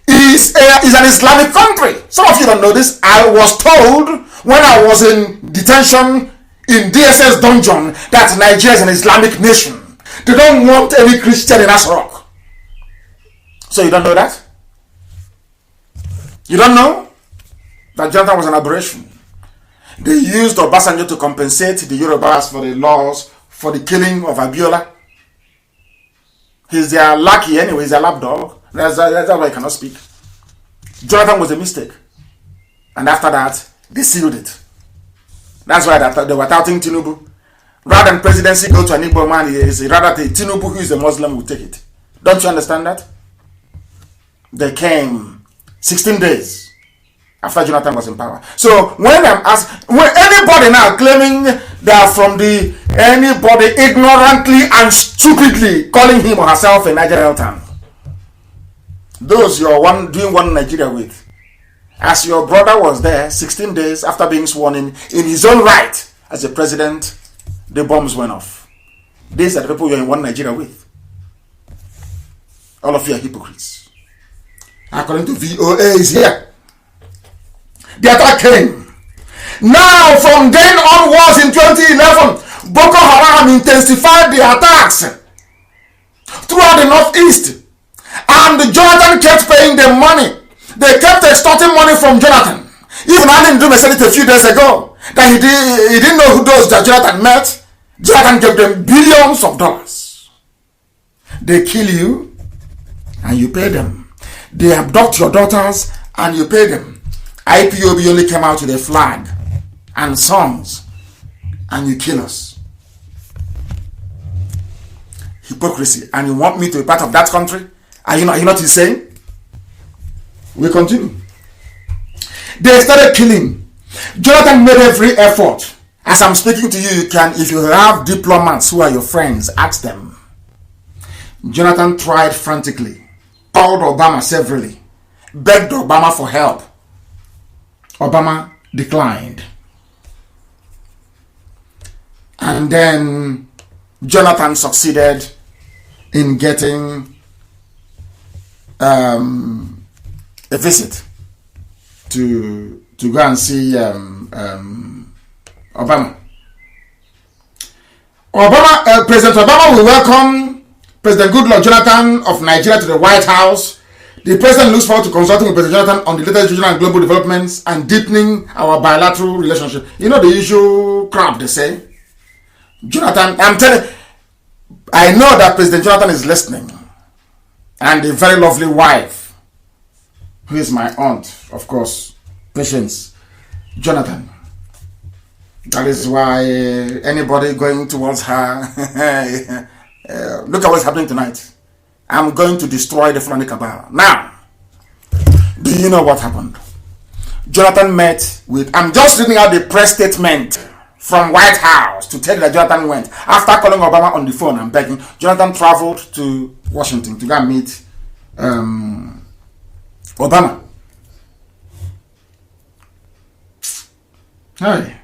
is an Islamic country. Some of you don't know this. I was told when I was in detention in DSS dungeon that Nigeria is an Islamic nation. They don't want any Christian in Asrock. So you don't know that? You don't know that Jonathan was an aberration. They used Obasanjo to compensate the Yorubas for the laws for the killing of Abiola. He's their lackey anyway, he's their lapdog. That's why I cannot speak. Jonathan was a mistake. And after that, they sealed it. That's why they were touting Tinubu. Rather than presidency go to an Igbo man, rather Tinubu, who is a Muslim, will take it. Don't you understand that? They came 16 days after Jonathan was in power. So when I'm asked, when anybody now claiming they are from anybody ignorantly and stupidly calling him or herself a Nigerian town, those you're doing one Nigeria with, as your brother was there 16 days after being sworn in his own right as a president, the bombs went off. These are the people you're in one Nigeria with. All of you are hypocrites. According to VOA is here. The attack came. Now from then onwards in 2011, Boko Haram intensified the attacks throughout the northeast. And Jonathan kept paying them money. They kept extorting money from Jonathan. Even Nnamdi Ndume said it a few days ago that he didn't know who those that Jonathan met. Jonathan gave them billions of dollars. They kill you and you pay them. They abduct your daughters and you pay them. IPOB only came out with a flag and songs and you kill us. Hypocrisy. And you want me to be part of that country? Are you not insane? We continue. They started killing. Jonathan made every effort. As I'm speaking to you, you can, if you have diplomats who are your friends, ask them. Jonathan tried frantically, called Obama severally, begged Obama for help. Obama declined. And then Jonathan succeeded in getting a visit to go and see Obama. President Obama will welcome President Goodluck Jonathan of Nigeria to the White House. The president looks forward to consulting with President Jonathan on the latest regional and global developments and deepening our bilateral relationship. You know the usual crap they say. Jonathan, I'm telling you, I know that President Jonathan is listening. And a very lovely wife, who is my aunt, of course, Patience, Jonathan. That is why anybody going towards her, look at what's happening tonight. I'm going to destroy the Fulani Cabal. Now, do you know what happened? Jonathan met with, I'm just reading out the press statement from White House to tell you that Jonathan went. After calling Obama on the phone and begging, Jonathan traveled to Washington to go and meet Obama. Hey.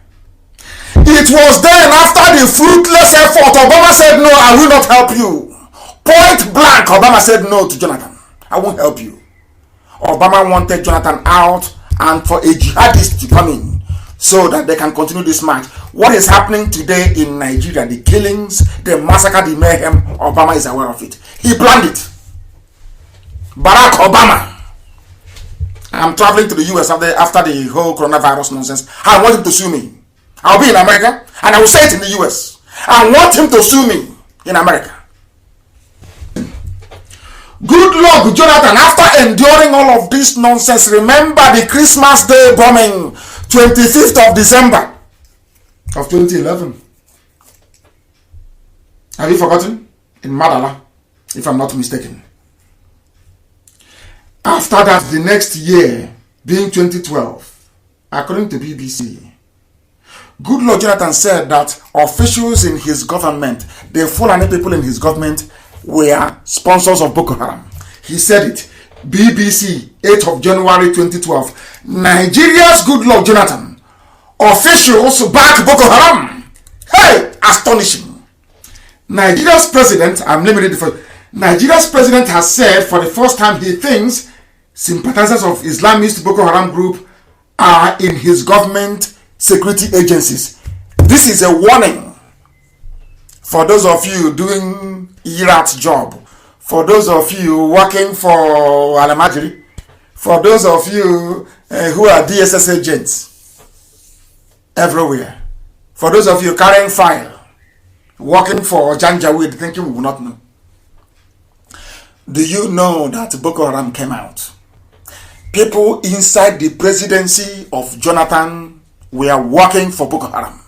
It was then, after the fruitless effort, Obama said, no, I will not help you. Point blank, Obama said no to Jonathan. I won't help you. Obama wanted Jonathan out and for a jihadist to come in so that they can continue this march. What is happening today in Nigeria, the killings, the massacre, the mayhem, Obama is aware of it. He planned it. Barack Obama. I'm traveling to the US after the whole coronavirus nonsense. I want him to sue me. I'll be in America and I will say it in the US. I want him to sue me in America. Good luck, Jonathan. After enduring all of this nonsense, remember the Christmas Day bombing, 25th of December of 2011. Have you forgotten? In Madala, if I'm not mistaken. After that, the next year, being 2012, according to BBC, Goodluck Jonathan said that officials in his government, the Fulani people in his government, were sponsors of Boko Haram. He said it. BBC, 8th of January 2012. Nigeria's Goodluck Jonathan. Officials back Boko Haram. Hey, astonishing. Nigeria's president, Nigeria's president has said for the first time he thinks sympathizers of Islamist Boko Haram group are in his government security agencies. This is a warning for those of you doing IRAT job, for those of you working for Alamajiri, for those of you who are DSS agents everywhere, for those of you carrying file, working for Janjaweed, thinking we will not know. Do you know that Boko Haram came out? People inside the presidency of Jonathan were working for Boko Haram.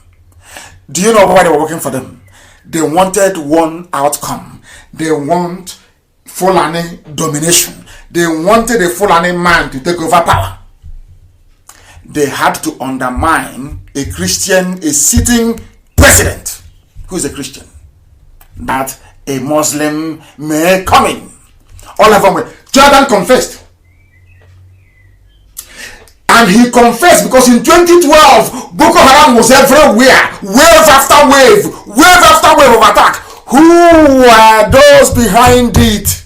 Do you know why they were working for them? They wanted one outcome. They want Fulani domination. They wanted a Fulani man to take over power. They had to undermine a sitting president who is a Christian, that a Muslim may come in. All of them. Jordan confessed. And he confessed because in 2012, Boko Haram was everywhere. Wave after wave of attack. Who were those behind it?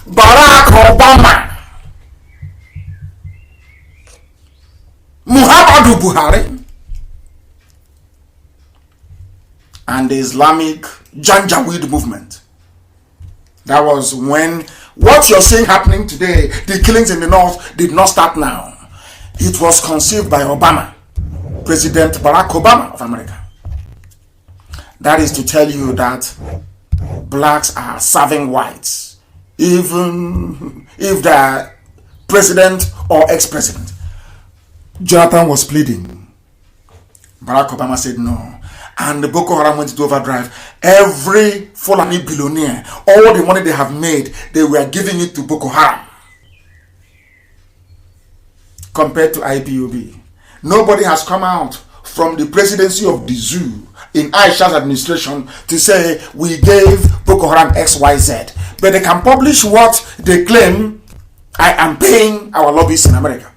Barack Obama, Muhammadu Buhari, and the Islamic Janjaweed movement. That was when what you're seeing happening today, the killings in the north, did not start now. It was conceived by Obama, President Barack Obama of America. That is to tell you that blacks are serving whites, even if they are president or ex-president. Jonathan was pleading. Barack Obama said no. And the Boko Haram went into overdrive. Every Fulani billionaire, all the money they have made, they were giving it to Boko Haram. Compared to IPOB. Nobody has come out from the presidency of the zoo in Aisha's administration to say we gave Boko Haram XYZ. But they can publish what they claim. I am paying our lobbyists in America.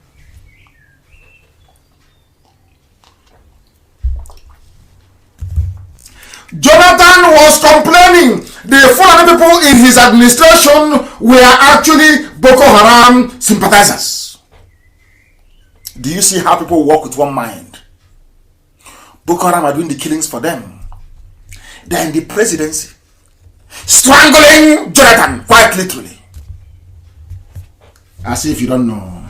Jonathan was complaining the Fulani people in his administration were actually Boko Haram sympathizers. Do you see how people work with one mind? Boko Haram are doing the killings for them. They're in the presidency, strangling Jonathan, quite literally. As if you don't know.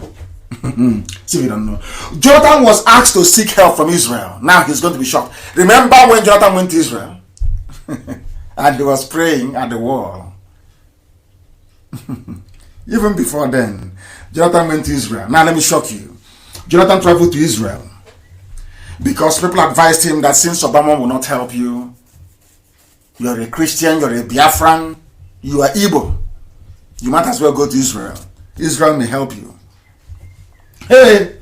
See if you don't know. Jonathan was asked to seek help from Israel. Now he's going to be shocked. Remember when Jonathan went to Israel? And he was praying at the wall. Even before then, Jonathan went to Israel. Now let me shock you. Jonathan traveled to Israel because people advised him that since Obama will not help you, you're a Christian, you're a Biafran, you are Ipob, you might as well go to Israel. Israel may help you. Hey,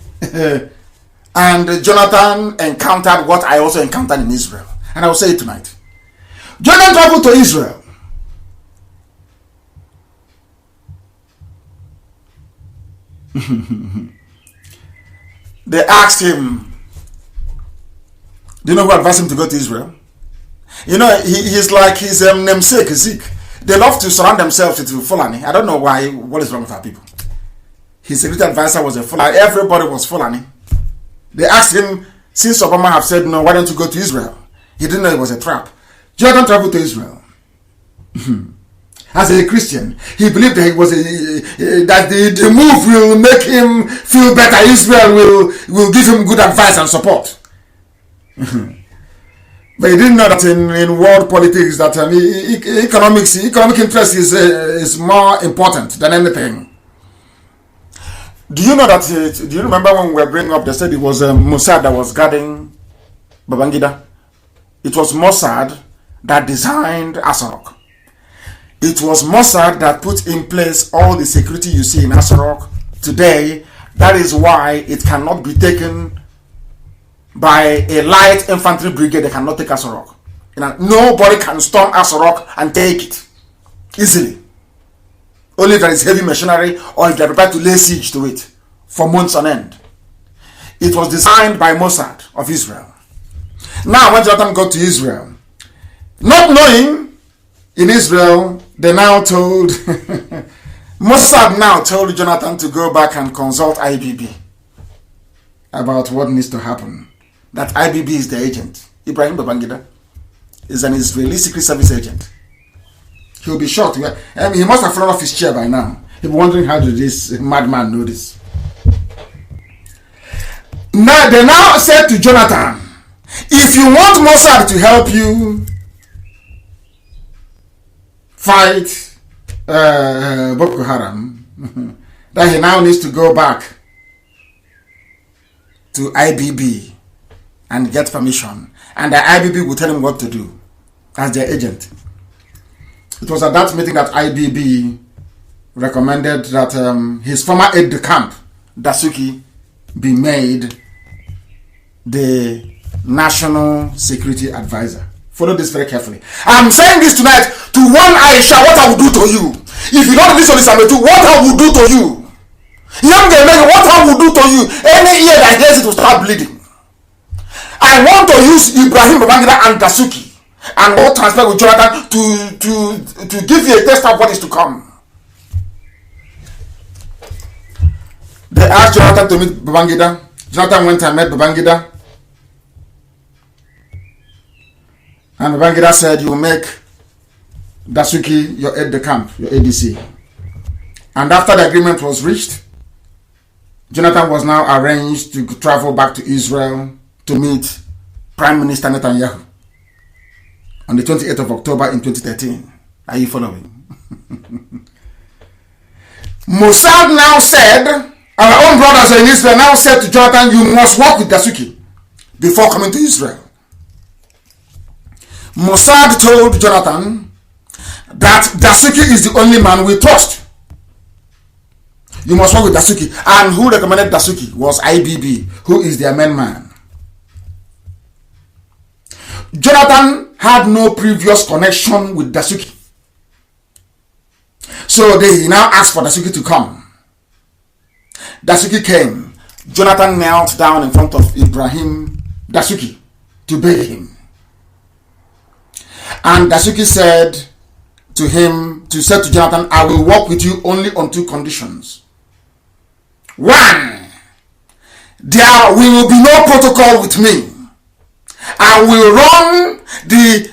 and Jonathan encountered what I also encountered in Israel. And I will say it tonight. Jonathan traveled to Israel. They asked him, do you know who advised him to go to Israel? You know, he's like his namesake, Zeke. They love to surround themselves with Fulani. I don't know why. What is wrong with our people? His security advisor was a Fulani. Everybody was Fulani. They asked him, since Obama have said no, why don't you go to Israel? He didn't know it was a trap. Jonathan traveled to Israel. As a Christian, he believed that that the move will make him feel better. Israel will give him good advice and support. But he didn't know that in world politics that economic interest is more important than anything. Do you know that? Do you remember when we were growing up? They said it was Mossad that was guarding Babangida. It was Mossad that designed Asarok. It was Mossad that put in place all the security you see in Asarok today. That is why it cannot be taken by a light infantry brigade. They cannot take Asarok. Nobody can storm Asarok and take it easily. Only if there is heavy machinery or if they are prepared to lay siege to it for months on end. It was designed by Mossad of Israel. Now when Jonathan got to Israel, not knowing, in Israel, they now told, Mossad now told Jonathan to go back and consult IBB about what needs to happen. That IBB is the agent. Ibrahim Babangida is an Israeli Secret Service agent. He'll be shocked. He must have fallen off his chair by now. He'll be wondering, how did this madman know this? Now they now said to Jonathan, if you want Mossad to help you fight Boko Haram, that he now needs to go back to IBB and get permission, and the IBB will tell him what to do as their agent. It was at that meeting that IBB recommended that his former aide-de-camp, Dasuki, be made the National Security Advisor. Follow this very carefully. I'm saying this tonight to warn Aisha what I will do to you. If you don't listen to this, what I will do to you. Young man, what I will do to you. Any ear that hears it will start bleeding. I want to use Ibrahim Babangida and Dasuki and all transfer with Jonathan to give you a taste of what is to come. They asked Jonathan to meet Babangida. Jonathan went and met Babangida. And Babangida said, you will make Dasuki your aide-de-camp, your ADC. And after the agreement was reached, Jonathan was now arranged to travel back to Israel to meet Prime Minister Netanyahu on the 28th of October in 2013. Are you following? Mossad now said, our own brothers in Israel now said to Jonathan, you must work with Dasuki before coming to Israel. Mossad told Jonathan that Dasuki is the only man we trust. You must work with Dasuki. And who recommended Dasuki was IBB, who is their main man. Jonathan had no previous connection with Dasuki. So they now asked for Dasuki to come. Dasuki came. Jonathan knelt down in front of Ibrahim Dasuki to beg him. And Dasuki said to him, to Jonathan, I will work with you only on 2 conditions. 1, there will be no protocol with me. I will run the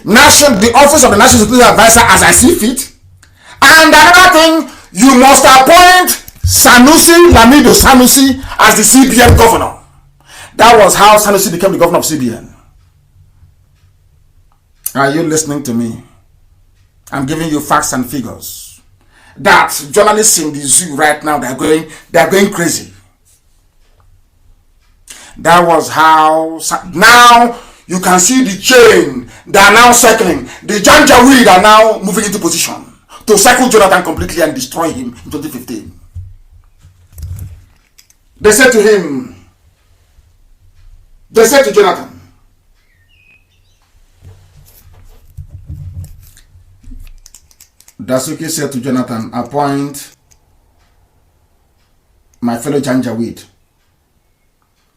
office of the National Security Advisor as I see fit. And another thing, you must appoint Lamido Sanusi as the CBN governor. That was how Sanusi became the governor of CBN. Are you listening to me? I'm giving you facts and figures. That journalists in the zoo right now, they are going crazy. That was how. Now you can see the chain. They are now circling. The Janjaweed are now moving into position to circle Jonathan completely and destroy him in 2015. They said to Jonathan, Dasuki said to Jonathan, appoint my fellow Janjaweed,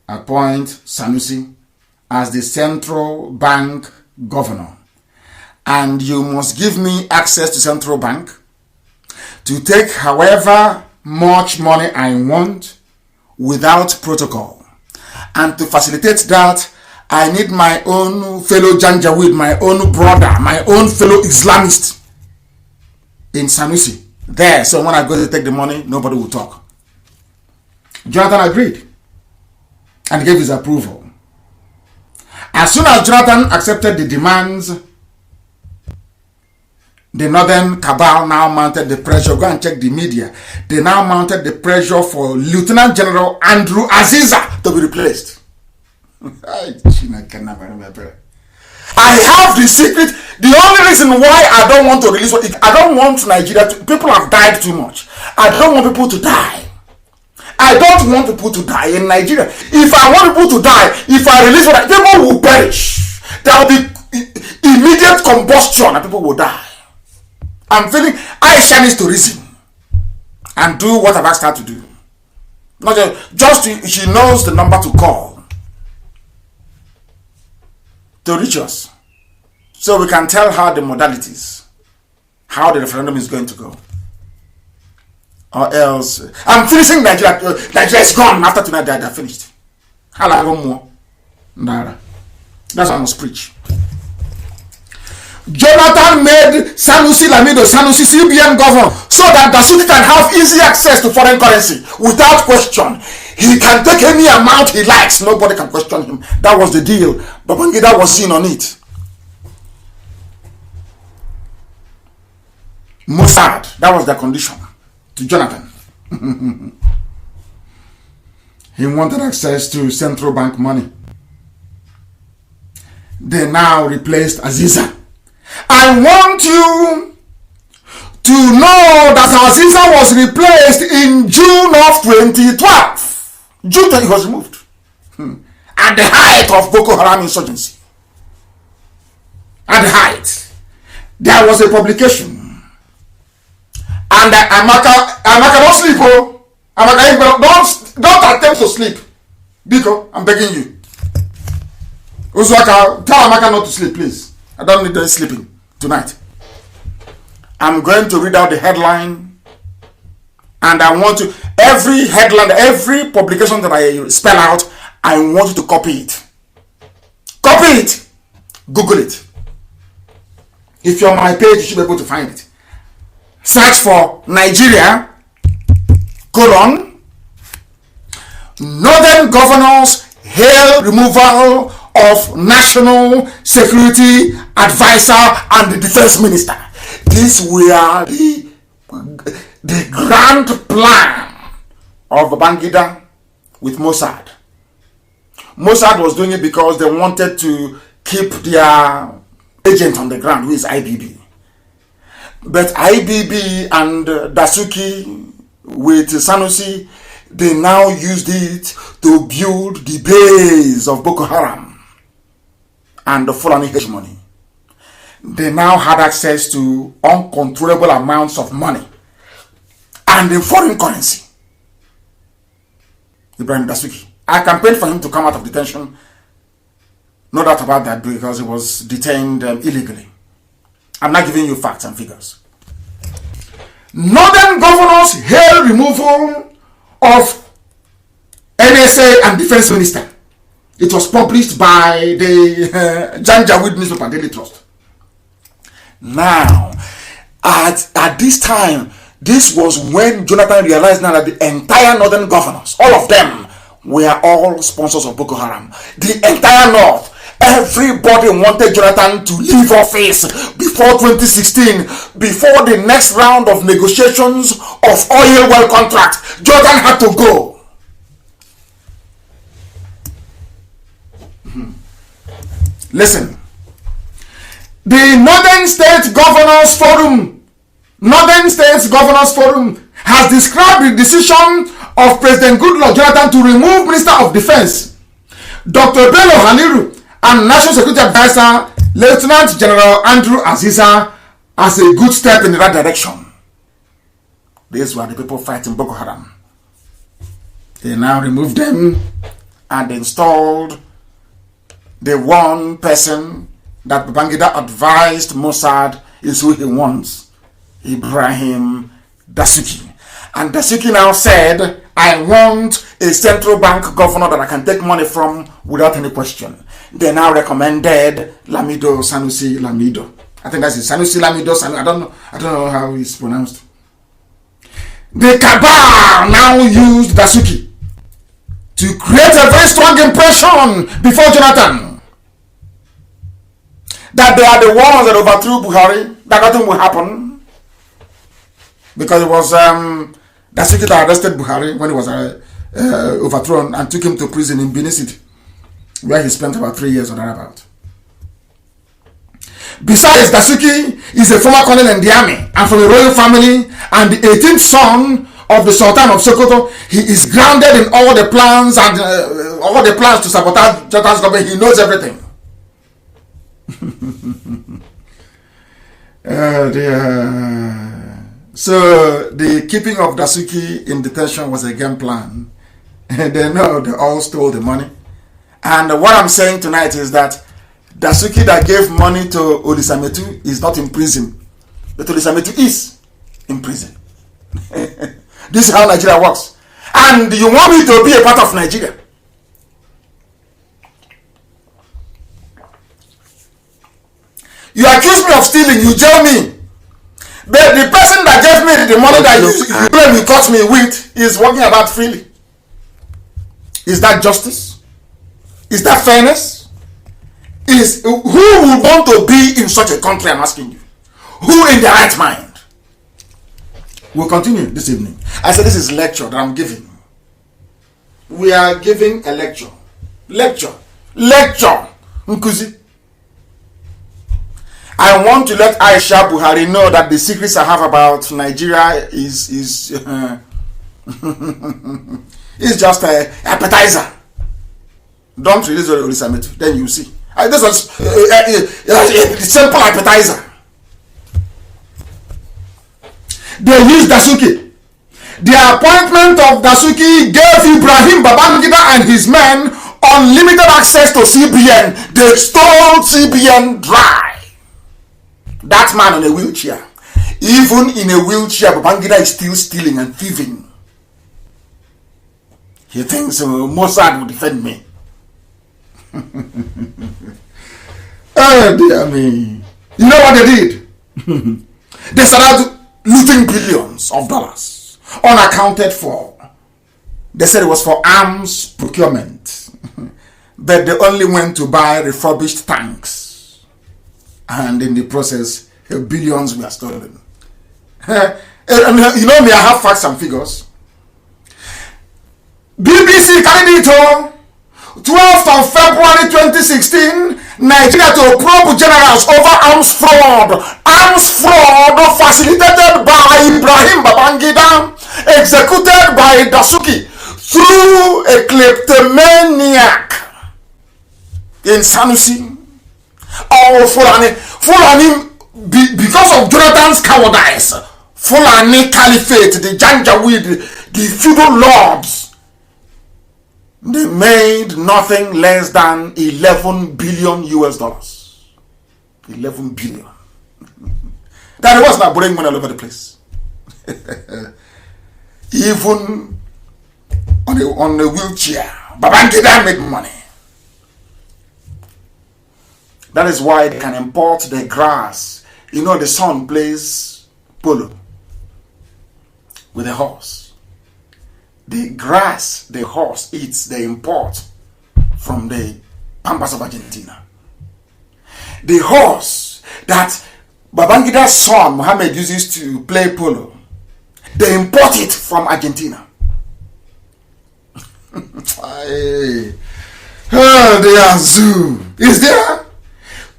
appoint Sanusi as the central bank governor, and you must give me access to central bank to take however much money I want without protocol. And to facilitate that, I need my own fellow Janjaweed, my own brother, my own fellow Islamist in Sanusi there. So when I go to take the money, nobody will talk. Jonathan agreed and gave his approval. As soon as Jonathan accepted the demands, the Northern Cabal now mounted the pressure. Go and check the media. They now mounted the pressure for Lieutenant General Andrew Aziza to be replaced. I have the secret. The only reason why I don't want to release it, I don't want Nigeria to, people have died too much. I don't want people to die. I don't want people to die in Nigeria. If I want people to die, if I release it, people will perish. There will be immediate combustion and people will die. I'm feeling Aisha needs to reason and do what I've asked her to do. Not just she knows the number to call to reach us, so we can tell her the modalities, how the referendum is going to go. Or else, I'm finishing Nigeria. Nigeria is gone after tonight. They're finished. That's what I must preach. Jonathan made Sanusi Lamido Sanusi CBN governor so that Dasuki can have easy access to foreign currency without question. He can take any amount he likes. Nobody can question him. That was the deal. Babangida was seen on it. Mossad, that was the condition to Jonathan. He wanted access to central bank money. They now replaced Aziza. I want you to know that Aziza was replaced in June of 2012. June 20 was removed. At the height of Boko Haram insurgency. At the height. There was a publication. And Amaka, don't sleep, oh. Amaka, don't attempt to sleep. Biko, I'm begging you. Uzuaka, tell Amaka not to sleep, please. I don't need any sleeping tonight. I'm going to read out the headline, and I want to, every headline, every publication that I spell out, I want you to copy it. Copy it. Google it. If you're on my page, you should be able to find it. Search for Nigeria, Northern governors hail removal of National Security Advisor and the Defense Minister. These were the grand plan of Babangida with Mossad. Mossad was doing it because they wanted to keep their agent on the ground, who is IBB. But IBB and Dasuki with Sanusi, they now used it to build the base of Boko Haram and the Fulani hegemony. They now had access to uncontrollable amounts of money and in foreign currency. Ibrahim Dasuki. I campaigned for him to come out of detention. No doubt about that, because he was detained illegally. I'm not giving you facts and figures. Northern governors hail removal of NSA and Defense Minister. It was published by the Janjaweed newspaper, Daily Trust. Now, at this time, this was when Jonathan realized now that the entire northern governors, all of them, were all sponsors of Boko Haram. The entire north. Everybody wanted Jonathan to leave office before 2016, before the next round of negotiations of oil well contracts. Jonathan had to go. Listen, the Northern States Governors Forum has described the decision of President Goodluck Jonathan to remove Minister of Defense Dr. Bello Haliru and National Security Advisor Lieutenant General Andrew Aziza as a good step in the right direction. These were the people fighting Boko Haram. They now removed them and installed the one person that Babangida advised Mossad is who he wants, Ibrahim Dasuki. And Dasuki now said, I want a central bank governor that I can take money from without any question. They now recommended Lamido Sanusi Lamido. I think that's it. Sanusi Lamido. I don't know how it's pronounced. The cabal now used Dasuki to create a very strong impression before Jonathan that they are the ones that overthrew Buhari, that nothing will happen. Because it was Dasuki that arrested Buhari when he was overthrown and took him to prison in Benin City, where he spent about 3 years or thereabout. Besides, Dasuki is a former colonel in the army and from a royal family and the 18th son of the Sultan of Sokoto. He is grounded in all the plans and all the plans to sabotage Jonathan's government. He knows everything. So the keeping of Dasuki in detention was a game plan. They know they all stole the money. And what I'm saying tonight is that Dasuki that gave money to Olisametu is not in prison, but Olisametu is in prison. This is how Nigeria works. And you want me to be a part of Nigeria? You accuse me of stealing, you jail me. But the person that gave me the money that you caught me with is walking about freely. Is that justice? Is that fairness? Who would want to be in such a country, I'm asking you? Who in their right mind? We'll continue this evening. I said this is lecture that I'm giving. We are giving a lecture. Lecture. Nkuzi. I want to let Aisha Buhari know that the secrets I have about Nigeria is just an appetizer. Don't release Olisametu, then you see. This was a simple appetizer. They used Dasuki. The appointment of Dasuki gave Ibrahim Babangida and his men unlimited access to CBN. They stole CBN dry. That man on a wheelchair. Even in a wheelchair, Babangida is still stealing and thieving. He thinks Mossad will defend me. Oh dear me. You know what they did? They started looting billions of dollars unaccounted for. They said it was for arms procurement. But they only went to buy refurbished tanks. And in the process, billions were stolen. And you know me, I have facts and figures. BBC carried it all. 12th of February 2016, Nigeria to probe generals over arms fraud. Arms fraud facilitated by Ibrahim Babangida, executed by Dasuki through a kleptomaniac in Sanusi. Or Fulani, because of Jonathan's cowardice, Fulani Caliphate, the Janjaweed, the feudal lords, they made nothing less than $11 billion US. 11 billion. That he was not borrowing money all over the place. Even on a wheelchair, Babangida made money. That is why they can import the grass. You know, the son plays polo with a horse. The grass the horse eats, they import from the pampas of Argentina. The horse that Babangida's son Mohammed uses to play polo, they import it from Argentina. The Azoo is there.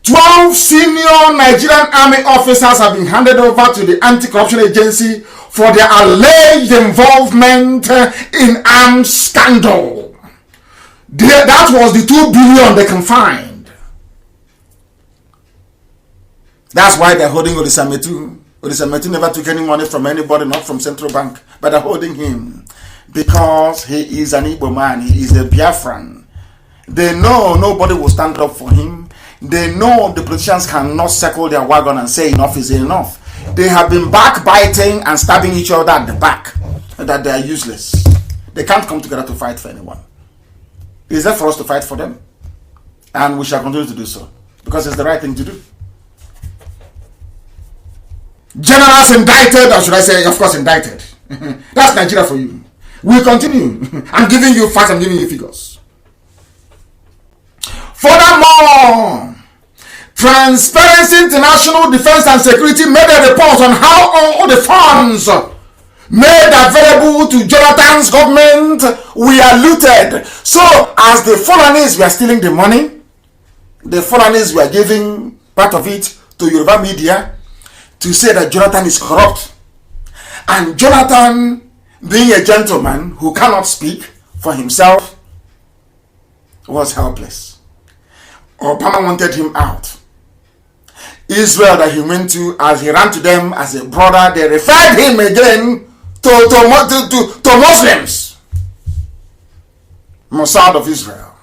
12 senior Nigerian army officers have been handed over to the anti-corruption agency for their alleged involvement in arms scandal. That was the 2 billion they can find. That's why they're holding Odisametu. Odisametu never took any money from anybody, not from Central Bank, but they're holding him because he is an Igbo man. He is a Biafran. They know nobody will stand up for him. They know the politicians cannot circle their wagon and say enough is enough. They have been backbiting and stabbing each other at the back, that they are useless. They can't come together to fight for anyone. It is there for us to fight for them, and we shall continue to do so because it's the right thing to do. Generals indicted, or should I say, of course, indicted. That's Nigeria for you. We'll continue. I'm giving you facts, I'm giving you figures. Furthermore, Transparency International Defense and Security made a report on how all the funds made available to Jonathan's government were looted. So, as the Fulanis were stealing the money, the Fulanis were giving part of it to Yoruba media to say that Jonathan is corrupt. And Jonathan, being a gentleman who cannot speak for himself, was helpless. Obama wanted him out. Israel that he went to, as he ran to them as a brother, they referred him again to Muslims. Mossad of Israel,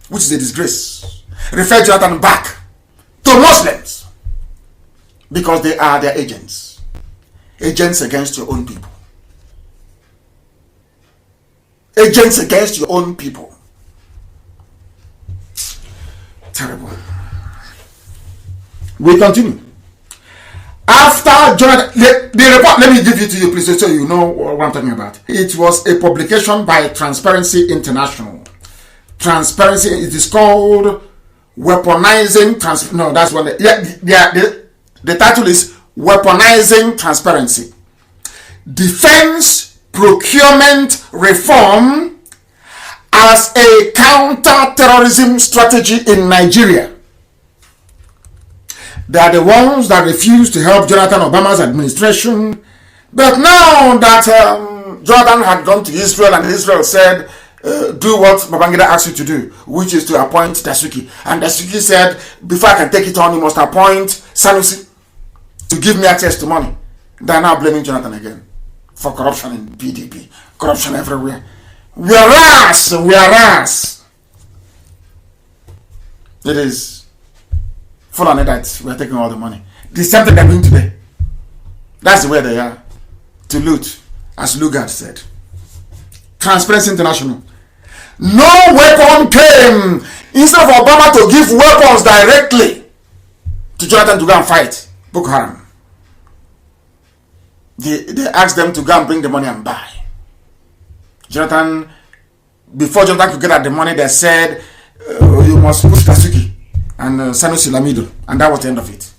which is a disgrace, referred Jonathan back to Muslims because they are their agents. Agents against your own people. Agents against your own people. Terrible. We continue. After Jonathan, the report, let me give it to you, please, so you know what I'm talking about. It was a publication by Transparency International. Transparency, it is called Weaponizing the title is Weaponizing Transparency. Defense Procurement Reform as a counter-terrorism strategy in Nigeria. They are the ones that refused to help Jonathan Obama's administration. But now that Jonathan had gone to Israel and Israel said, do what Babangida asked you to do, which is to appoint Dasuki. And Dasuki said, before I can take it on, you must appoint Sanusi to give me access to money. They are now blaming Jonathan again for corruption in PDP. Corruption everywhere. We are rats. It is Fulani that we are taking all the money. The same thing they're doing today. That's the way they are. To loot, as Lugard said. Transparency International. No weapon came. Instead of Obama to give weapons directly to Jonathan to go and fight Boko Haram, they asked them to go and bring the money and buy. Jonathan, before Jonathan could get at the money, they said, you must push Kasuki and Sanusi Lamido. And that was the end of it.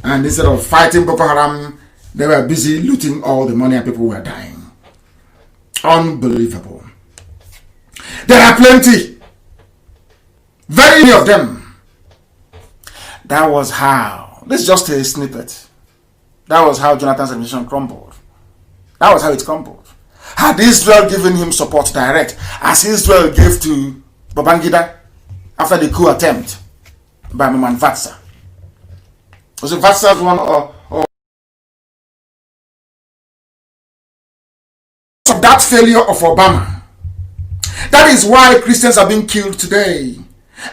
And instead of fighting Boko Haram, they were busy looting all the money and people were dying. Unbelievable. There are plenty. Very many of them. That was how. This is just a snippet. That was how Jonathan's administration crumbled. That was how it crumbled. Had Israel given him support direct, as Israel gave to Babangida after the coup attempt by Maman Vatsa. Was it Vatsa's one or of that failure of Obama? That is why Christians are being killed today.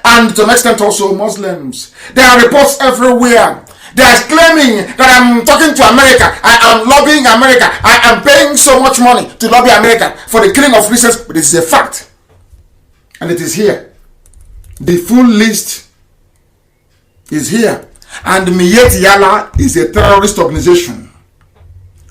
And to an extent also Muslims. There are reports everywhere They are claiming that I'm talking to America, I am lobbying America, I am paying so much money to lobby America for the killing of Christians, but it is a fact. And it is here. The full list is here. And Miyeti Yala is a terrorist organization.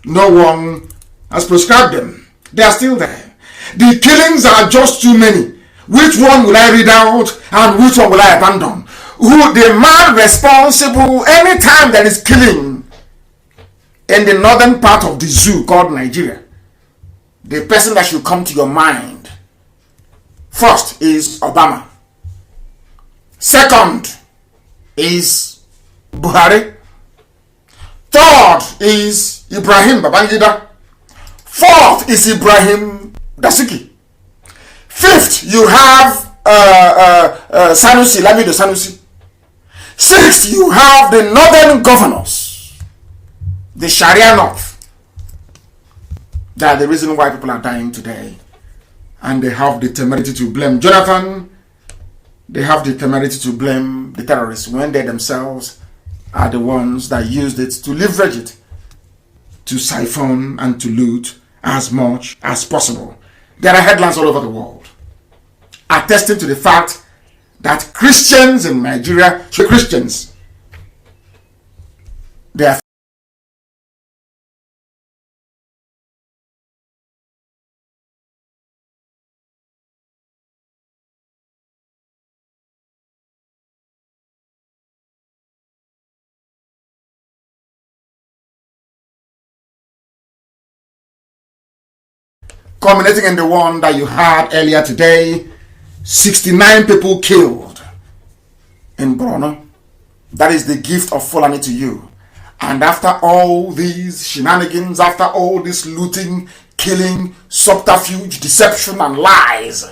No one has prescribed them. They are still there. The killings are just too many. Which one will I read out and which one will I abandon? Who the man responsible anytime there is killing in the northern part of the zoo called Nigeria? The person that should come to your mind first is Obama. Second is Buhari. Third is Ibrahim Babangida. Fourth is Ibrahim Dasuki. Fifth, you have Sanusi, Lamido Sanusi. Sixth, you have the northern governors, the Sharia North. They are the reason why people are dying today. And they have the temerity to blame Jonathan. They have the temerity to blame the terrorists when they themselves are the ones that used it to leverage it, to siphon and to loot as much as possible. There are headlines all over the world attesting to the fact that Christians in Nigeria, Christians, they are culminating in the one that you had earlier today. 69 people killed in Borno. That is the gift of Fulani to you. And after all these shenanigans, after all this looting, killing, subterfuge, deception, and lies,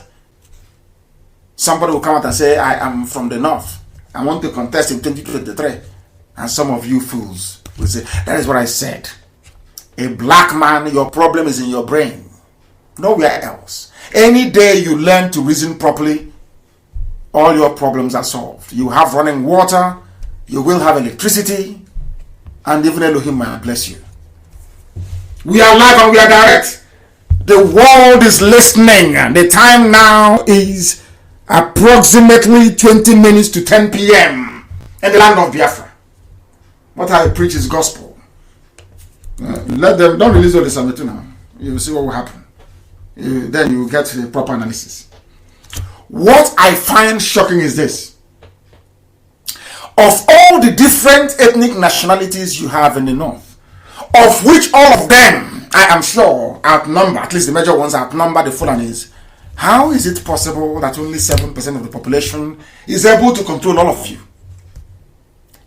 somebody will come out and say, I am from the north. I want to contest in 2023. And some of you fools will say, that is what I said. A black man, your problem is in your brain. Nowhere else. Any day you learn to reason properly, all your problems are solved. You have running water, you will have electricity, and even Elohim might bless you. We are live and we are direct. The world is listening. The time now is approximately 20 minutes to 10 p.m. in the land of Biafra. What I preach is gospel. Let them, don't release all this Sametu now. You will see what will happen. Then you get the proper analysis. What I find shocking is this. Of all the different ethnic nationalities you have in the north, of which all of them, I am sure, outnumber, at least the major ones outnumber the Fulanis, how is it possible that only 7% of the population is able to control all of you?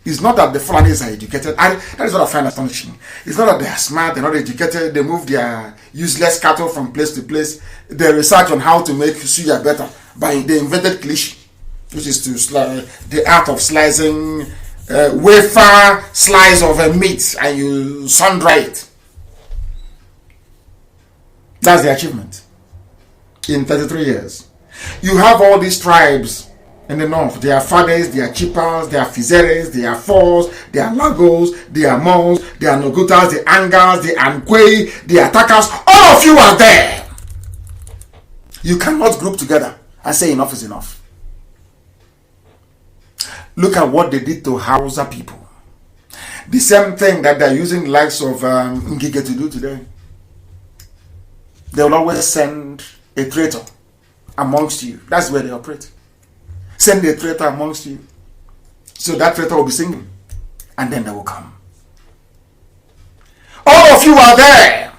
It's not that the Fulanis are educated. That is what I find astonishing. It's not that they are smart, they're not educated, they move their useless cattle from place to place. They research on how to make suya better by the invented cliche, which is to the art of slicing wafer slice of a meat and you sun-dry it. That's the achievement in 33 years. You have all these tribes in the north. They are Fades, they are Chipas, they are Fizeres, they are Fors, they are Lagos, they are Mons, they are Nogutas, the Angas, the Ankwe, the Attackers. All of you are there. You cannot group together and say enough is enough. Look at what they did to Hausa people. The same thing that they're using the likes of Ngige to do today. They will always send a traitor amongst you. That's where they operate. Send a traitor amongst you. So that traitor will be singing. And then they will come. All of you are there.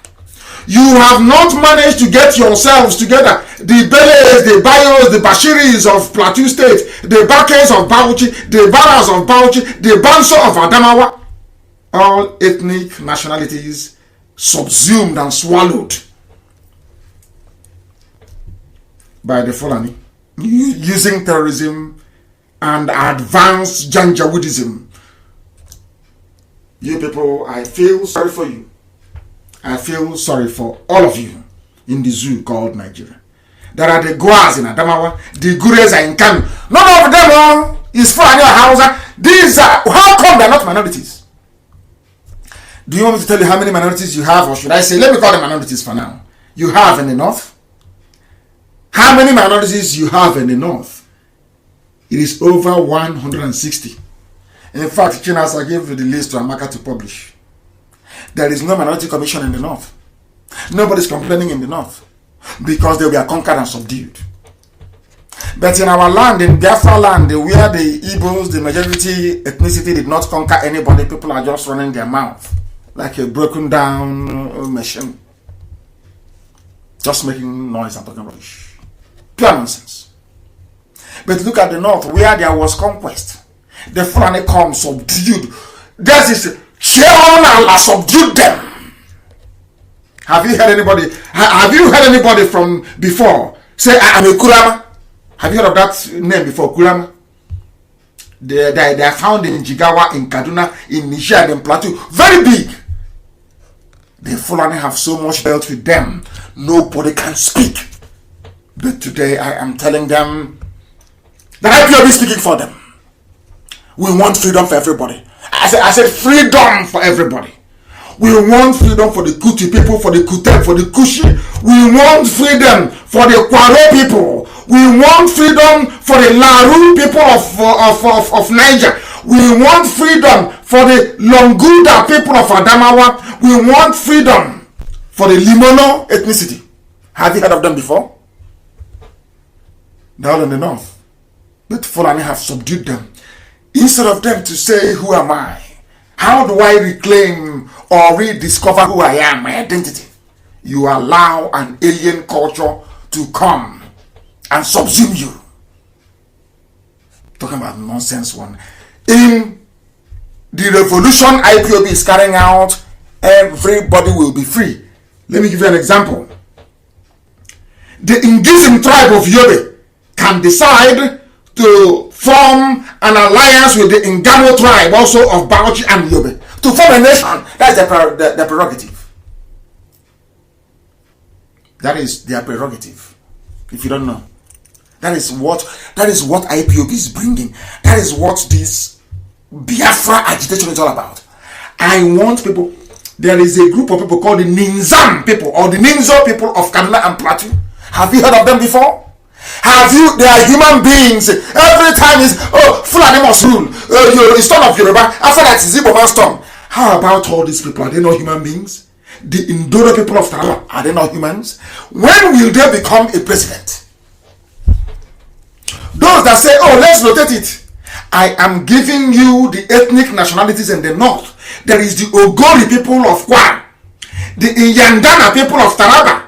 You have not managed to get yourselves together. The Beles, the Bayos, the Bashiris of Plateau State, the Bakes of Bauchi, the Baras of Bauchi, the Banso of Adamawa. All ethnic nationalities subsumed and swallowed by the Fulani, using terrorism and advanced Janjaweedism. You people, I feel sorry for you. I feel sorry for all of you in the zoo called Nigeria. There are the Goas in Adamawa, the Gures are in Kanu. None of them is Fulani or Hausa. These are, how come they're not minorities? Do you want me to tell you how many minorities you have, or should I say, let me call them minorities for now? You have in the north. How many minorities you have in the north? It is over 160. In fact, Chinas, I gave you the list to Amaka to publish. There is no minority commission in the north. Nobody's complaining in the north because they were conquered and subdued. But in our land, in Biafra land, where the Igbos, the majority ethnicity, did not conquer anybody, people are just running their mouth like a broken down machine. Just making noise and talking rubbish. Pure nonsense. But look at the north, where there was conquest. The Fulani come subdued. This is Sheol subdued them. Have you heard anybody from before say I am a Kurama? Have you heard of that name before, Kurama? They are found in Jigawa, in Kaduna, in Niger, and in Plateau. Very big. The Fulani have so much dealt with them, nobody can speak. But today I am telling them that I will be speaking for them. We want freedom for everybody. I said freedom for everybody. We want freedom for the Kuti people, for the Kutem, for the Kushi. We want freedom for the Kwaro people. We want freedom for the Laru people of Niger. We want freedom for the Longuda people of Adamawa. We want freedom for the Limono ethnicity. Have you heard of them before? They're all in the north. But Fulani have subdued them. Instead of them to say, who am I? How do I reclaim or rediscover who I am, my identity? You allow an alien culture to come and subsume you. Talking about nonsense one. In the revolution Ipob is carrying out, everybody will be free. Let me give you an example. The Ngizim tribe of Yobe can decide to form an alliance with the Ngamo tribe, also of Bauchi and Yobe, to form a nation. That's their prerogative. That is their prerogative. If you don't know, that is what Ipob is bringing. That is what this Biafra agitation is all about. I want people. There is a group of people called the Ninzam people, or the Ninzo people of Kaduna and Plateau. Have you heard of them before? They are human beings. Every time is, Fulani must rule. The son of Yoruba. After that is Igbo man's turn. How about all these people? Are they not human beings? The Indoro people of Taraba, are they not humans? When will they become a president? Those that say, let's rotate it. I am giving you the ethnic nationalities in the north. There is the Ogori people of Kwa, the Iyandana people of Taraba.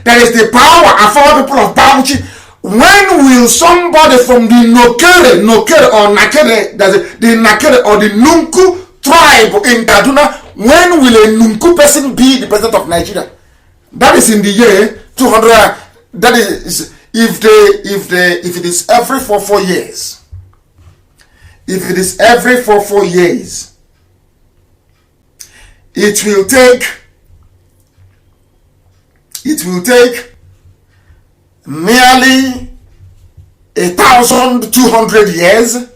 There is the power Afar people of Bauchi. When will somebody from the Nokere or Nakere, the Nakere or the Nunku tribe in Kaduna, when will a Nunku person be the president of Nigeria? That is in the year 200. That is if it is every 4 years. If it is every 4 years, it will take nearly 1,200 years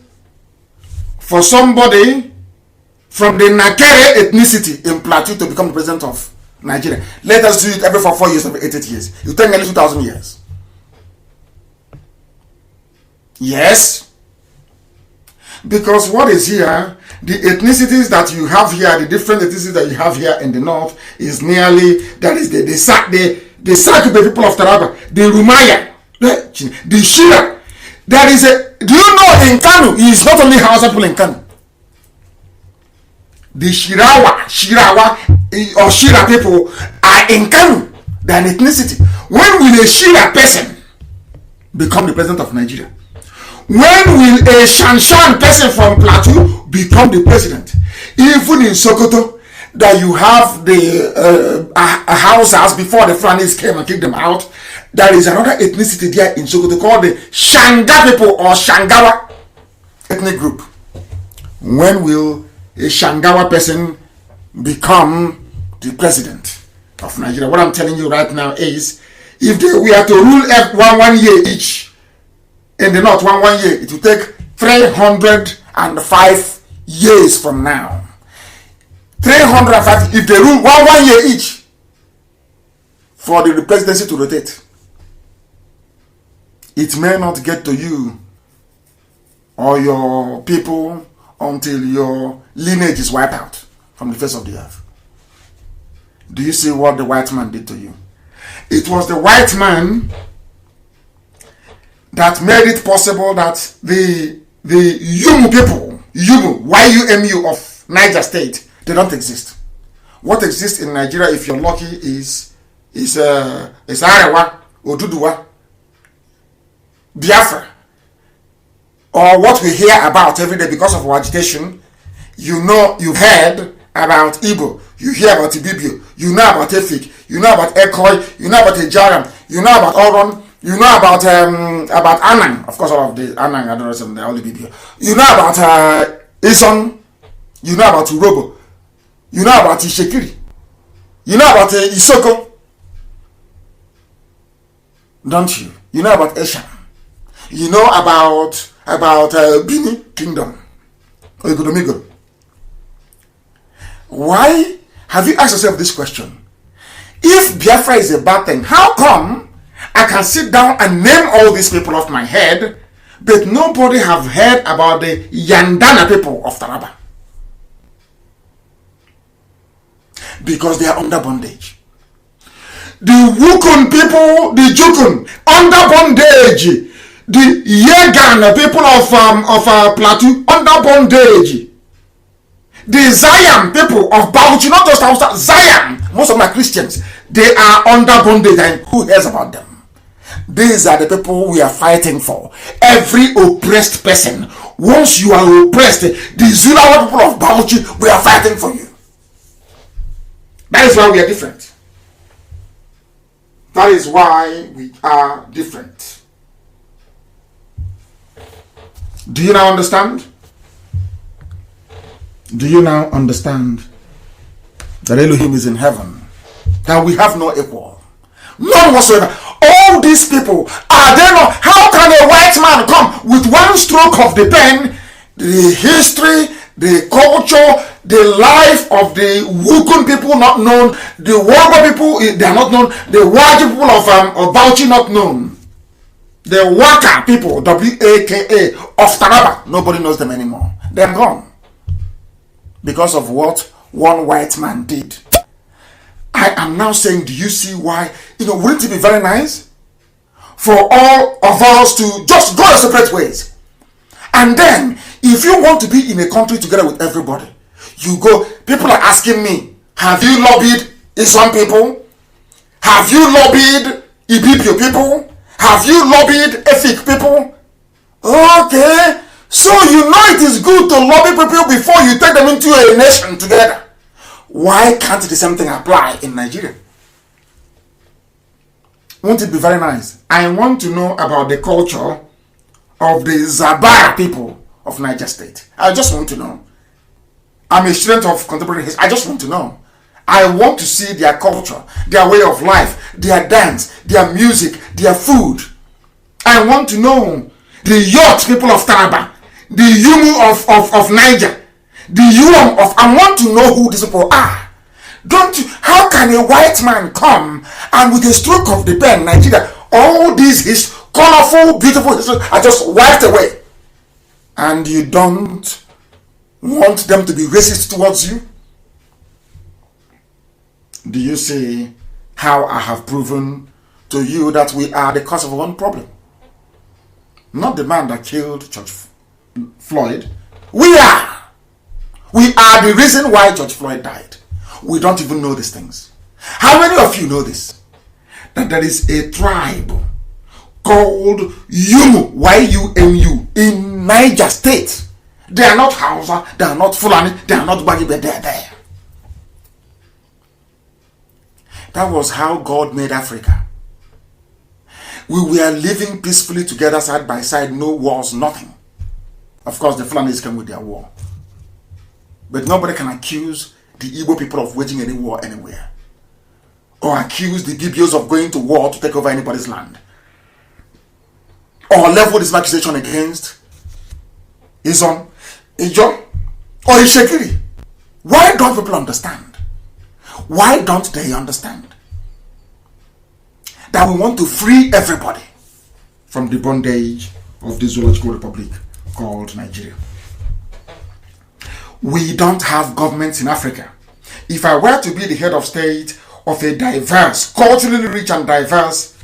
for somebody from the Nakere ethnicity in Plateau to become the president of Nigeria. Let us do it every 4 years, every 8 years. It will take nearly 2,000 years. Yes. Because what is here, the ethnicities that you have here, the different ethnicities that you have here in the north is nearly, that is the Sakupe people of Taraba, the Rumaya, the Shira. There is do you know in Kanu, it is not only Hausa people in Kanu. The Shirawa or Shira people are in Kanu. They are an ethnicity. When will a Shira person become the president of Nigeria? When will a Shanshan person from Plateau become the president? Even in Sokoto, that you have the houses before the Fulanis came and kicked them out, there is another ethnicity there in Sokoto called the Shanga people or Shangawa ethnic group. When will a Shangawa person become the president of Nigeria? What I'm telling you right now is, if we are to rule one year each, in the north, one year, it will take 305 years from now. 350, if they rule one year each for the presidency to rotate, it may not get to you or your people until your lineage is wiped out from the face of the earth. Do you see what the white man did to you? It was the white man that made it possible that the Yumu people, Yumu, Y-U-M-U of Niger State, they don't exist. What exists in Nigeria, if you're lucky, is Arewa, Oduduwa, Biafra, or what we hear about every day because of our agitation. You know, you've heard about Igbo, you hear about Ibibio, you know about Efik, you know about Ekoi, you know about Ejaram, you know about Oron, you know about Anang, of course all of the Anang, I don't know, they're all Ibibio. You know about Ison, you know about Urobo, you know about Ishekiri, you know about Isoko, don't you? You know about Esha, you know about Bini Kingdom, Oigudomigo. Why have you asked yourself this question? If Biafra is a bad thing, how come I can sit down and name all these people off my head, but nobody have heard about the Yandana people of Taraba? Because they are under bondage. The Wukun people, the Jukun, under bondage. The Yegan people of Plateau, under bondage. The Zion people of Bauchi, not just Hausa, Zion, most of my Christians, they are under bondage, and who hears about them? These are the people we are fighting for. Every oppressed person, once you are oppressed, the Zulawa people of Bauchi, we are fighting for you. That is why we are different. That is why we are different. Do you now understand? Do you now understand that Elohim is in heaven? That we have no equal. None whatsoever. All these people, are they not? How can a white man come with one stroke of the pen, the history, the culture, the life of the Wukun people not known, the Wamba people, they are not known, the Waji people of Bauchi not known, the Waka people, W-A-K-A, of Taraba, nobody knows them anymore. They are gone. Because of what one white man did. I am now saying, do you see why? Wouldn't it be very nice for all of us to just go our separate ways? And then, if you want to be in a country together with everybody, you go. People are asking me, have you lobbied Islam people? Have you lobbied Ibibio people? Have you lobbied Efik people? Okay. So you know it is good to lobby people before you take them into a nation together. Why can't the same thing apply in Nigeria? Won't it be very nice? I want to know about the culture of the Zabara people of Niger State. I just want to know. I'm a student of contemporary history. I just want to know. I want to see their culture, their way of life, their dance, their music, their food. I want to know the yacht people of Taraba, the Yumu of Niger, the Yuam of... I want to know who these people are. Don't you? How can a white man come and with a stroke of the pen, Nigeria, all these his colorful, beautiful history are just wiped away, and you don't want them to be racist towards you? Do you see how I have proven to you that we are the cause of one problem? Not the man that killed George Floyd. We are the reason why George Floyd died. We don't even know these things. How many of you know this? That there is a tribe called Yumu, Y-U-M-U, in Niger State. They are not Hausa, they are not Fulani, they are not Bagi, but they are there. That was how God made Africa. We were living peacefully together side by side, no wars, nothing. Of course, the Fulanis came with their war. But nobody can accuse the Igbo people of waging any war anywhere. Or accuse the Bibios of going to war to take over anybody's land. Or level this accusation against Izon, Ijo, or Ishekiri. Why don't people understand? Why don't they understand that we want to free everybody from the bondage of this zoological republic called Nigeria? We don't have governments in Africa. If I were to be the head of state of a diverse, culturally rich and diverse,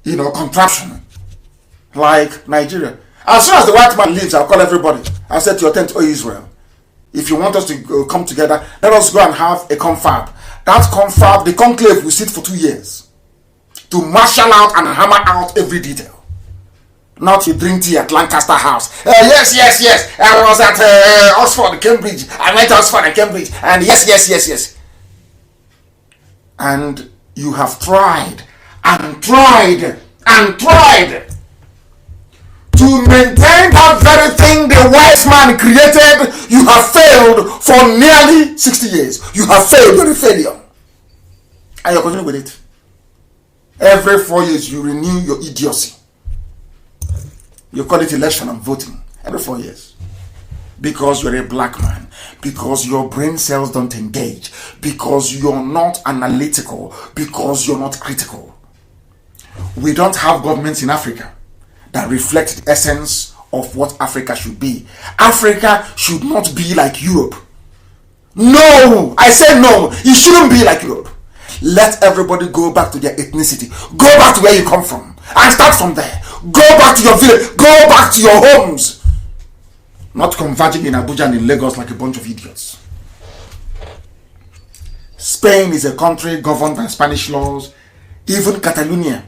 contraption like Nigeria, as soon as the white man leaves, I'll call everybody. I'll say to your tent, oh Israel, if you want us to come together, let us go and have a confab. That confab, the conclave, will sit for 2 years to marshal out and hammer out every detail. Not to drink tea at Lancaster House. Yes. I was at Oxford, Cambridge. I went to Oxford and Cambridge. And yes. And you have tried to maintain that very thing the wise man created. You have failed for nearly 60 years. You have failed. You're a failure. And you're continuing with it. Every 4 years you renew your idiocy. You call it election and voting every 4 years. Because you're a black man. Because your brain cells don't engage. Because you're not analytical. Because you're not critical. We don't have governments in Africa that reflect the essence of what Africa should be. Africa should not be like Europe. No! I say no! It shouldn't be like Europe. Let everybody go back to their ethnicity. Go back to where you come from. And start from there. Go back to your village. Go back to your homes. Not converging in Abuja and in Lagos like a bunch of idiots. Spain is a country governed by Spanish laws. Even Catalonia,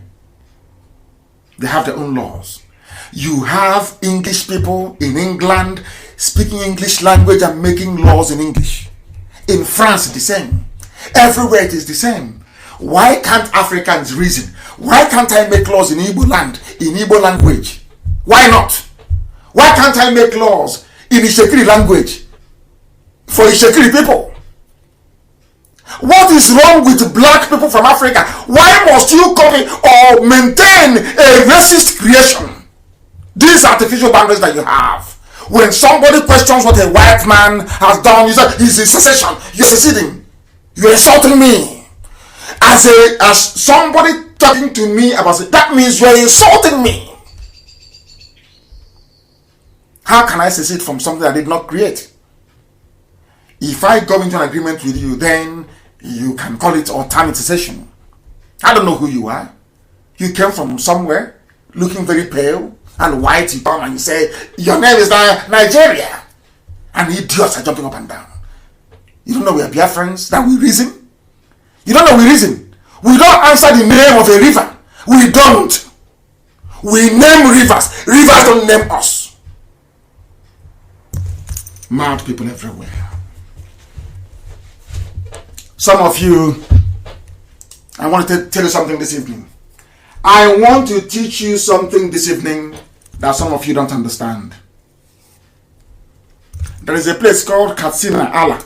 they have their own laws. You have English people in England speaking English language and making laws in English. In France, the same. Everywhere it is the same. Why can't Africans reason? Why can't I make laws in Igbo land, in Igbo language? Why not? Why can't I make laws in Ishekiri language for Ishekiri people? What is wrong with black people from Africa? Why must you copy or maintain a racist creation? These artificial boundaries that you have. When somebody questions what a white man has done, you say he's in secession. You're seceding. You're insulting me. As somebody talking to me about it, that means you're insulting me. How can I secede from something I did not create? If I go into an agreement with you, then you can call it alternate secession. I don't know who you are. You came from somewhere looking very pale and white. You come and you say, your name is Nigeria. And idiots are jumping up and down. You don't know we are Biafrans, that we reason? You don't know we reason? We don't answer the name of a river. We don't. We name rivers. Rivers don't name us. Mad people everywhere. Some of you, I want to tell you something this evening. I want to teach you something this evening that some of you don't understand. There is a place called Katsina Allah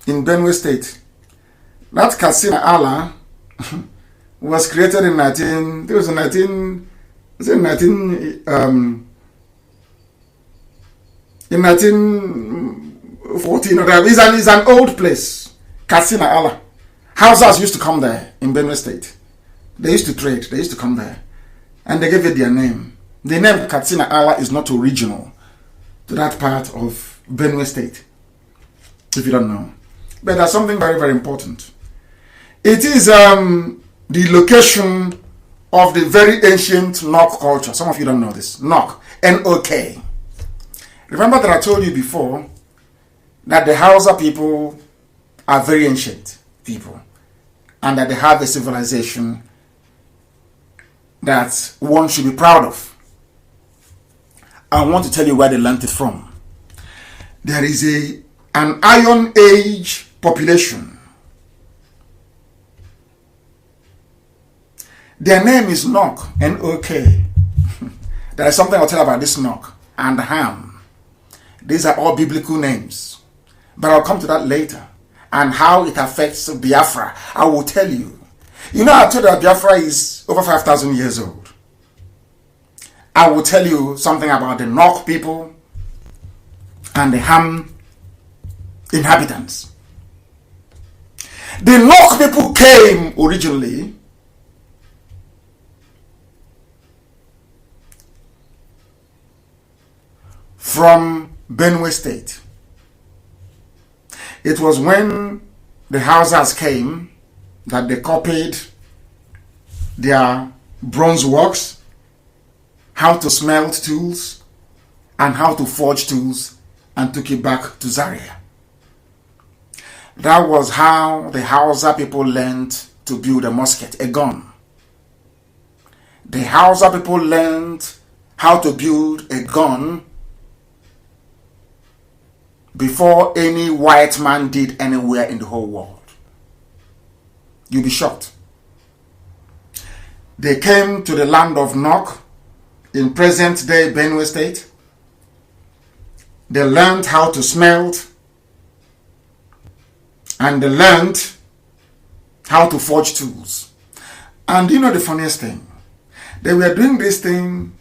in Benue State. That Katsina Allah was created in 1914. It's an old place. Katsina Allah. Hausas used to come there in Benue State. They used to trade. They used to come there. And they gave it their name. The name Katsina Allah is not original to that part of Benue State, if you don't know. But there's something very, very important. It is the location of the very ancient Nok culture. Some of you don't know this. Nok. N-O-K. Remember that I told you before that the Hausa people are very ancient people and that they have a civilization that one should be proud of. I want to tell you where they learned it from. There is an Iron Age population. Their name is Nok, N-O-K. There is something I'll tell about this Nok and Ham. These are all biblical names. But I'll come to that later. And how it affects Biafra, I will tell you. You know, I told you that Biafra is over 5,000 years old. I will tell you something about the Nok people and the Ham inhabitants. The Nok people came originally from Benue State. It was when the Hausas came that they copied their bronze works, how to smelt tools, and how to forge tools, and took it back to Zaria. That was how the Hausa people learned to build a musket, a gun. The Hausa people learned how to build a gun before any white man did anywhere in the whole world. You'll be shocked. They came to the land of Nok in present-day Benue State. They learned how to smelt, and they learned how to forge tools. And you know the funniest thing? They were doing this thing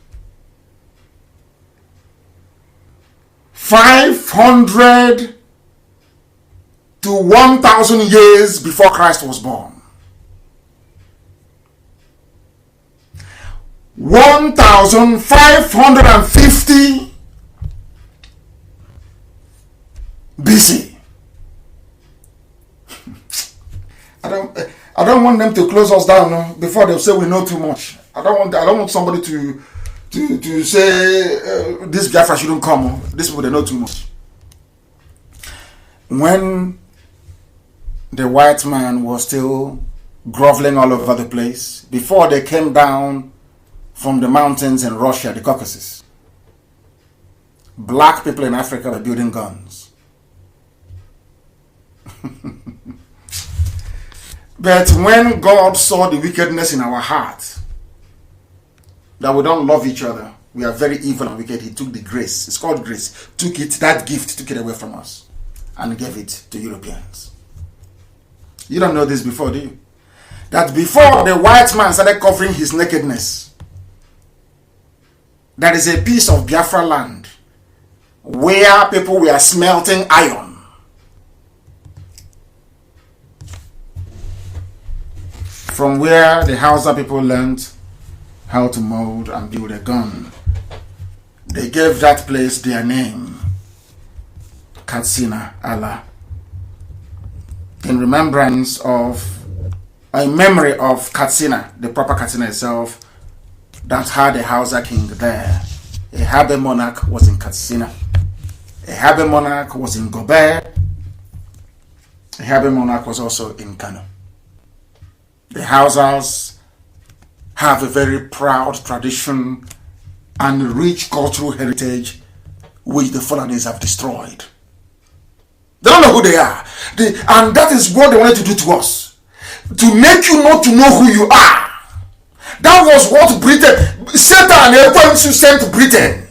500 to 1,000 years before Christ was born. 1,550 BC. I don't want them to close us down before they say we know too much. I don't want somebody to say this Biafra shouldn't come. These people, they know too much. When the white man was still groveling all over the place, before they came down from the mountains in Russia, the Caucasus, black people in Africa were building guns. But when God saw the wickedness in our heart, that we don't love each other, we are very evil and wicked, he took the grace, it's called grace, took that gift, took it away from us and gave it to Europeans. You don't know this before, do you? That before the white man started covering his nakedness, there is a piece of Biafra land where people were smelting iron. From where the Hausa people learned how to mold and build a gun. They gave that place their name, Katsina Allah, in remembrance of, in memory of Katsina, the proper Katsina itself, that had a Hausa king there. A Habe monarch was in Katsina. A Habe monarch was in Gobert. A Habe monarch was also in Kanu. The Hausas have a very proud tradition and rich cultural heritage which the Fulanis have destroyed. They don't know who they are. And that is what they wanted to do to us. To make you not to know who you are. That was what Britain, Satan and everyone sent Britain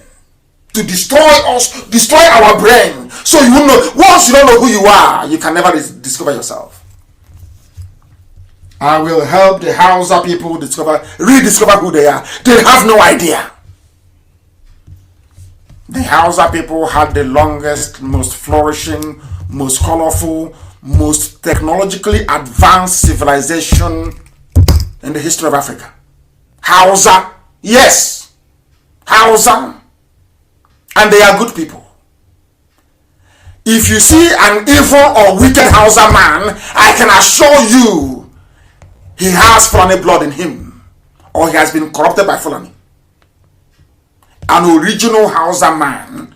to destroy us, destroy our brain. So you know, once you don't know who you are, you can never discover yourself. I will help the Hausa people rediscover who they are. They have no idea. The Hausa people had the longest, most flourishing, most colorful, most technologically advanced civilization in the history of Africa. Hausa, yes, Hausa, and they are good people. If you see an evil or wicked Hausa man, I can assure you he has Fulani blood in him, or he has been corrupted by Fulani. An original Hausa man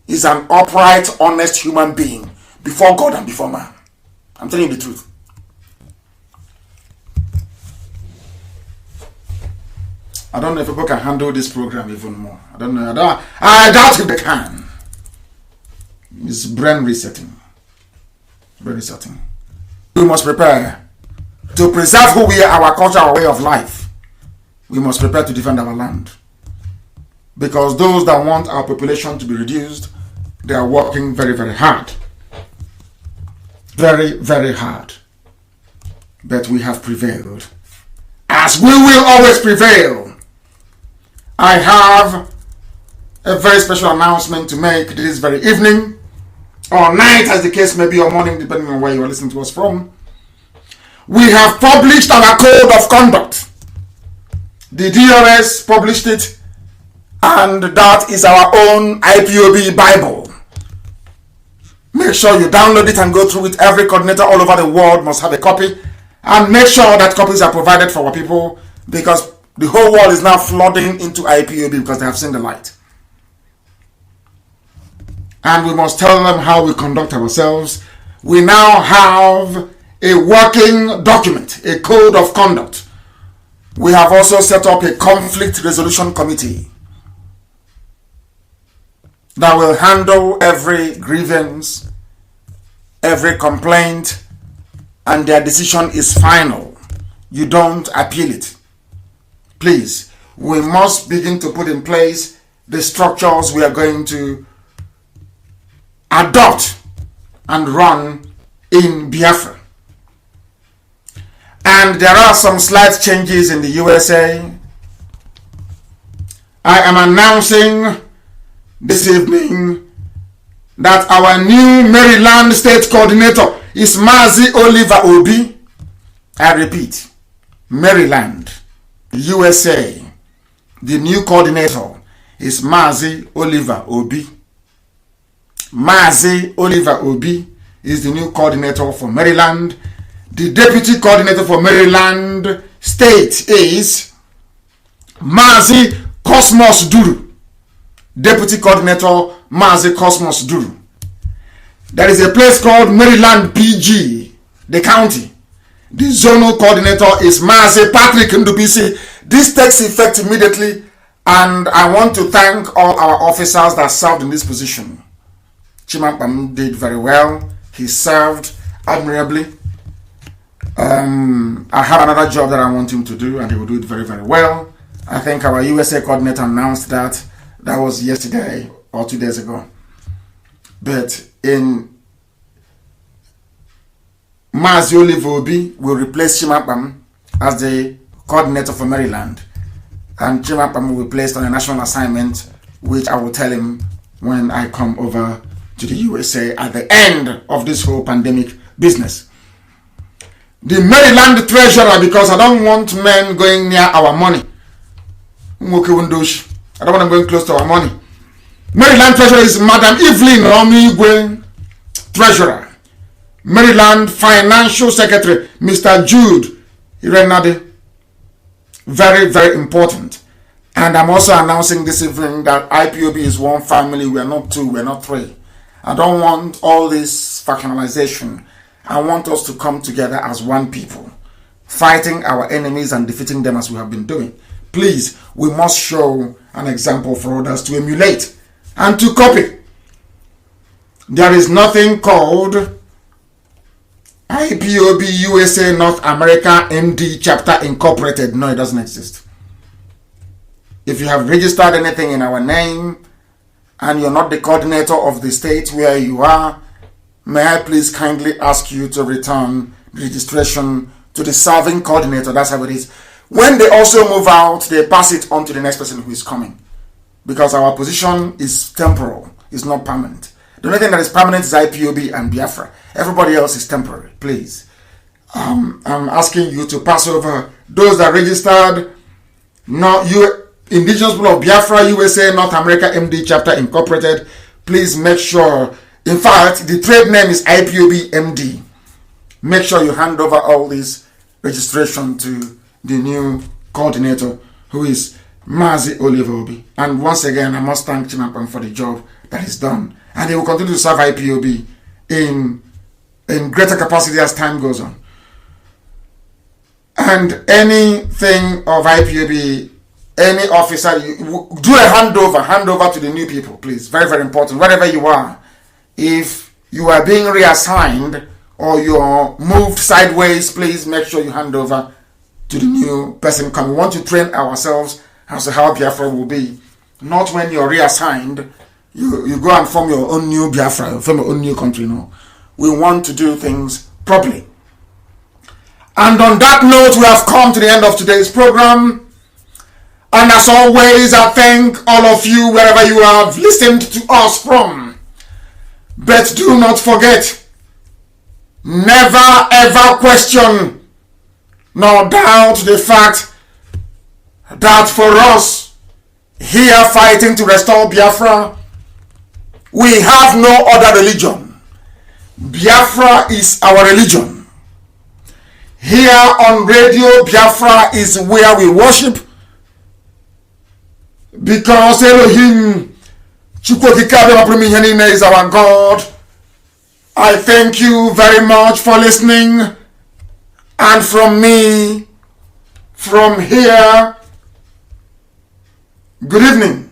is an upright, honest human being before God and before man. I'm telling you the truth. I don't know if people can handle this program even more. I don't know. I doubt if they can. It's brain resetting. Brain resetting. We must prepare to preserve who we are, our culture, our way of life. We must prepare to defend our land. Because those that want our population to be reduced, they are working very, very hard. Very, very hard. But we have prevailed. As we will always prevail. I have a very special announcement to make this very evening. or night as the case may be, or morning depending on where you are listening to us from, we have published our code of conduct. The DRS published it, and that is our own IPOB Bible. Make sure you download it and go through it. Every coordinator all over the world must have a copy, and make sure that copies are provided for our people, because the whole world is now flooding into IPOB because they have seen the light. And we must tell them how we conduct ourselves. We now have a working document, a code of conduct. We have also set up a conflict resolution committee that will handle every grievance, every complaint, and their decision is final. You don't appeal it. Please, we must begin to put in place the structures we are going to adopt and run in Biafra. And there are some slight changes in the USA. I am announcing this evening that our new Maryland State Coordinator is Mazi Oliver Obi. I repeat, Maryland, USA. The new coordinator is Mazi Oliver Obi. Mazi Oliver Obi is the new coordinator for Maryland. The deputy coordinator for Maryland State is Mazi Cosmos Duru. Deputy coordinator Mazi Cosmos Duru. There is a place called Maryland PG, the county. The zonal coordinator is Mazi Patrick Ndubisi. This takes effect immediately, and I want to thank all our officers that served in this position. Chimampam did very well. He served admirably. I have another job that I want him to do, and he will do it very, very well. I think our USA coordinator announced that. That was yesterday or 2 days ago. But in Mazi Oliver Obi will replace Chimampam as the coordinator for Maryland. And Chimampam will be placed on a national assignment, which I will tell him when I come over to the USA at the end of this whole pandemic business. The Maryland treasurer, because I don't want men going near our money. I don't want them going close to our money. Maryland treasurer is Madam Evelyn Omigwe, treasurer. Maryland financial secretary, Mr. Jude Irenade. Very, very important. And I'm also announcing this evening that IPOB is one family. We are not two, we are not three. I don't want all this factionalization. I want us to come together as one people, fighting our enemies and defeating them as we have been doing. Please, we must show an example for others to emulate and to copy. There is nothing called IPOB USA North America MD Chapter Incorporated. No, it doesn't exist. If you have registered anything in our name and you're not the coordinator of the state where you are, may I please kindly ask you to return registration to the serving coordinator. That's how it is. When they also move out, they pass it on to the next person who is coming. Because our position is temporal, it's not permanent. The only thing that is permanent is IPOB and Biafra. Everybody else is temporary, please. I'm asking you to pass over those that registered, Indigenous people of Biafra, USA, North America, MD Chapter Incorporated. Please make sure. In fact, the trade name is IPOB MD. Make sure you hand over all this registration to the new coordinator, who is Mazi Oliver Obi. And once again, I must thank Chimampam for the job that is done. And he will continue to serve IPOB in greater capacity as time goes on. And anything of IPOB, any officer, do a handover to the new people, please. Very, very important. Wherever you are, if you are being reassigned or you're moved sideways, please make sure you hand over to the new person coming. We want to train ourselves as to how Biafra will be. Not when you're reassigned, you go and form your own new Biafra, form your own new country. No. We want to do things properly. And on that note, we have come to the end of today's program. And as always, I thank all of you wherever you have listened to us from. But do not forget, never ever question nor doubt the fact that for us here fighting to restore Biafra, we have no other religion. Biafra is our religion. Here on radio, Biafra is where we worship, because Elohim is our God. I thank you very much for listening, and from me, from here, good evening.